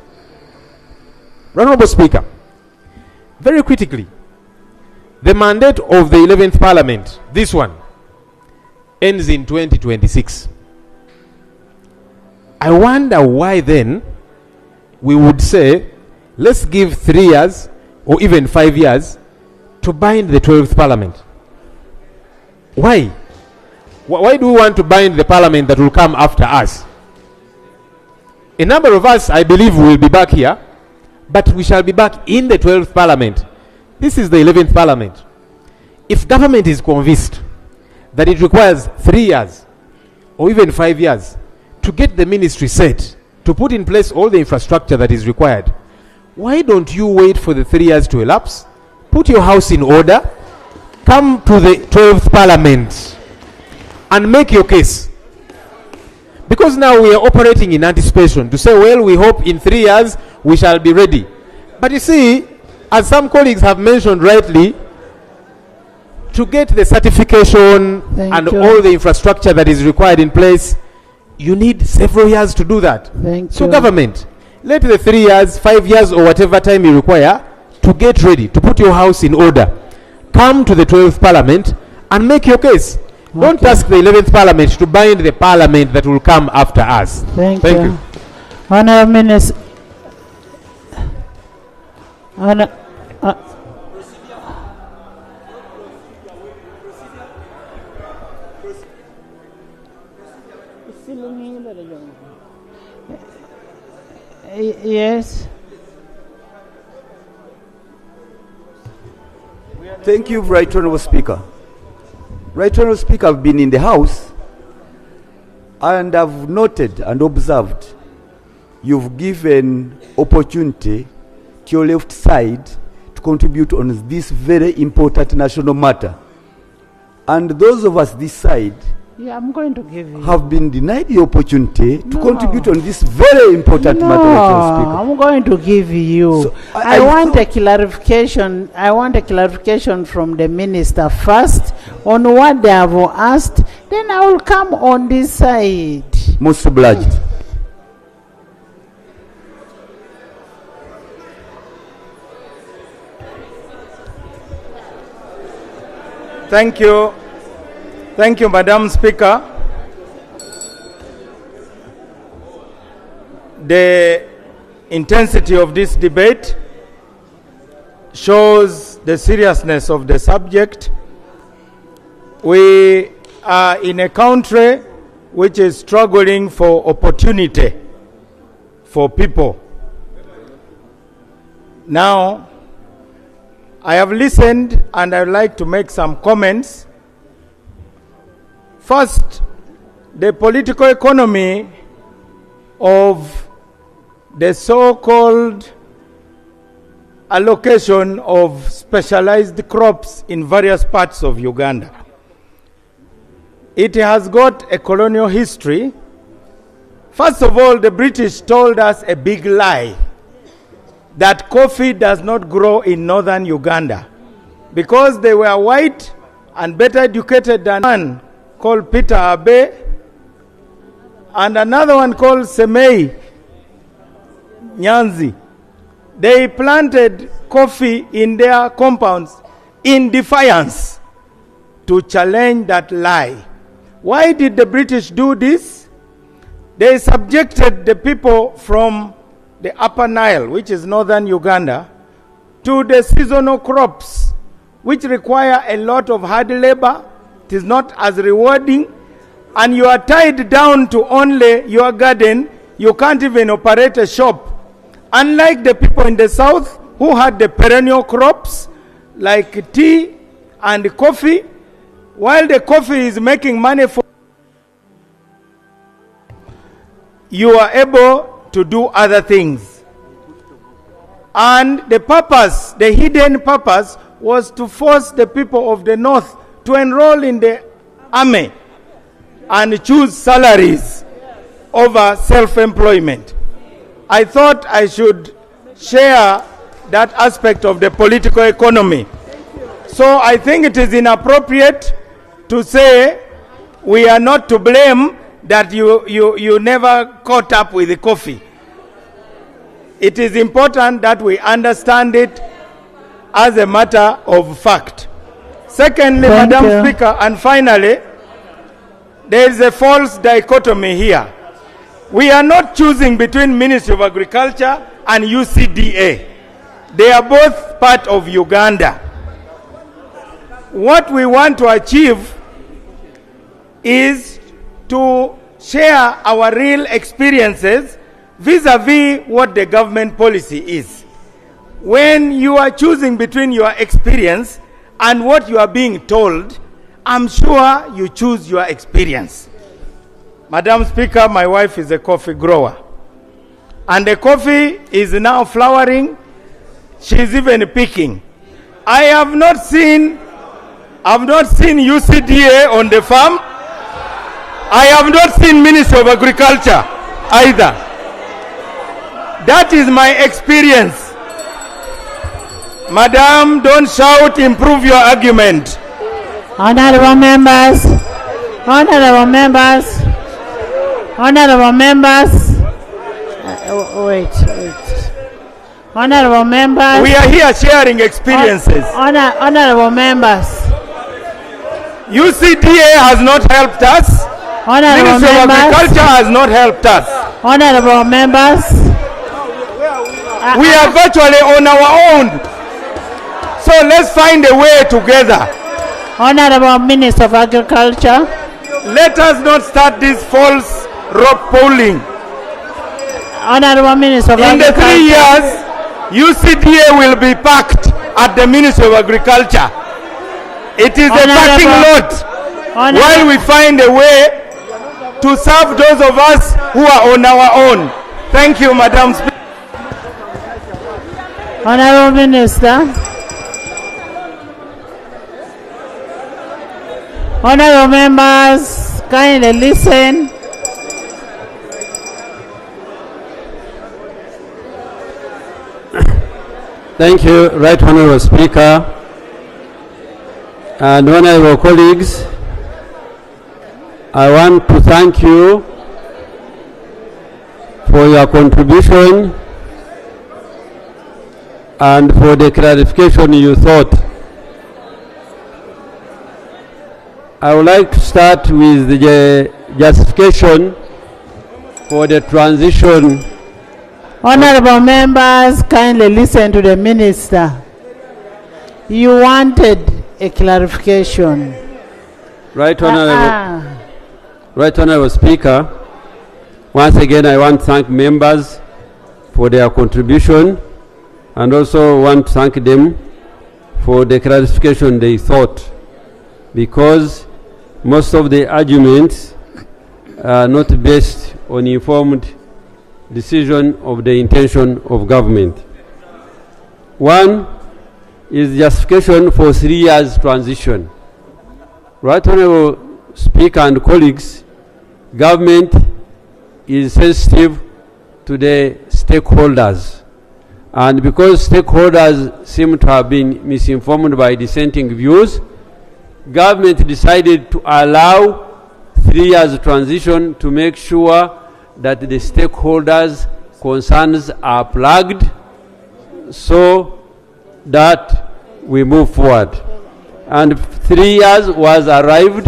D: Honorable Speaker, very critically, the mandate of the 11th Parliament, this one, ends in 2026. I wonder why then we would say, let's give 3 years or even 5 years to bind the 12th Parliament. Why? Why do we want to bind the Parliament that will come after us? A number of us, I believe, will be back here, but we shall be back in the 12th Parliament. This is the 11th Parliament. If government is convinced that it requires 3 years or even 5 years to get the ministry set, to put in place all the infrastructure that is required, why don't you wait for the 3 years to elapse, put your house in order, come to the 12th Parliament and make your case? Because now we are operating in anticipation to say, well, we hope in 3 years we shall be ready. But you see, as some colleagues have mentioned rightly, to get the certification and all the infrastructure that is required in place, you need several years to do that. So government, let the 3 years, 5 years or whatever time you require to get ready, to put your house in order. Come to the 12th Parliament and make your case. Don't ask the 11th Parliament to bind the Parliament that will come after us.
B: Thank you. Honourable Minister. Yes.
F: Thank you, Right Honourable Speaker. Right Honourable Speaker, I've been in the House and I've noted and observed you've given opportunity to your left side to contribute on this very important national matter. And those of us this side
B: I'm going to give you.
F: Have been denied the opportunity to contribute on this very important matter, Mr. Speaker.
B: I'm going to give you.
F: So,
B: I want a clarification. I want a clarification from the minister first on what they have asked. Then I will come on this side.
F: Most obliged.
H: Thank you. Thank you, Madam Speaker. The intensity of this debate shows the seriousness of the subject. We are in a country which is struggling for opportunity for people. Now, I have listened and I would like to make some comments. First, the political economy of the so-called allocation of specialized crops in various parts of Uganda. It has got a colonial history. First of all, the British told us a big lie that coffee does not grow in northern Uganda because they were white and better educated than one called Peter Abe and another one called Semei Nyanzi. They planted coffee in their compounds in defiance to challenge that lie. Why did the British do this? They subjected the people from the Upper Nile, which is northern Uganda, to the seasonal crops, which require a lot of hard labor. It is not as rewarding, and you are tied down to only your garden. You can't even operate a shop. Unlike the people in the south who had the perennial crops like tea and coffee, while the coffee is making money for you are able to do other things. And the purpose, the hidden purpose, was to force the people of the north to enroll in the army and choose salaries. over self-employment. I thought I should share that aspect of the political economy. So I think it is inappropriate to say we are not to blame that you never caught up with the coffee. It is important that we understand it as a matter of fact. Secondly, Madam Speaker, and finally, there is a false dichotomy here. We are not choosing between Ministry of Agriculture and UCDA. They are both part of Uganda. What we want to achieve is to share our real experiences vis-a-vis what the government policy is. When you are choosing between your experience and what you are being told, I'm sure you choose your experience. Madam Speaker, my wife is a coffee grower. And the coffee is now flowering. She's even picking. I have not seen UCDA on the farm. I have not seen Ministry of Agriculture either. That is my experience. Madam, don't shout, improve your argument.
B: Honorable members, honorable members, honorable members. Wait. Honorable members.
H: We are here sharing experiences.
B: Honorable members.
H: UCDA has not helped us.
B: Honorable
H: Ministry of
B: members.
H: Agriculture has not helped us.
B: Honorable members.
H: We are virtually on our own. So let's find a way together.
B: Honorable Minister of Agriculture.
H: Let us not start this false rope pulling.
B: Honorable Minister of
H: In the
B: Agriculture.
H: 3 years, UCDA will be packed at the Ministry of Agriculture. It is a packing lot while we find a way to serve those of us who are on our own. Thank you, Madam Speaker.
B: Honorable Minister. Honorable members, kindly listen.
I: Thank you, Right Honorable Speaker, and honorable colleagues. I want to thank you for your contribution and for the clarification you thought. I would like to start with the justification for the transition.
B: Honorable members, kindly listen to the minister. You wanted a clarification.
I: Right Honorable, Right Honorable Speaker, once again I want to thank members for their contribution and also want to thank them for the clarification they thought, because most of the arguments are not based on informed decision of the intention of government. One is justification for 3 years transition. Right Honorable Speaker and colleagues, government is sensitive to the stakeholders, and because stakeholders seem to have been misinformed by dissenting views, government decided to allow 3 years transition to make sure that the stakeholders' concerns are plugged so that we move forward. And 3 years was arrived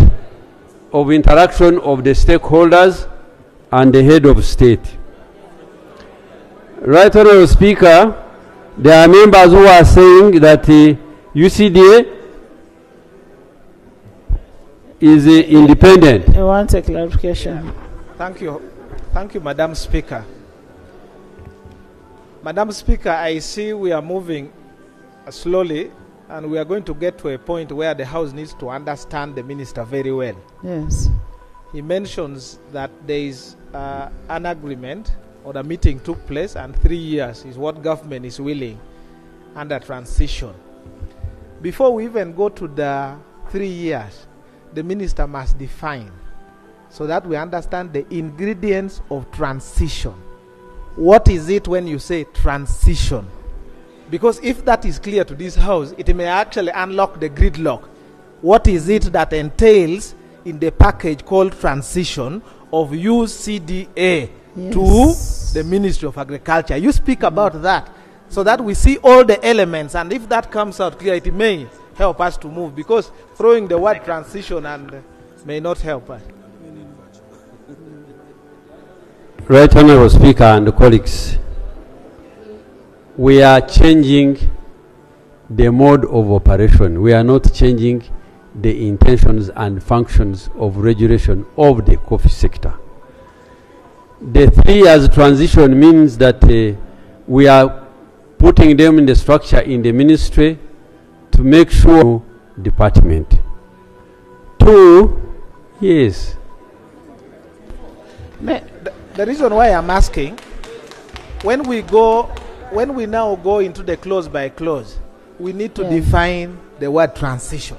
I: of interaction of the stakeholders and the head of state. Right Honorable Speaker, there are members who are saying that UCDA is independent.
B: I want a clarification.
K: Thank you, Madam Speaker. Madam Speaker, I see we are moving slowly and we are going to get to a point where the House needs to understand the minister very well.
B: Yes.
K: He mentions that there is an agreement or a meeting took place and 3 years is what government is willing under transition. Before we even go to the 3 years, the minister must define so that we understand the ingredients of transition. What is it when you say transition? Because if that is clear to this house, it may actually unlock the gridlock. What is it that entails in the package called transition of UCDA to the Ministry of Agriculture? You speak about that so that we see all the elements, and if that comes out clear, it may help us to move, because throwing the word transition and may not help us.
I: Right Honorable Speaker and colleagues, we are changing the mode of operation. We are not changing the intentions and functions of regulation of the coffee sector. The 3 years transition means that we are putting them in the structure in the ministry to make sure department. 2, yes.
K: The reason why I'm asking, when we now go into the clause by clause, we need to define the word transition.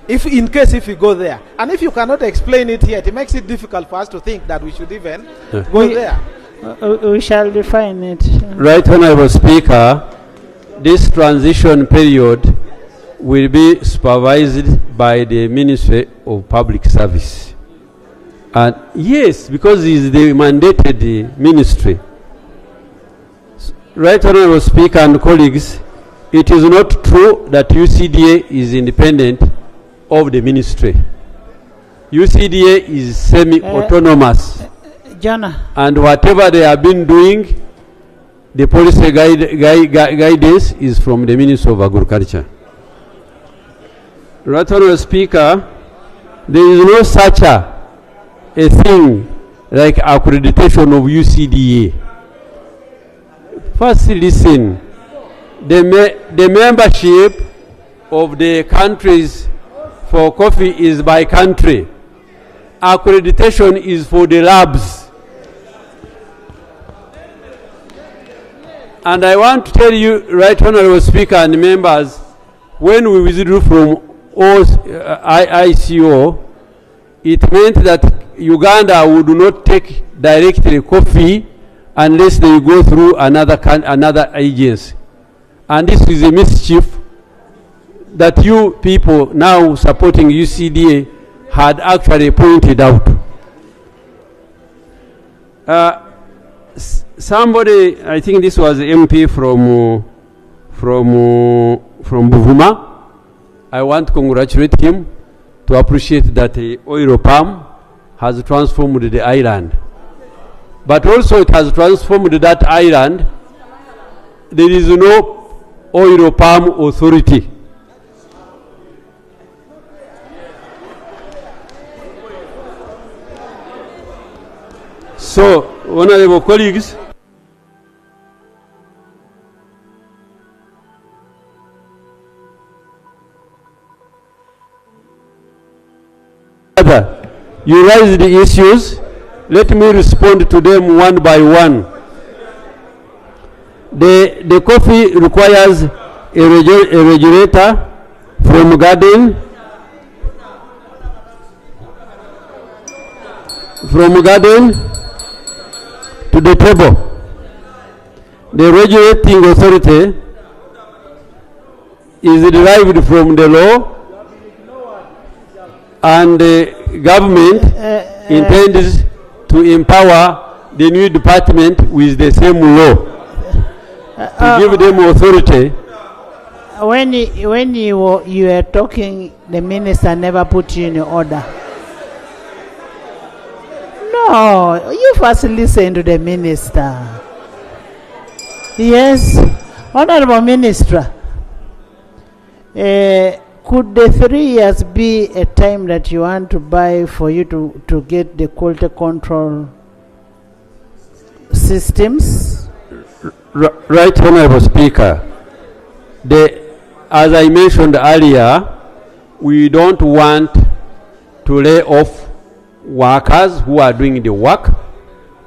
K: If in case if we go there, and if you cannot explain it here, it makes it difficult for us to think that we should even go there.
B: We shall define it.
I: Right Honorable Speaker, this transition period will be supervised by the Ministry of Public Service. And yes, because it is the mandated ministry. Right Honorable Speaker and colleagues, it is not true that UCDA is independent of the ministry. UCDA is semi-autonomous.
B: Jonah.
I: And whatever they have been doing, the policy guidance is from the Ministry of Agriculture. Right Honorable Speaker, there is no such a thing like accreditation of UCDA. First, listen. The membership of the countries for coffee is by country. Accreditation is for the labs. And I want to tell you, Right Honorable Speaker and members, when we withdrew from ICO, it meant that Uganda would not take directly coffee unless they go through another agency. And this is a mischief that you people now supporting UCDA had actually pointed out. Somebody, I think this was MP from Buvuma. I want to congratulate him, to appreciate that oil palm has transformed the island. But also it has transformed that island. There is no oil palm authority. So, honorable colleagues, you raise the issues. Let me respond to them one by one. The coffee requires a regulator from garden to the table. The regulating authority is derived from the law, and the government intends to empower the new department with the same law to give them authority.
B: When you were talking, the minister never put you in order. No, you first listen to the minister. Yes, Honorable Minister, could the 3 years be a time that you want to buy for you to get the quality control systems?
I: Right Honorable Speaker, as I mentioned earlier, we don't want to lay off workers who are doing the work.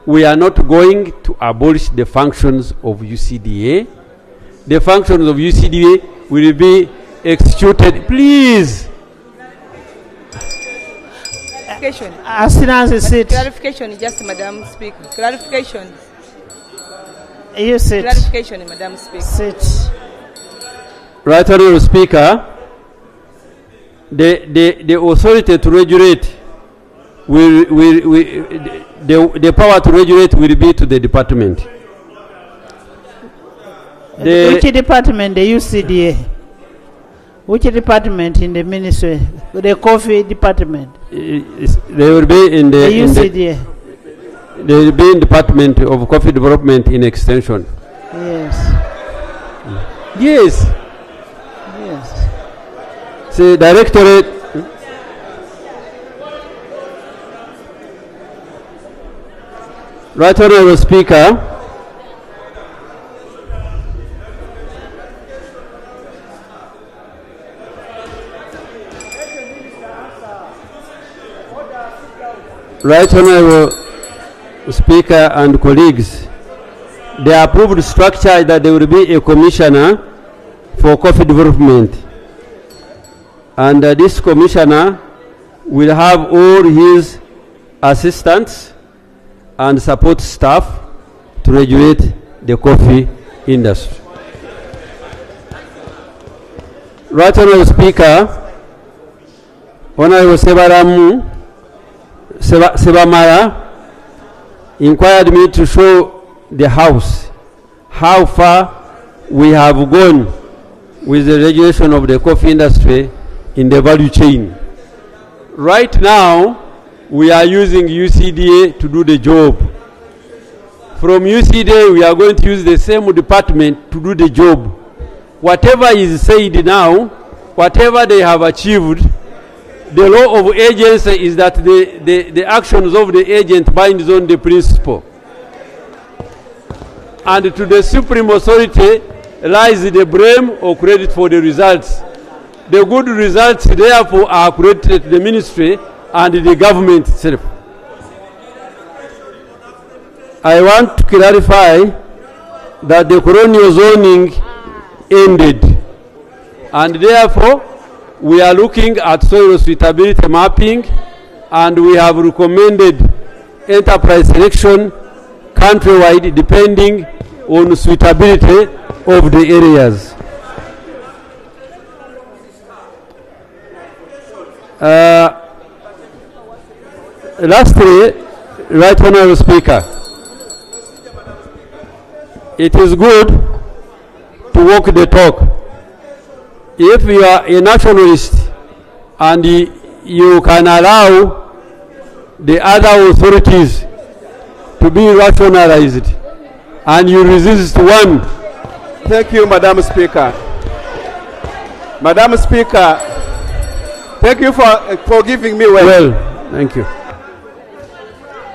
I: We are not going to abolish the functions of UCDA. The functions of UCDA will be executed. Please.
C: Clarification.
B: As soon as you sit.
C: Clarification, just Madam Speaker. Clarification.
B: You sit.
C: Clarification, Madam Speaker.
B: Sit.
I: Right Honourable Speaker, the authority to regulate the power to regulate will be to the department.
B: Which department? The UCDA. Which department in the ministry? The coffee department.
I: They will be in the
B: UCDA.
I: They will be in Department of Coffee Development in Extension.
B: Yes.
I: Yes.
B: Yes.
I: See, Directorate. Right Honourable Speaker, Right Honourable Speaker and colleagues, the approved structure that there will be a commissioner for coffee development, and this commissioner will have all his assistants and support staff to regulate the coffee industry. Right Honourable Speaker, Honourable Sebamara inquired me to show the house how far we have gone with the regulation of the coffee industry in the value chain. Right now, we are using UCDA to do the job. From UCDA, we are going to use the same department to do the job. Whatever is said now, whatever they have achieved, the law of agency is that the actions of the agent binds on the principle. And to the supreme authority lies the blame or credit for the results. The good results, therefore, are credited to the ministry and the government itself. I want to clarify that the colonial zoning ended, and therefore we are looking at soil suitability mapping, and we have recommended enterprise selection countrywide depending on suitability of the areas. Lastly, Right Honourable Speaker, it is good to walk the talk. If you are a nationalist and you can allow the other authorities to be rationalized and you resist one.
U: Thank you, Madam Speaker. Madam Speaker, thank you for giving me
I: well. Thank you.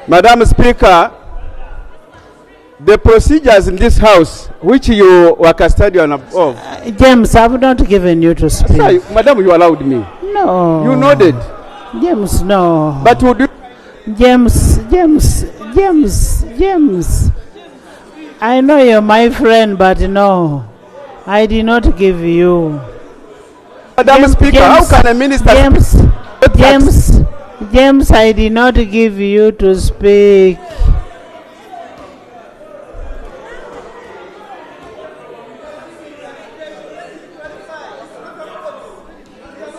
U: Madam Speaker, the procedures in this house, which you were custodian of.
B: James, I have not given you to speak.
U: Sorry, Madam, you allowed me.
B: No.
U: You nodded.
B: James, no.
U: But would you?
B: James. I know you're my friend, but no. I did not give you.
U: Madam Speaker, how can a minister...
B: James, I did not give you to speak.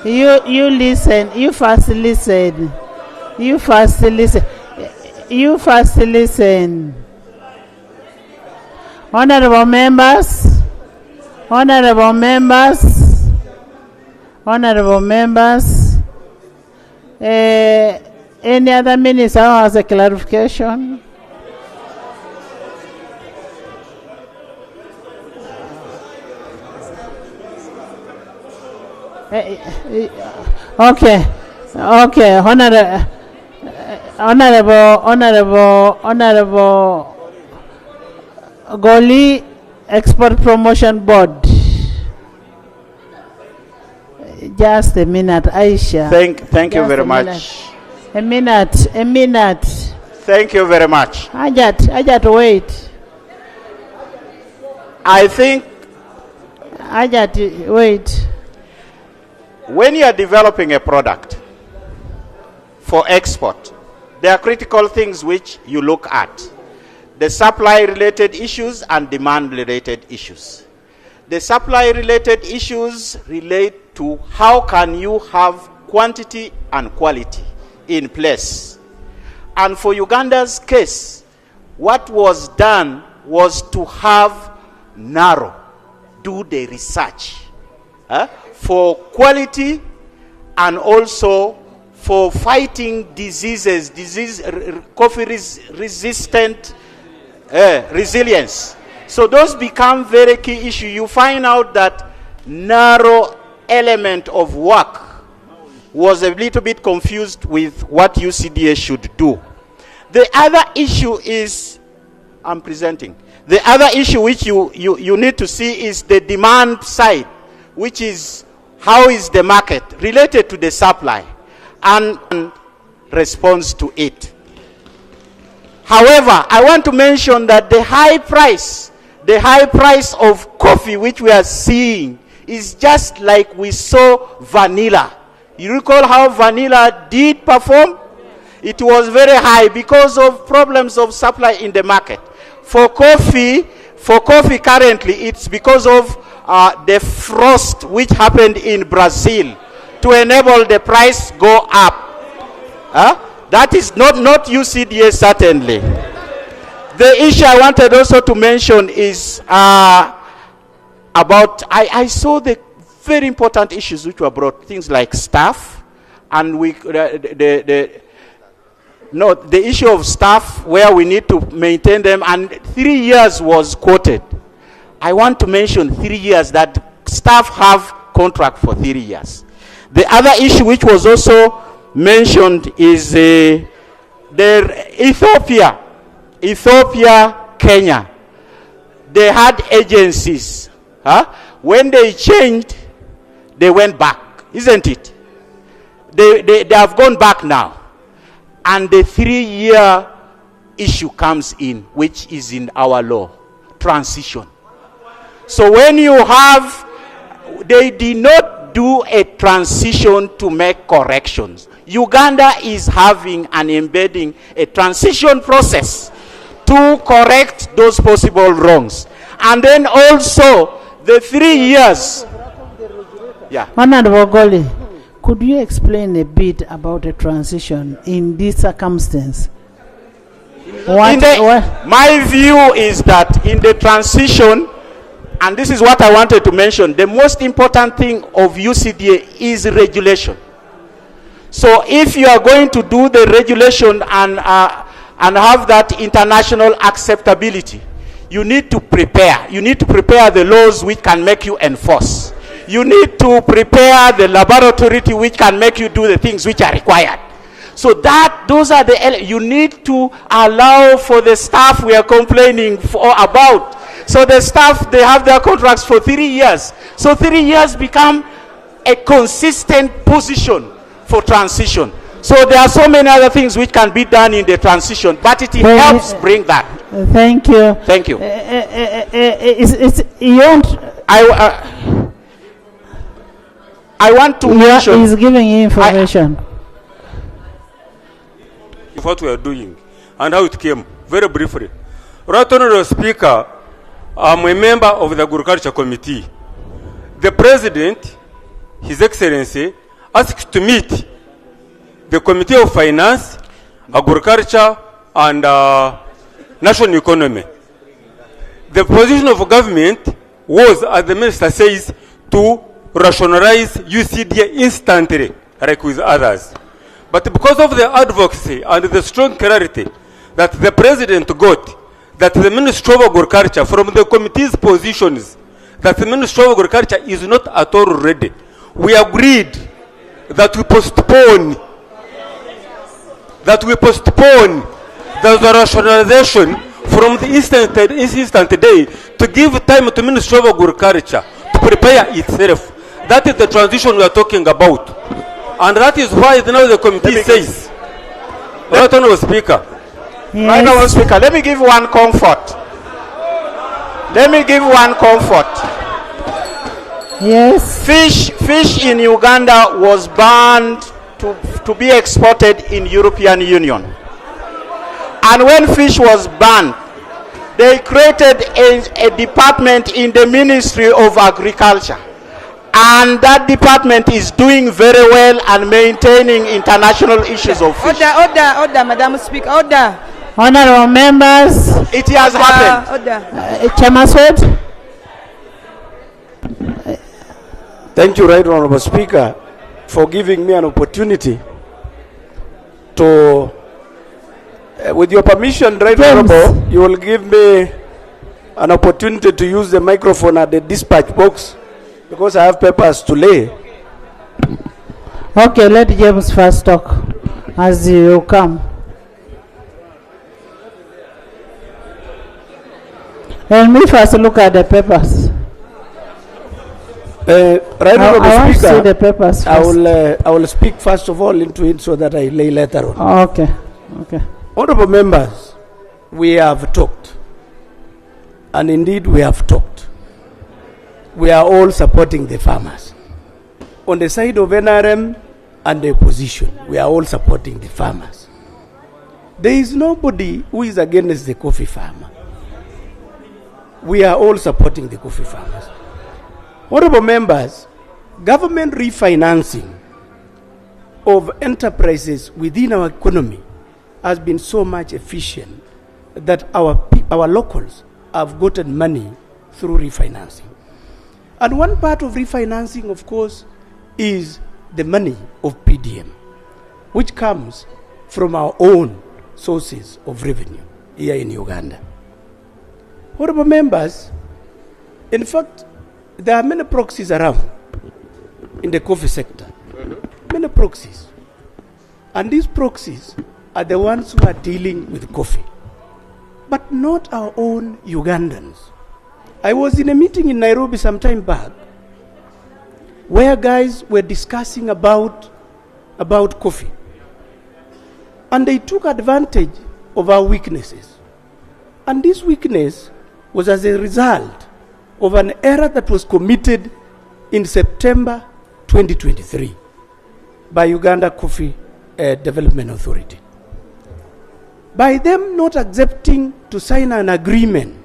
B: You listen. You first listen. Honorable members, any other minister who has a clarification? Okay, honorable Goli, Export Promotion Board. Just a minute, Aisha.
V: Thank you very much.
B: A minute.
V: Thank you very much.
B: Ajat, wait.
V: I think...
B: Ajat, wait.
V: When you are developing a product, for export. There are critical things which you look at. The supply-related issues and demand-related issues. The supply-related issues relate to how can you have quantity and quality in place. And for Uganda's case, what was done was to have narrow, do the research for quality and also for fighting diseases, coffee resistant resilience. So those become very key issues. You find out that narrow element of work was a little bit confused with what UCDA should do. The other issue is, I'm presenting, the other issue which you need to see is the demand side, which is how is the market related to the supply and response to it. However, I want to mention that the high price of coffee which we are seeing is just like we saw vanilla. You recall how vanilla did perform? It was very high because of problems of supply in the market. For coffee currently, it's because of the frost which happened in Brazil to enable the price go up. That is not UCDA, certainly. The issue I wanted also to mention is about, I saw the very important issues which were brought, things like staff, and the issue of staff where we need to maintain them, and 3 years was quoted. I want to mention 3 years, that staff have contract for 3 years. The other issue which was also mentioned is Ethiopia, Kenya. They had agencies. When they changed, they went back, isn't it? They have gone back now. And the 3-year issue comes in, which is in our law, transition. So when you have, they did not do a transition to make corrections. Uganda is having and embedding a transition process to correct those possible wrongs. And then also the 3 years. Yeah.
B: Honorable Goli, could you explain a bit about the transition in this circumstance?
V: My view is that in the transition, and this is what I wanted to mention, the most important thing of UCDA is regulation. So if you are going to do the regulation and have that international acceptability, you need to prepare. You need to prepare the laws which can make you enforce. You need to prepare the laboratory which can make you do the things which are required. So those are you need to allow for the staff we are complaining about. So the staff, they have their contracts for 3 years. So 3 years become a consistent position for transition. So there are so many other things which can be done in the transition, but it helps bring that.
B: Thank you.
V: Thank you. I want to mention.
B: He's giving you information.
L: What we are doing and how it came, very briefly. Right Honorable Speaker, I'm a member of the Agriculture Committee. The President, His Excellency, asked to meet the Committee of Finance, Agriculture, and National Economy. The position of government was, as the Minister says, to rationalize UCDA instantly, like with others. But because of the advocacy and the strong clarity that the President got, that the Ministry of Agriculture, from the committee's positions, that the Ministry of Agriculture is not at all ready, we agreed that we postpone the rationalization from the instant day to give time to Ministry of Agriculture to prepare itself. That is the transition we are talking about. And that is why now the committee says, Right Honourable Speaker.
V: Yes. Right Honourable Speaker, let me give one comfort. Yes. Fish in Uganda was banned to be exported in European Union. And when fish was banned, they created a department in the Ministry of Agriculture. And that department is doing very well and maintaining international issues of fish.
C: Order, Madam Speaker, order.
B: Honorable members.
V: It has happened.
B: Chairman Sword.
N: Thank you, Right Honorable Speaker, for giving me an opportunity to, with your permission, Right Honorable, you will give me an opportunity to use the microphone at the dispatch box because I have papers to lay.
B: Okay, let James first talk as you come. Let me first look at the papers.
N: Right Honorable
B: I want to
N: Speaker,
B: see the papers first.
N: I will speak first of all into it so that I lay later on.
B: Okay, okay.
N: Honorable members, we have talked, and indeed we have talked. We are all supporting the farmers. On the side of NRM and the opposition, we are all supporting the farmers. There is nobody who is against the coffee farmer. We are all supporting the coffee farmers. Honorable members, government refinancing of enterprises within our economy has been so much efficient that our locals have gotten money through refinancing. And one part of refinancing, of course, is the money of PDM, which comes from our own sources of revenue here in Uganda. Honorable members, in fact, there are many proxies around in the coffee sector. Many proxies. And these proxies are the ones who are dealing with coffee, but not our own Ugandans. I was in a meeting in Nairobi some time back where guys were discussing about coffee. And they took advantage of our weaknesses. And this weakness was as a result of an error that was committed in September 2023 by Uganda Coffee Development Authority. By them not accepting to sign an agreement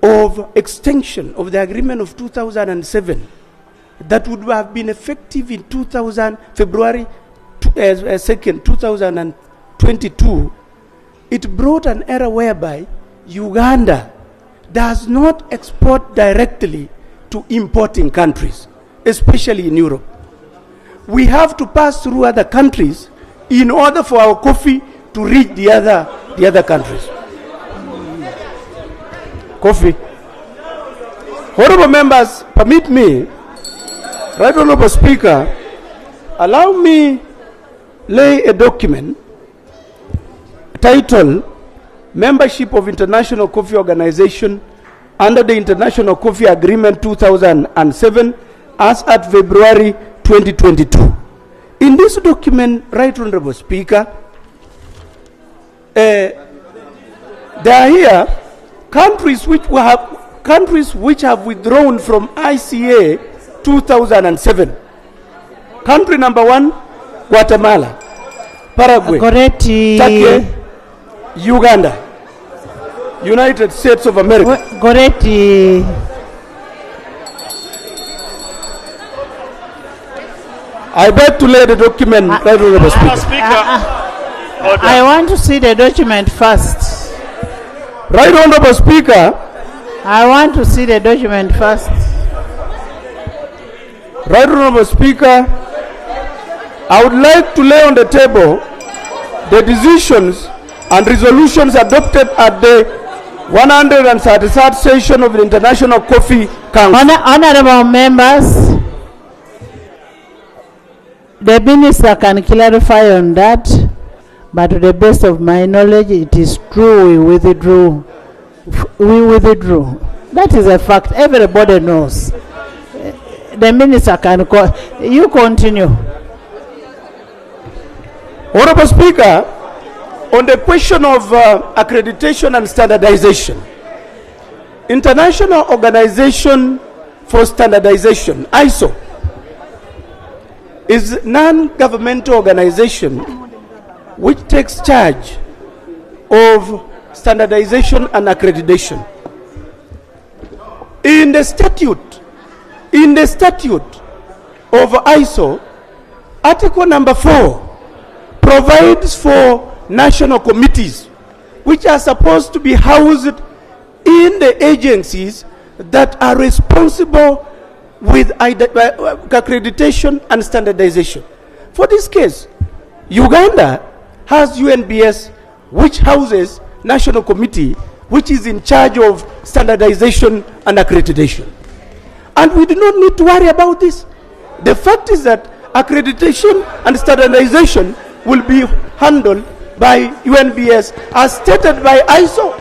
N: of extension of the agreement of 2007 that would have been effective in February 2nd, 2022, it brought an error whereby Uganda does not export directly to importing countries, especially in Europe. We have to pass through other countries in order for our coffee to reach the other countries. Coffee. Honorable members, permit me, Right Honorable Speaker, allow me lay a document titled Membership of International Coffee Organization under the International Coffee Agreement 2007 as at February 2022. In this document, Right Honorable Speaker, there are here countries which have withdrawn from ICA 2007. Country number 1, Guatemala, Paraguay, Turkey, Uganda, United States of America.
B: Goretti.
N: I beg to lay the document, Right Honorable Speaker.
B: I want to see the document first.
N: Right Honorable Speaker.
B: I want to see the document first.
N: Right Honorable Speaker, I would like to lay on the table the decisions and resolutions adopted at the 133rd session of the International Coffee Council.
B: Honorable members, the minister can clarify on that, but to the best of my knowledge, it is true we withdrew. We withdrew. That is a fact. Everybody knows. The minister can call. You continue.
N: Honorable Speaker, on the question of accreditation and standardization, International Organization for Standardization, ISO, is non-governmental organization which takes charge of standardization and accreditation. In the statute of ISO, Article number 4 provides for national committees which are supposed to be housed in the agencies that are responsible with accreditation and standardization. For this case, Uganda has UNBS, which houses National Committee, which is in charge of standardization and accreditation. And we do not need to worry about this. The fact is that accreditation and standardization will be handled by UNBS as stated by ISO.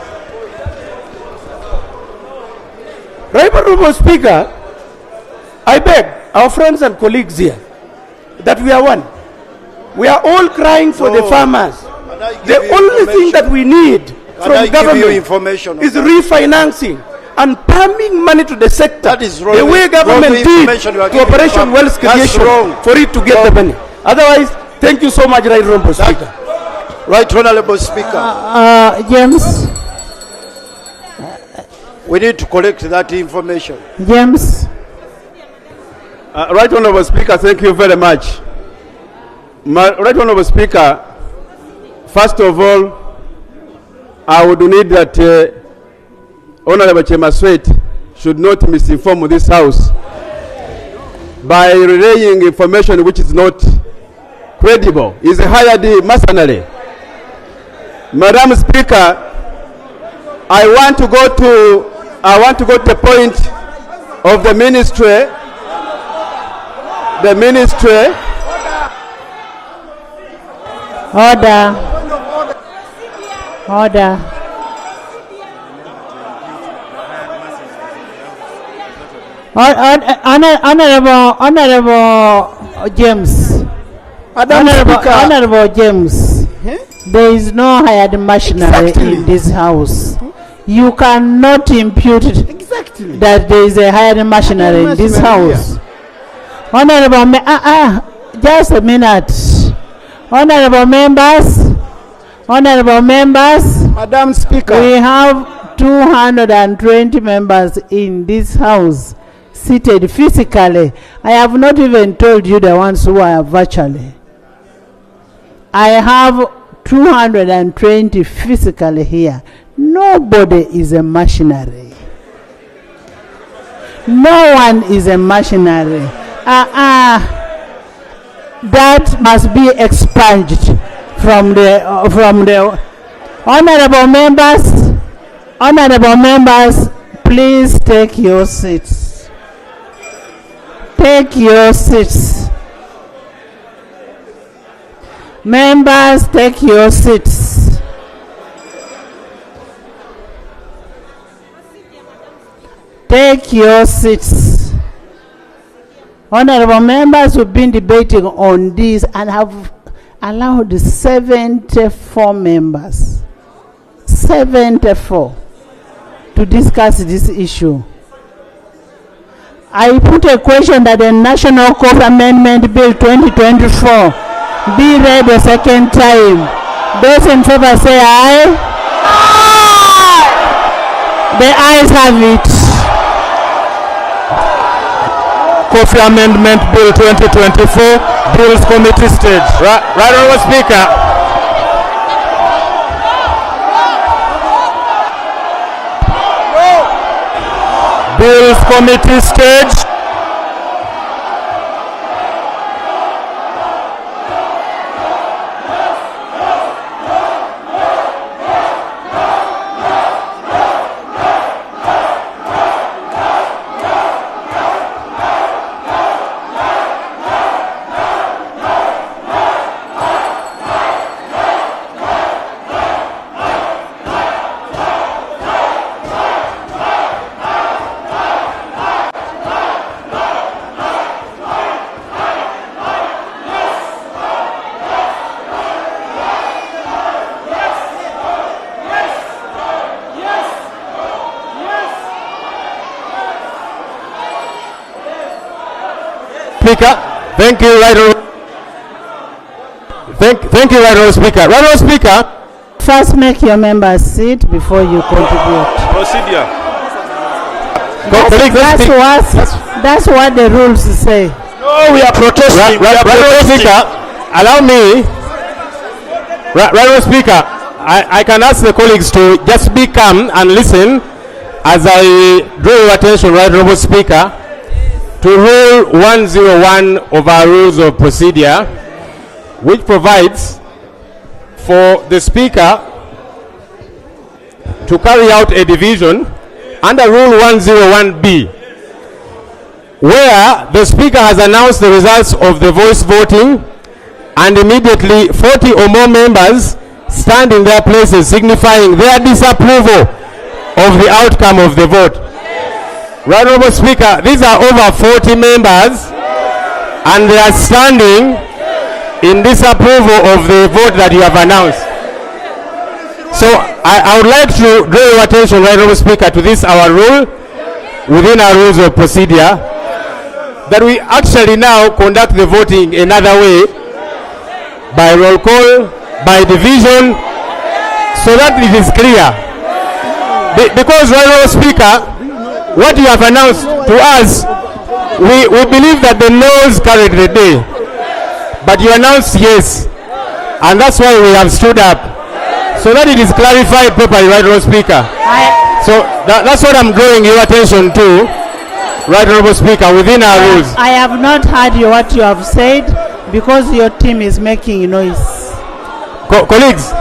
N: Right Honorable Speaker, I beg our friends and colleagues here that we are one. We are all crying for the farmers. The only thing that we need from government is refinancing and pumping money to the sector. That is wrong. The way government did to Operation Wealth Creation for it to get the money. Otherwise, thank you so much, Right Honorable Speaker.
O: Right Honorable Speaker.
B: James.
O: We need to collect that information.
B: James.
U: Right Honorable Speaker, thank you very much. Right Honorable Speaker, first of all, I would need that Honorable Chemaswet should not misinform this House by relaying information which is not credible. He's hired mercenary. Madam Speaker, I want to go to the point of the ministry. The ministry.
B: Order. Honorable James. Honorable James. There is no hired machinery in this House. You cannot impute that there is a hired machinery in this House. Honorable, just a minute. Honorable members,
U: Madam Speaker,
B: we have 220 members in this House seated physically. I have not even told you the ones who are virtually. I have 220 physically here. Nobody is a machinery. No one is a machinery. That must be expunged from the honorable members. Please take your seats. Take your seats. Members, take your seats. Take your seats. Honorable members who've been debating on this and have allowed 74 members, 74, to discuss this issue. I put a question that the National Court Amendment Bill 2024 be read a second time. Those in favor say aye. Aye. The ayes have it.
D: Coffee Amendment Bill 2024, Bills Committee stage. Right Honorable Speaker. Bills Committee stage. Speaker, thank you, Right Honorable. Thank you, Right Honourable Speaker. Right Honourable Speaker.
B: First, make your members sit before you contribute.
G: Procedure.
B: That's what the rules say.
G: No, we are protesting.
D: Right Honourable Speaker, allow me. Right Honourable Speaker, I can ask the colleagues to just be calm and listen as I draw your attention, Right Honourable Speaker, to Rule 101 of our Rules of Procedure, which provides for the Speaker to carry out a division under Rule 101B, where the Speaker has announced the results of the voice voting and immediately 40 or more members stand in their places signifying their disapproval of the outcome of the vote. Right Honourable Speaker, these are over 40 members and they are standing in disapproval of the vote that you have announced. So I would like to draw your attention, Right Honourable Speaker, to this our rule within our rules of procedure, that we actually now conduct the voting another way, by roll call, by division, so that it is clear. Because, Right Honourable Speaker, what you have announced to us, we believe that the noes carried the day. But you announced yes, and that's why we have stood up, so that it is clarified properly, Right Honourable Speaker. So that's what I'm drawing your attention to, Right Honourable Speaker, within our rules.
B: I have not heard what you have said because your team is making noise.
D: Colleagues,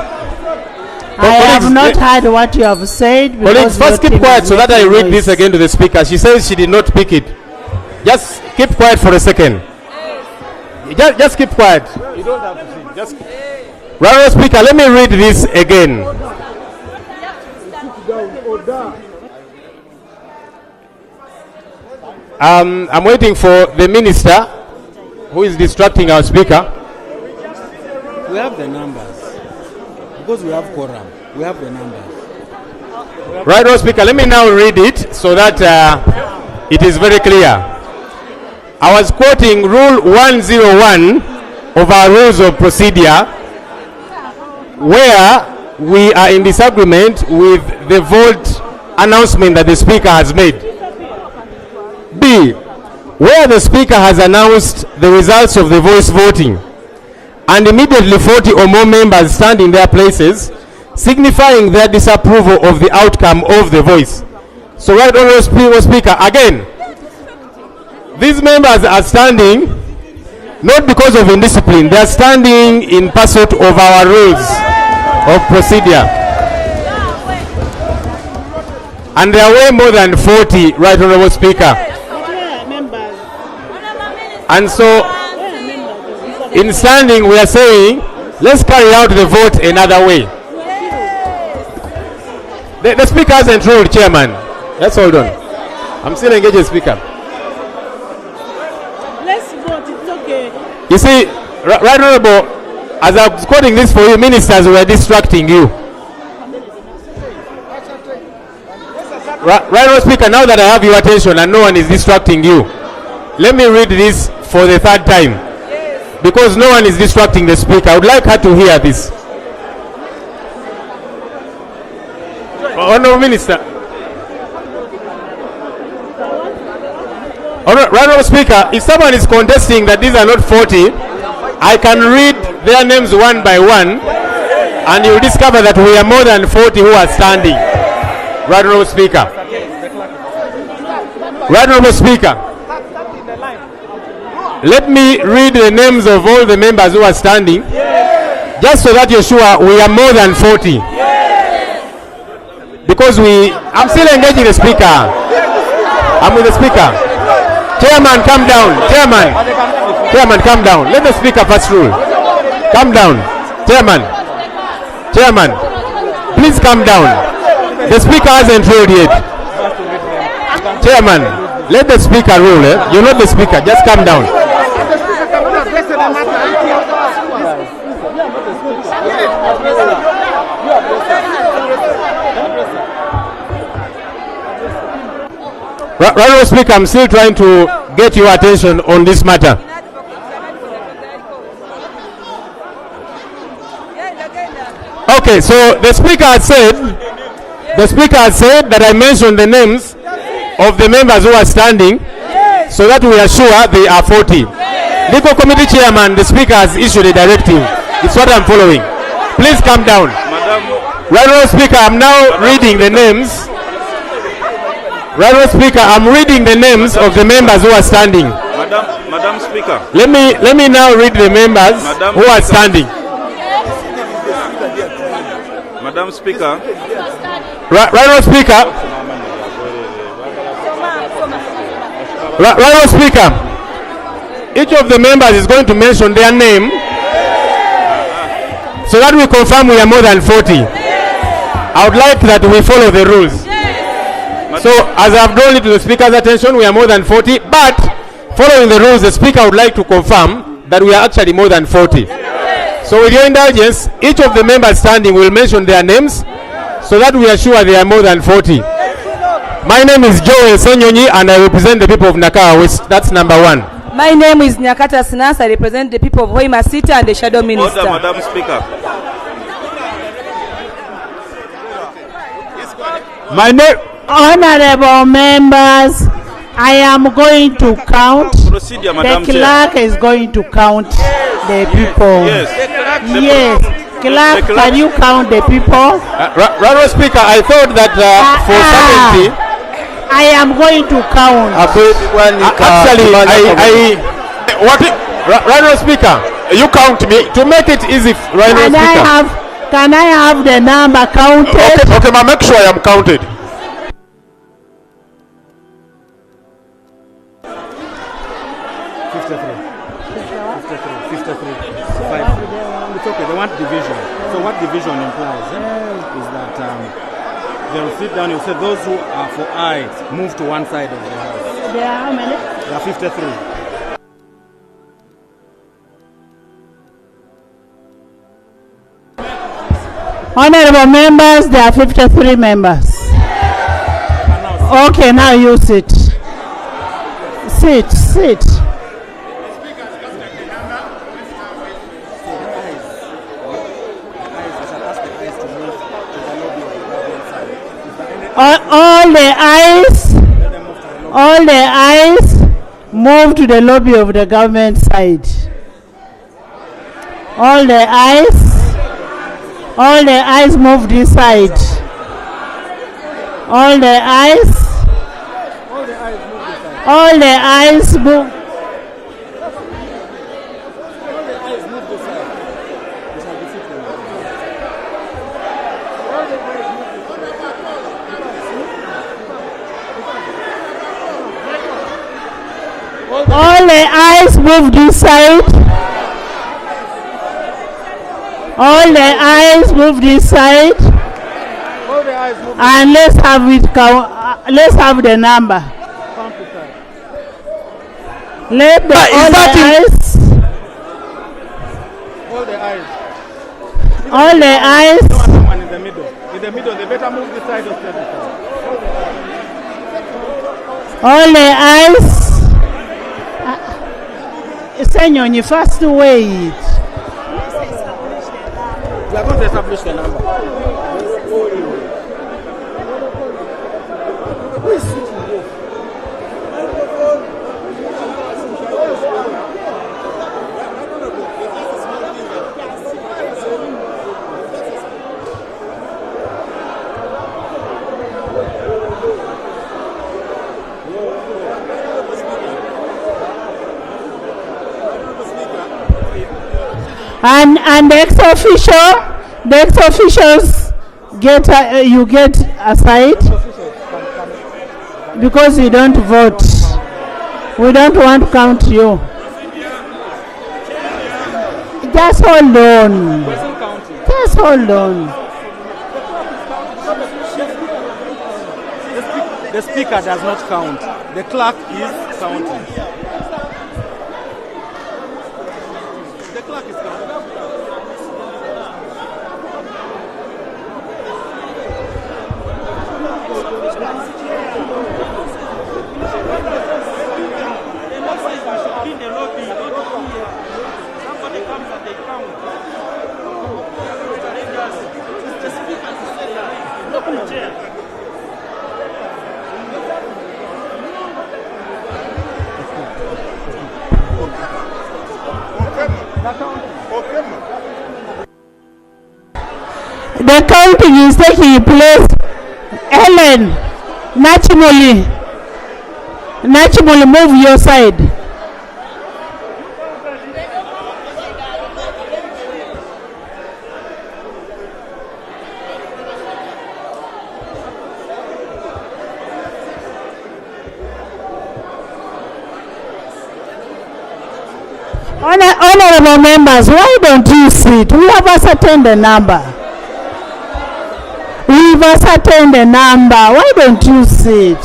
B: I have not heard what you have said.
D: Colleagues, first keep quiet so that I read this again to the Speaker. She says she did not pick it. Just keep quiet for a second. Just keep quiet. You don't have to see. Just. Right Honourable Speaker, let me read this again. I'm waiting for the minister who is distracting our Speaker.
J: We have the numbers. Because we have quorum. We have the numbers.
D: Right Honourable Speaker, let me now read it so that it is very clear. I was quoting Rule 101 of our Rules of Procedure, where we are in disagreement with the vote announcement that the Speaker has made. B, where the Speaker has announced the results of the voice voting and immediately 40 or more members stand in their places signifying their disapproval of the outcome of the voice. So, Right Honourable Speaker, again, these members are standing not because of indiscipline, they are standing in pursuit of our rules of procedure. And there are way more than 40, Right Honourable Speaker. And so, in standing, we are saying, let's carry out the vote another way. The Speaker hasn't ruled, Chairman. Let's hold on. I'm still engaging the Speaker.
B: Let's vote, it's okay.
D: You see, Right Honourable, as I was quoting this for you, ministers were distracting you. Right Honourable Speaker, now that I have your attention and no one is distracting you, let me read this for the third time. Because no one is distracting the Speaker. I would like her to hear this. Honourable Minister. Right Honourable Speaker, if someone is contesting that these are not 40, I can read their names one by one and you will discover that we are more than 40 who are standing. Right Honourable Speaker. Right Honourable Speaker. Let me read the names of all the members who are standing, just so that you're sure we are more than 40. Because I'm still engaging the Speaker. I'm with the Speaker. Chairman, come down. Chairman, come down. Let the Speaker first rule. Come down. Chairman, please come down. The Speaker hasn't ruled yet. Chairman, let the Speaker rule. You're not the Speaker. Just come down. Right Honourable Speaker, I'm still trying to get your attention on this matter. Okay, so the speaker has said that I mentioned the names of the members who are standing, so that we are sure they are 40. Legal committee chairman, the speaker has issued a directive. It's what I'm following. Please calm down. Right, Speaker, I'm now reading the names. Right, Speaker, I'm reading the names of the members who are standing.
P: Madam Speaker.
D: Let me now read the members who are standing.
P: Madam Speaker.
D: Right, Speaker. Right, Speaker. Each of the members is going to mention their name, so that we confirm we are more than 40. I would like that we follow the rules. So, as I've drawn it to the Speaker's attention, we are more than 40, but following the rules, the Speaker would like to confirm that we are actually more than 40. So, with your indulgence, each of the members standing will mention their names, so that we are sure they are more than 40. My name is Joel Senyonyi, and I represent the people of Nakawa West. That's number 1.
C: My name is Nyakata Sinas. I represent the people of Hoima City and the Shadow Minister.
P: Order, Madam Speaker.
B: My name, honorable members, I am going to count.
P: Procedure, Madam
B: The clerk is going to count the people.
P: Yes.
B: Yes. Clerk, can you count the people?
D: Right, Speaker, I thought that for certainty,
B: I am going to count.
D: actually, Right, Speaker, you count me to make it easy. Right, Speaker.
B: Can I have the number counted?
R: Okay, ma, make sure I am counted.
J: It's okay, they want division. So what division implies is that they'll sit down and say those who are for I move to one side of the house.
B: There are how many?
J: There are 53.
B: Honorable members, there are 53 members. Okay, now you sit. Sit. All the eyes move to the lobby of the government side. All the eyes move this side. All the eyes move. All the eyes move this side. All the eyes move this side. And let's have it count. Let's have the number. Let the all the eyes. All the eyes.
J: One in the middle. In the middle, they better move this side or the other side.
B: All the eyes. Senyonyi, first wait.
J: We are going to establish the number. Who is sitting here?
B: And the ex-officials get you get aside because you don't vote. We don't want to count you. Just hold on. Just hold on.
J: The speaker does not count. The clerk is counting. The clerk is counting.
B: The counting is taking place. Ellen, Nachimoli, move your side. Honorable members, why don't you sit? We have ascertained the number. We've ascertained the number. Why don't you sit?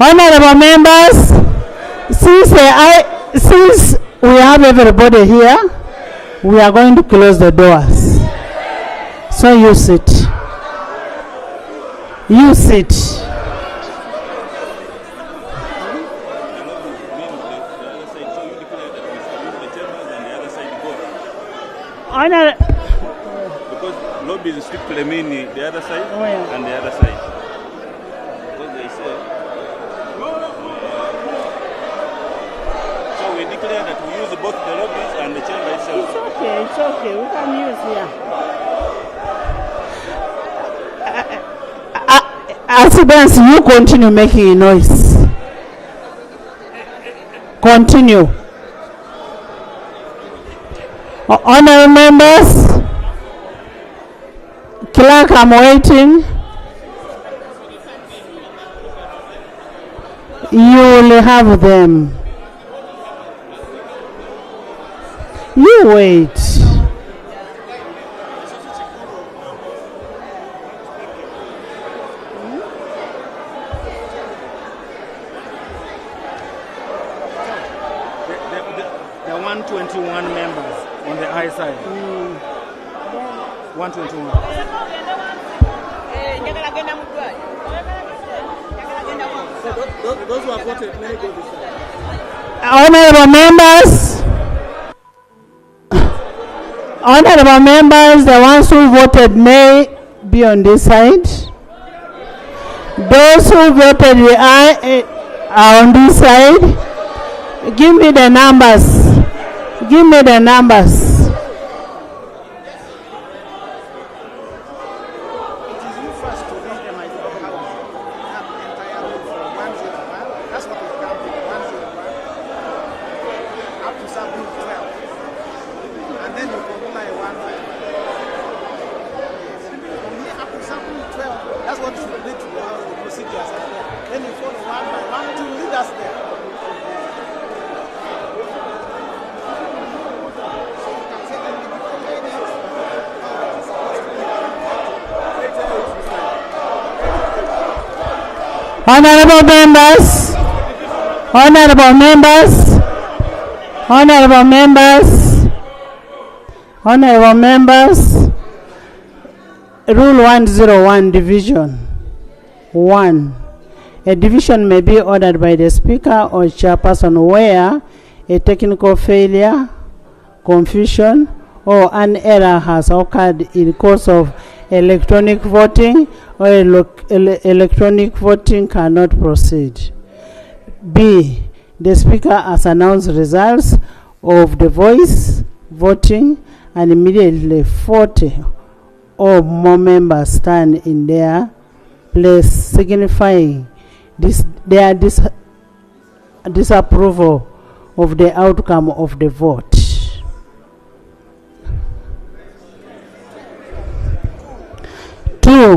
B: Honorable members, since we have everybody here, we are going to close the doors. So you sit. You sit.
P: Because lobby is strictly meaning the other side and the other side. Because they say. So we declare that we use both the lobbies and the chamber itself.
B: It's okay. We can use here. Accidents, you continue making a noise. Continue. Honorable members, clerk, I'm waiting. You will have them. You wait.
J: There are 121 members on the high side. 121. So those who have voted, let me go this way.
B: Honorable members, the ones who voted may be on this side. Those who voted aye are on this side. Give me the numbers. Give me the numbers. Honorable members, honorable members, honorable members, honorable members, Rule 101, Division 1. A division may be ordered by the Speaker or Chairperson where a technical failure, confusion, or an error has occurred in course of electronic voting, or electronic voting cannot proceed. B. The Speaker has announced results of the voice voting and immediately 40 or more members stand in their place, signifying their disapproval of the outcome of the vote. 2.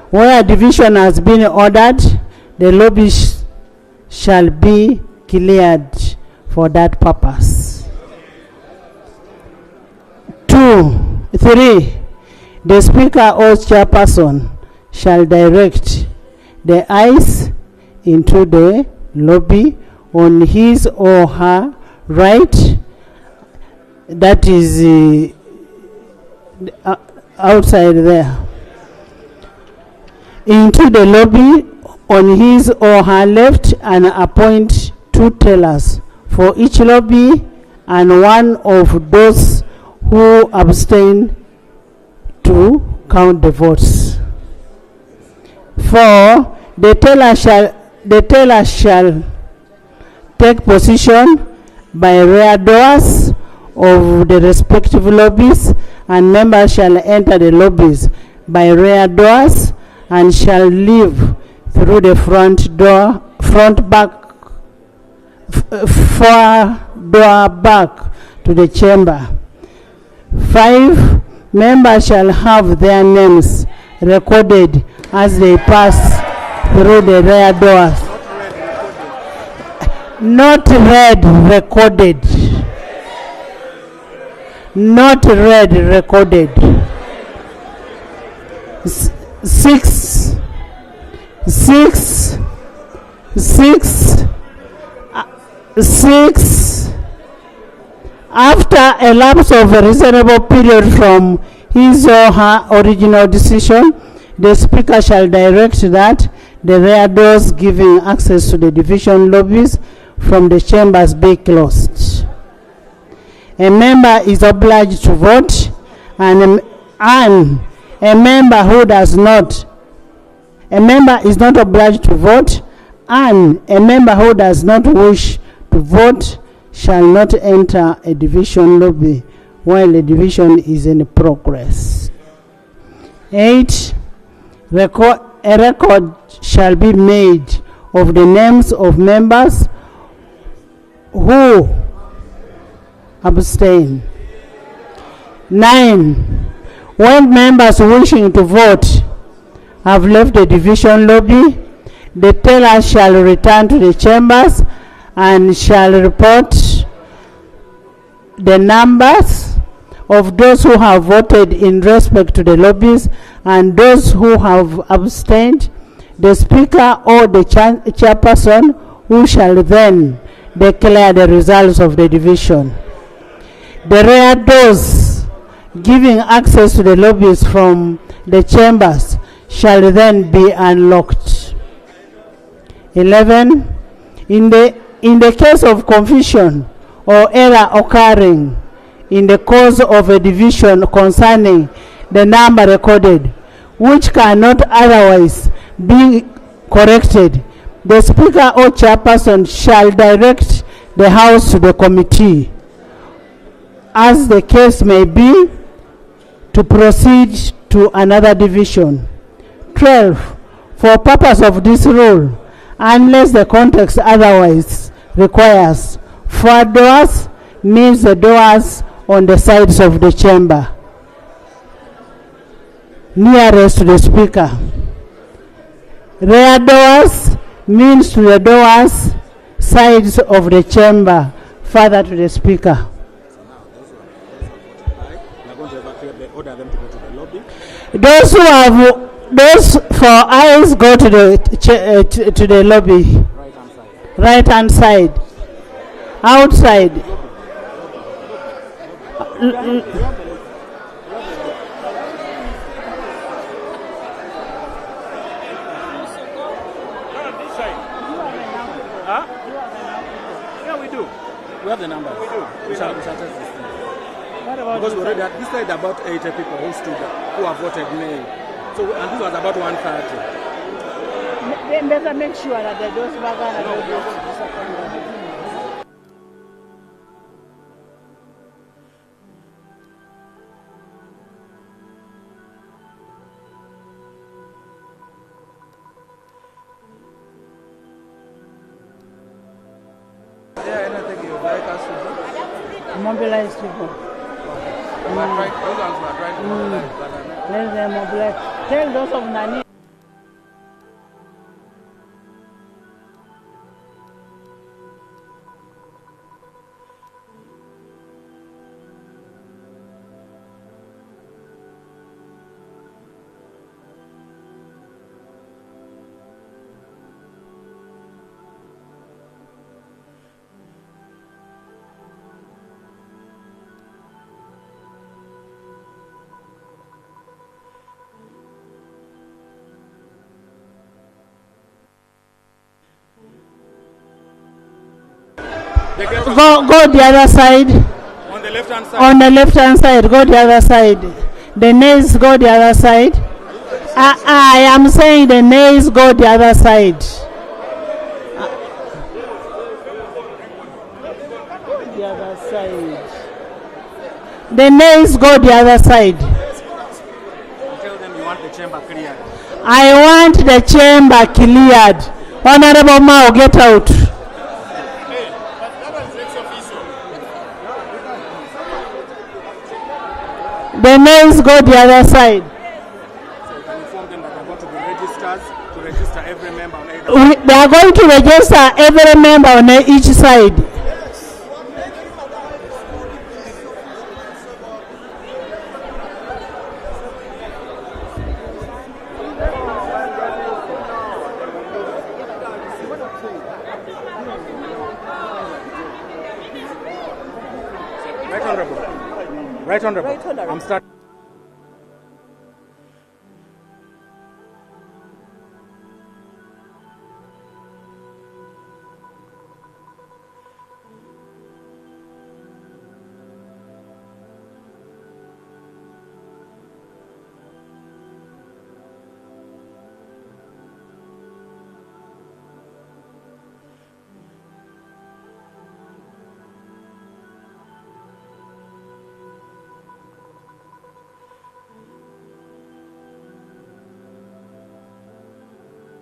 B: Where a division has been ordered, the lobby shall be cleared for that purpose. 3. The Speaker or Chairperson shall direct the ayes into the lobby on his or her right, that is outside there, into the lobby on his or her left, and appoint 2 tellers for each lobby, and one of those who abstain to count the votes. 4. The teller shall take position by rear doors of the respective lobbies, and members shall enter the lobbies by rear doors and shall leave through the front door back to the chamber. 5. Members shall have their names recorded as they pass through the rear doors. Not read, recorded. Not read, recorded. 6. After a lapse of a reasonable period from his or her original decision, the Speaker shall direct that the rear doors giving access to the division lobbies from the chambers be closed. A member is obliged to vote, and a member who does not, a member is not obliged to vote, and a member who does not wish to vote shall not enter a division lobby while the division is in progress. 8. A record shall be made of the names of members who abstain. 9. When members wishing to vote have left the division lobby, the teller shall return to the chambers and shall report the numbers of those who have voted in respect to the lobbies and those who have abstained. The Speaker or the chairperson who shall then declare the results of the division. The rear doors giving access to the lobbies from the chambers shall then be unlocked. 11. In the case of confusion or error occurring in the course of a division concerning the number recorded, which cannot otherwise be corrected, the Speaker or chairperson shall direct the House to the committee, as the case may be, to proceed to another division. 12. For purpose of this rule, unless the context otherwise requires, 4 doors means the doors on the sides of the chamber nearest to the Speaker. Rear doors means to the doors sides of the chamber further to the Speaker. Those who have, those for eyes, go to the lobby. Right hand side. Outside.
J: Yeah, we do. We have the number. We do. We shall test this thing. Because we already had this side about 80 people who stood, who have voted May. So, and this was about 130.
B: Then better make sure that the doors back and
K: anything you would like us to do?
B: mobilize people. Let them mobilize. Tell those of Nani.
J: Go
B: the other side.
J: On the left hand side.
B: On the left hand side, go the other side. The nays go the other side. I am saying the nays go the other side. The other side. The nays go the other side.
J: Tell them you want the chamber cleared.
B: I want the chamber cleared. Honorable Mao, get out. The nays go the other side.
J: So you can inform them that they're going to be registered to register every member on either side.
B: They are going to register every member on each side.
J: Right Honorable. I'm starting.